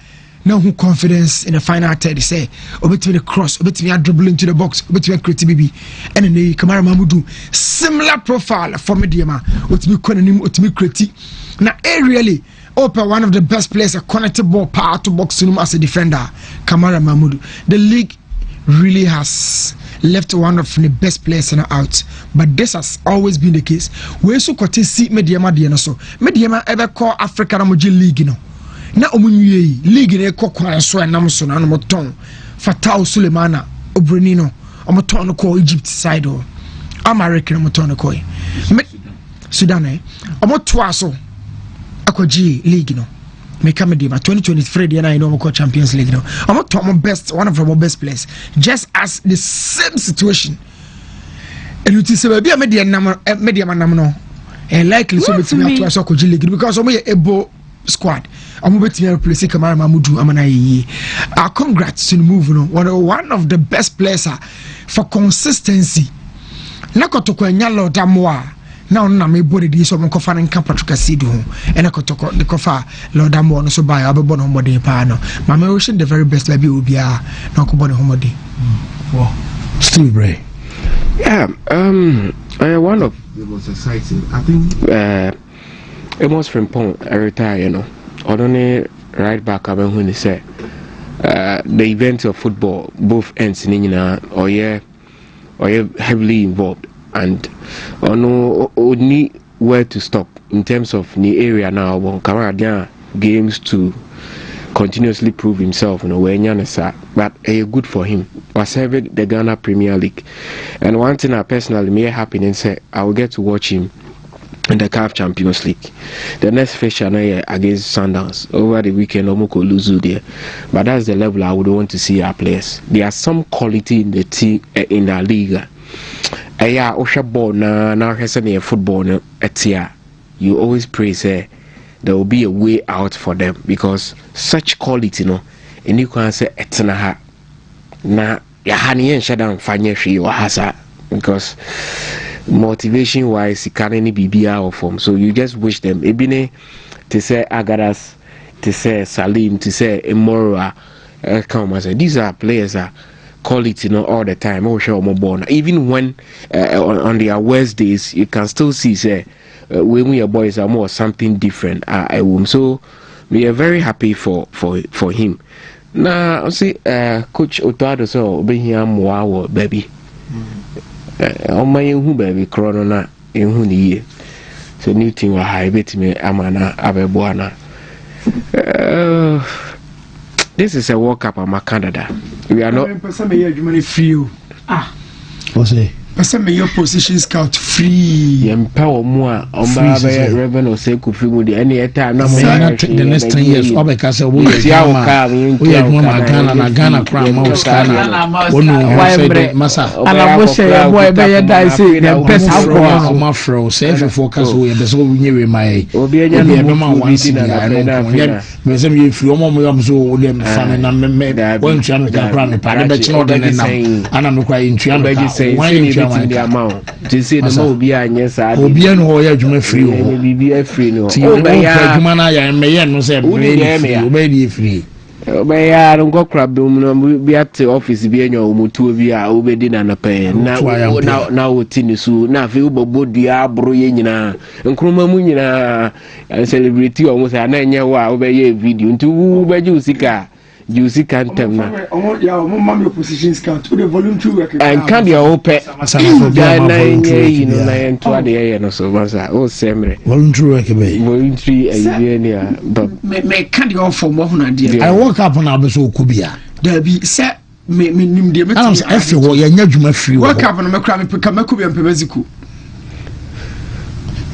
[SPEAKER 10] na hu confidence in the final third say obetimi cross obetimi dribble into the box obetimi create bibi and then Kamara Mamudu similar profile for Mediama otimi konanim otimi create na really open one of the best players a connected ball power to box as a defender Kamara Mamudu. The league really has left one of the best players out, but this has always been the case. We so kote see Mediama diano so Mediama ever call Africa Namoji League no na omunye league ne ko kwan so enam so na no moton Fatau Sulemana Obrenino omoton ko Egypt side o America moton ko Sudan omoto aso akoji league no make am dey 2023 dey na I know Champions League no I'm not best one of our best players just as the same situation and it is a be media nam no and likely so betimi to aso akoji league because omo ebo squad omo betimi replace Kamara Mamudu amana yi congrats to the move no one of the best players for consistency na kotoko anya Lord Amoa now na me body di so mo kofa nka Patrick Sidu ho ena kotoko de kofa Lord Amo no so ba ya bebo no homode pa no ma me wish the very best la bi obia na ko bo no homode wow
[SPEAKER 1] Steve Bray
[SPEAKER 3] one of
[SPEAKER 15] it was exciting I think
[SPEAKER 3] Amos Frimpong retire you know odone right back aben hu ni say the event of football both ends ni nyina or heavily involved and only where to stop in terms of the area now when Kamara games to continuously prove himself but good for him was serving the Ghana Premier League and one thing I personally may happen and say I will get to watch him in the CAF Champions League. The next fixture against Sundowns over the weekend Omoko Luzu there. But that's the level I would want to see our players. There are some quality in the team in the league. Osha ball na hesane football no etia. You always pray say there will be a way out for them because such quality no and you can say etna ha na ya hani en shada mfanye hwe wa hasa because motivation wise you can't any BBR or form so you just wish them ebine to say Agadas to say Salim to say Imora come as these are players quality, all the time. Even when on their worst days, you can still see say when we are boys are more something different. So we are very happy for him. Now see, Coach Otado so be here more baby. On my baby corona in who so new thing will high bit me amana abebuana. This is a World Cup in Canada. We are not.
[SPEAKER 10] What's it? Person your position scout free.
[SPEAKER 3] Empower more. Revenue or say could free any time.
[SPEAKER 1] The next 10 years, Obekasa we are Ghana crown mouse Ghana. Massa.
[SPEAKER 11] And I was saying, boy, better die say the best
[SPEAKER 1] alcohol. My fro, say if you focus we be so near my. Obi a man once in a some if you want so them fan and me when channel can crown part the children and I'm crying channel.
[SPEAKER 3] The amount to see the Mobia, yes, I
[SPEAKER 1] will be an oil free.
[SPEAKER 3] Be free. No,
[SPEAKER 1] free.
[SPEAKER 3] But I don't go crab them. Be at the office, be in your Mutuvia, Obedin and a pen. Now, Tinisu, now, Bodia, Broyena, and Krumamunina, and celebrity almost a 9 year obey video into Ubajusika. Juicy can't tell me.
[SPEAKER 10] Your position scout to the voluntary work.
[SPEAKER 3] And can be open. You know, I am 20 years so much. Oh, Samuel.
[SPEAKER 1] Voluntary work,
[SPEAKER 3] voluntary, but
[SPEAKER 10] may can't go for more than idea.
[SPEAKER 1] I woke up on Abeso Kubia.
[SPEAKER 10] There be set me dear.
[SPEAKER 1] I'm everywhere. You're free.
[SPEAKER 10] Woke up on a crime, Pekamaku and Pemeziku.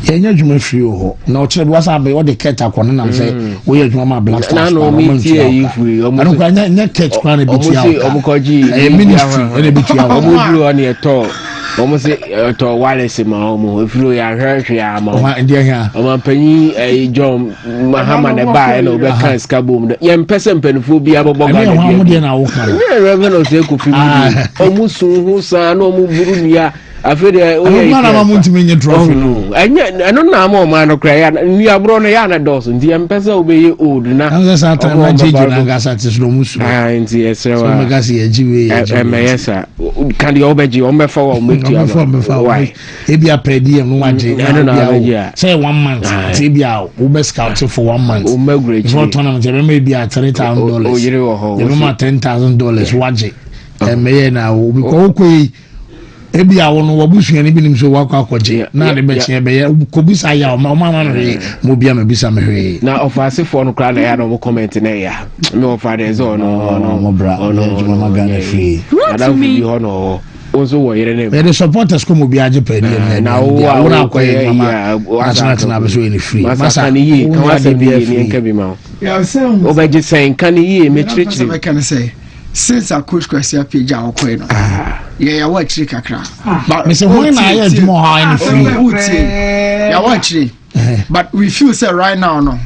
[SPEAKER 1] Yenya juma free ho na o chere wasa be o de keta kwon na say we ye juma black stars
[SPEAKER 3] na me tie yi free
[SPEAKER 1] I don't kwanya nya ket kwa na biti ya
[SPEAKER 3] omukoji
[SPEAKER 1] ministry na biti ya
[SPEAKER 3] omudru oni eto omo say to Wallace ma omo efiro ya hwehwe ya ma
[SPEAKER 1] o ndi ha
[SPEAKER 3] omo panyi John Mahama na ba na obe kan ska bom ye mpese mpanifo bi abobo ga
[SPEAKER 1] na dia de na wo kan
[SPEAKER 3] ye reverend say ko fi omo sun hu sa na omo buru nia afede o ye
[SPEAKER 1] na ma Wontumi nye trophy
[SPEAKER 3] eno na ma o ma no kra ya ni abro no ya na dos ndi empesa obeye old na
[SPEAKER 1] anza sa tra na jeje na gasa tisro musu
[SPEAKER 3] nti esrewa
[SPEAKER 1] so megasi ya jiwe
[SPEAKER 3] emeyesa kan di obeji o mefa wa metu
[SPEAKER 1] why e bia predi no waje say 1 month ti bia wo be scout for 1 month
[SPEAKER 3] o magre
[SPEAKER 1] for tournament e be bia $3,000
[SPEAKER 3] o yire wo ho
[SPEAKER 1] e be ma $10,000 waje emeye na wo bi ko koi ebi awo no wabusuani binim so wakọ akọje na de beche be ya kobisa ya o ma no re mo bia ma bisa me hwe
[SPEAKER 3] na ofase for no kra na ya no mo comment na ya me ofade zo no
[SPEAKER 1] mo bra no ma Ghana free
[SPEAKER 3] ada fi ho no ozo wo yere ne
[SPEAKER 1] the supporters ko mo bia je pa ni
[SPEAKER 3] na wo na akoye
[SPEAKER 1] mama national na be so ni free
[SPEAKER 3] masa ni yi kan wa se bia ni nka bi ma
[SPEAKER 10] ya say
[SPEAKER 3] o be je sen kan yi me chirichiri
[SPEAKER 10] can say since a coach kwasi page a okoi no ya wa chiri kakra
[SPEAKER 1] but me say when na ya dmo ha any free
[SPEAKER 10] ya wa chiri but we feel say right now no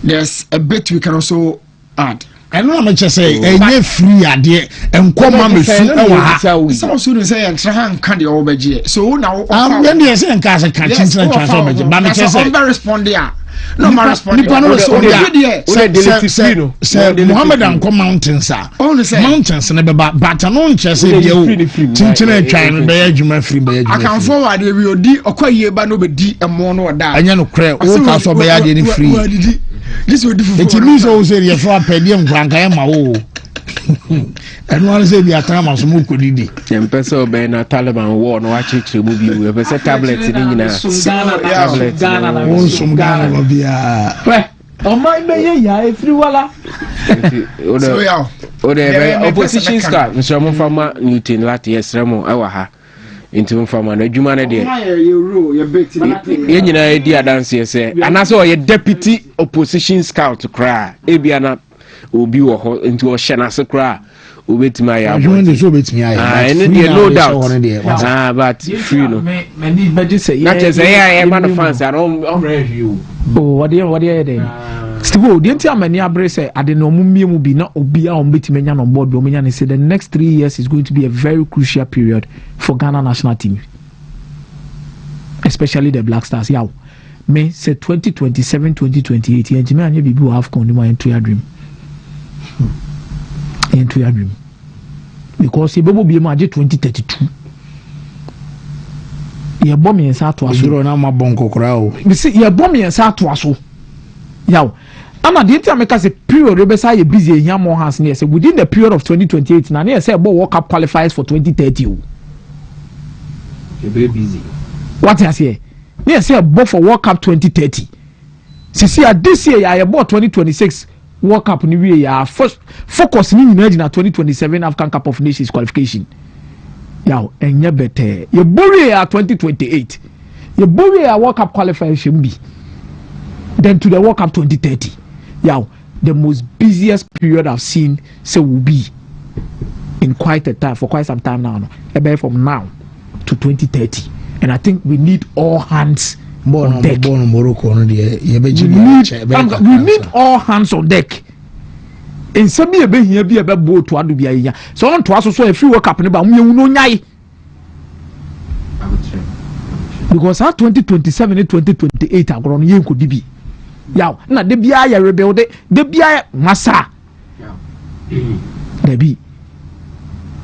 [SPEAKER 10] there's a bit we can also add
[SPEAKER 1] and no me say enye free ade enkoma me fu e wa ha
[SPEAKER 10] so so do say entra han kan de obeje so na
[SPEAKER 1] when dey say enka say kan chintra transfer obeje ba me say
[SPEAKER 10] on respond there no ma respond
[SPEAKER 1] nipa no so say Muhammad Anko mountains mountains na be but no nche say bia o chinchina atwan be adwuma free be adwuma
[SPEAKER 10] I can forward we odi okoye ba no be di emo no da
[SPEAKER 1] anya no kre o ka so be ya de ni free
[SPEAKER 10] this will different
[SPEAKER 1] it means o say ye for apedi nkranka ya ma wo and one say be atama so mo kodidi
[SPEAKER 3] empesa obe na Taliban war no achichire mu bi we be say tablet ni nyina tablet
[SPEAKER 1] Ghana some Ghana bia
[SPEAKER 11] we o mai me ye ya efri wala
[SPEAKER 10] so ya
[SPEAKER 3] o de opposition star Mr. Mufama Newton lati yesremo ewa ha into Mufama na adwuma na de ye nyina edi adanse ye say anaso o ye deputy opposition scout kra ebia na obi wo ho into o hye na se kra obetima ya
[SPEAKER 1] join so obetima ya
[SPEAKER 3] no doubt but free no
[SPEAKER 11] me need budget say
[SPEAKER 3] na che say ya man fans are on review
[SPEAKER 11] what dey dey Steve o dey tia mani abre say ade no mumie mu bi na obi a on betima nya no board o menya ne say the next 3 years is going to be a very crucial period for Ghana national team, especially the Black Stars. Yeah, me say 2027 2028 and anya bibi will have come into your dream. Into your dream. because yɛbɛbɔ bie mu agye 2032 yɛbɔ mmiɛnsa atoa so
[SPEAKER 1] na ma bɔ nkɔkora o
[SPEAKER 11] yɛbɔ mmiɛnsa atoa so yaw ama deɛ nti a meka sɛ period yɛbɛsa yɛ busy ɛhia more hands ne yɛ sɛ within the period of 2028 na ne yɛ sɛ ɛbɔ World Cup qualifiers for 2030 o
[SPEAKER 15] very busy
[SPEAKER 11] what I say ne yɛ sɛ ɛbɔ for World Cup 2030 sisi a this year yɛ bɔ 2026 World Cup ni wie yɛ first focus ni nyinaa gyina 2027 African Cup of Nations qualification yaw ɛnyɛ bɛtɛ yɛ bɔ yɛ 2028 yɛ bɔ yɛ World Cup qualifiers hyɛm bi then to the World Cup 2030 yaw the most busiest period I've seen say will be in quite a time for quite some time now no about from now to 2030 and I think we need all hands on deck.
[SPEAKER 1] Morocco we
[SPEAKER 11] need all hands on deck. In some be here be about boat to adu bia so on to us so a free World Cup ba mu no nyai because our 2027 and 2028 agro no yen ko dibi yaw na de bia ya rebuild de bia masa there be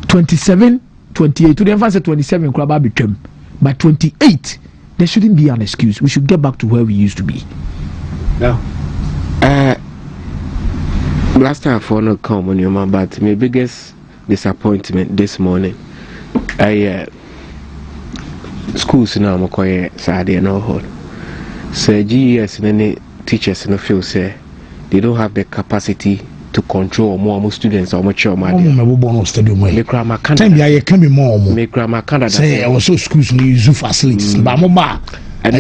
[SPEAKER 11] 27 28 to the emphasis 27 club ba betwam but 28 there shouldn't be an excuse. We should get back to where we used to be.
[SPEAKER 3] Yeah. Last time for no come on your man, but my biggest disappointment this morning, schools now I'm quite sad and all hot. So GES and any teachers no feel say they don't have the capacity to control more students or much more.
[SPEAKER 1] Stadium way.
[SPEAKER 3] Make grammar
[SPEAKER 1] Canada. Time can be more.
[SPEAKER 3] Make grammar Canada.
[SPEAKER 1] Say I was so schools no use facilities. But mama, I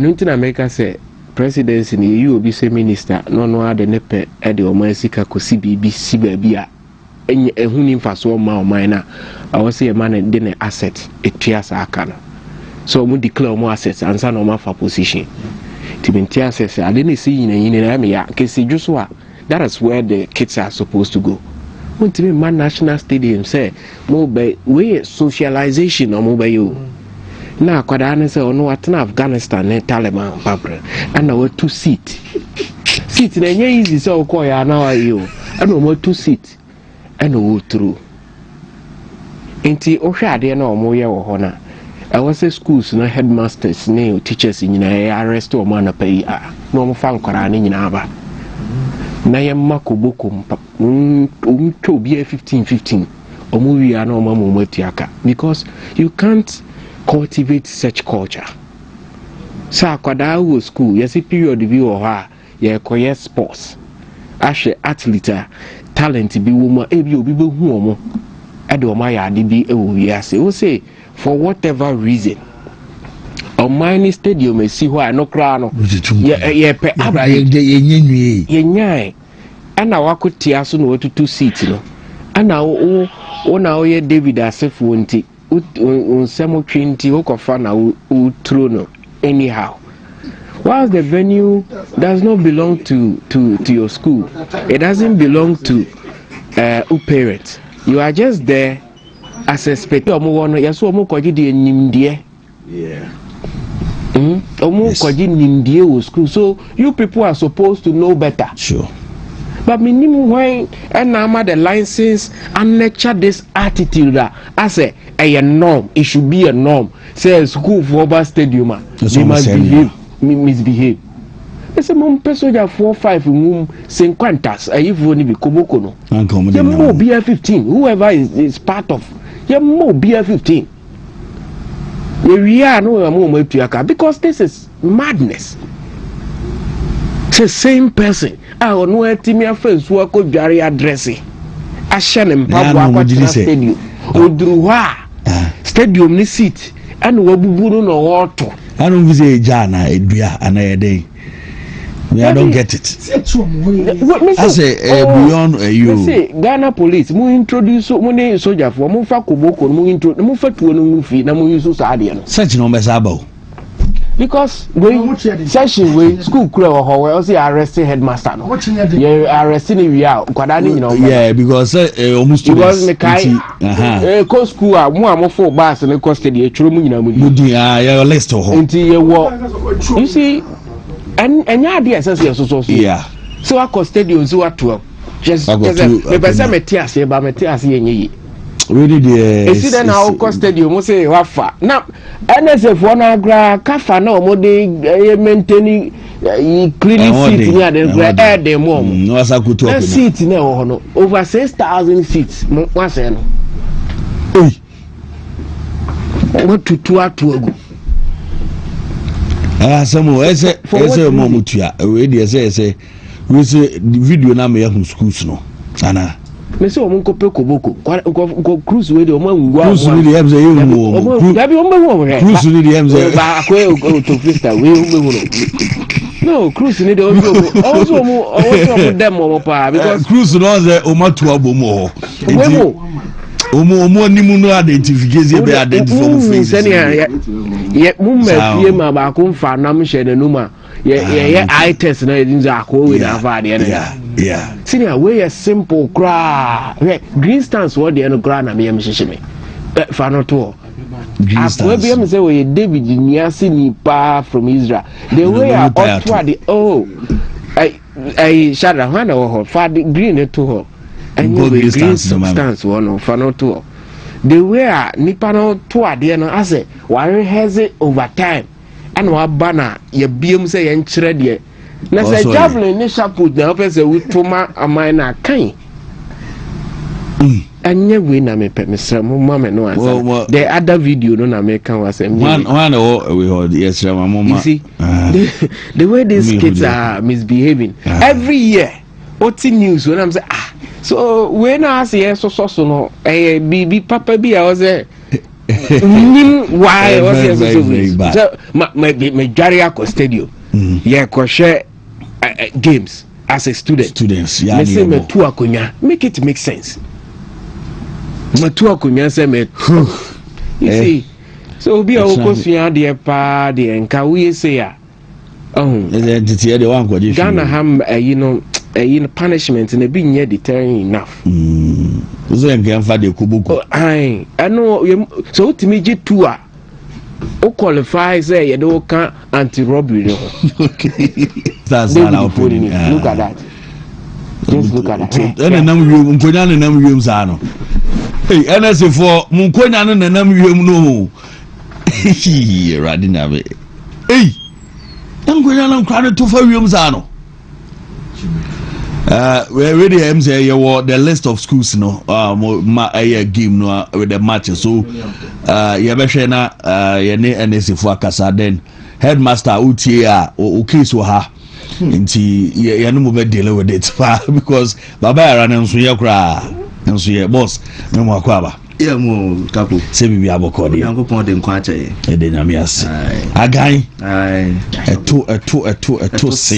[SPEAKER 3] don't think America say presidency in you will be say minister. No other nepe at the Omaisika Kosi BBC baby. And who name for so minor. I was say a man and then asset a tias akana. So we declare more assets and some more for position. Timentia says I didn't see in a case just what. That is where the kids are supposed to go. Wontumi man national stadium say mobile we socialization or mobile you. Na kwada ne say ono atena Afghanistan ne Taliban babra. And our 2 seat. Seat na nye easy say okọ ya na wa you. And o 2 seat. And o through. Enti ohwe ade na omo ye wo ho na. I was say schools na headmasters ne teachers nyina arrest o ma na pay a. Na omo fa nkora ne nyina ba. Na yemma koboko to be 15 omuwi ana omamu matiaka because you can't cultivate such culture. Sa kwada wo school yes period bi wo ha ye koye sports ahwe athlete talent bi wo ma ebi obi be hu omo e de omo ya ade bi e wo wi ase wo say for whatever reason Omani stadium esi ho no kra no ye pe abra ye nyai ana wakotia so no watutu seat no ana o na o ye David Asefo nti unsemo twinti okofa na u throw no anyhow while the venue does not belong to your school, it doesn't belong to parents. You are just there as a spectator. Yeah. So you people are supposed to know better.
[SPEAKER 1] Sure.
[SPEAKER 3] But minimum when and now the license and nurture this attitude that as a norm, it should be a norm. Say school for over stadium, they must behave, misbehave. It's a mom person 4-5 room 50 if only be kobokono. You more beer 15. Whoever is part of you more beer 15. We are no more because this is madness. It's the same person. I don't know what Timmy friends who are called Jerry addressing. I shall empower stadium. Udruwa stadium ni seat and Wabuburu no water.
[SPEAKER 1] I don't visit Jana, Edria, and a day. I don't get it. I say beyond you.
[SPEAKER 3] Say Ghana police. Mu introduce money soldier for mu fa koboko mu introduce mu fa tuo no mu fi na mu use saade no.
[SPEAKER 1] Search no mess about.
[SPEAKER 3] Because when session we school kura ho we say arresting headmaster no. Yeah, arresting we are kwada ni nyina.
[SPEAKER 1] Yeah, because almost
[SPEAKER 3] because me kai ko school a mu for bus na custody e tworo mu nyina mu.
[SPEAKER 1] Mudi your list ho.
[SPEAKER 3] Until you wo. You see and your idea says so.
[SPEAKER 1] Yeah.
[SPEAKER 3] So I cost stadium so at 12. Just me be say me tiase ba me tiase yenye.
[SPEAKER 2] really the
[SPEAKER 3] esi then na o stadium mo say wafa na NSF one agra kafa na o de maintain cleaning seat ni ade gra dem mo
[SPEAKER 2] no asa kutu
[SPEAKER 3] na seat na ho no over 6,000 seats mo wase no mo tutu atuagu
[SPEAKER 2] asamo ese mo mutua we de ese we say video na me ya schools no ana
[SPEAKER 3] me say o mo kope koboko ko cruise we de o mo ngwa
[SPEAKER 2] cruise ni de emze you
[SPEAKER 3] dabi o mo wo
[SPEAKER 2] cruise ni de emze
[SPEAKER 3] ba ko to fiesta we o mo no cruise ni de o mo dem mo pa because
[SPEAKER 2] cruise no ze o ma to abomo ho omo ni mu no identification be identify mu face
[SPEAKER 3] ye mu mafie ma ba ko mfa nam hye na numa ye eye test na edinza akọ we da fa de na
[SPEAKER 2] yeah
[SPEAKER 3] senior we a simple cra green stance what de no cra na me yem hye me fa no to green stance we be am say we David Niasi ni pa from Israel the way I outward I shada hwana ho fa the green to ho and you green substance one for no to the way nipa no to ade no ase ware has it over time and wa bana ye biem say ye nkyere de na say javelin ni shaput na opese wutuma amai na kan anya we na me mesra mo mama no answer the other video no na me kan was
[SPEAKER 2] one we hold yes mama
[SPEAKER 3] you see the way these kids are misbehaving every year oti news when I'm say so when I say so no be papa be I was why was so Managerial stadium yeah ko share games as a students yeah me say me tu akonya make it make sense me tu akonya say me you see so be a okosua de pa de enka we say
[SPEAKER 2] entity de wan ko dey
[SPEAKER 3] Ghana ham punishment na be near deterring enough
[SPEAKER 2] so en kan fa de kubuku
[SPEAKER 3] ai ano so utimi je two a o qualify say you do can anti robbery no
[SPEAKER 2] okay that's not opening
[SPEAKER 3] look at that just look at that
[SPEAKER 2] ene nam wiem nkonya ne nam wiem sa no NSF for munkonya ne nam wiem no radina be nkonya na nkwa ne to fa wiem sa no we already say you the list of schools no game no with the matches so you be share na you ne NSF for akasa then headmaster utia o case wo ha nti you no be deal with it because baba ara na nso ye kra nso ye boss me mo akwaba
[SPEAKER 15] yeah mo kapo
[SPEAKER 2] se bibi abokode
[SPEAKER 15] yankopon de nkwa ache
[SPEAKER 2] e de nyame ase agan eto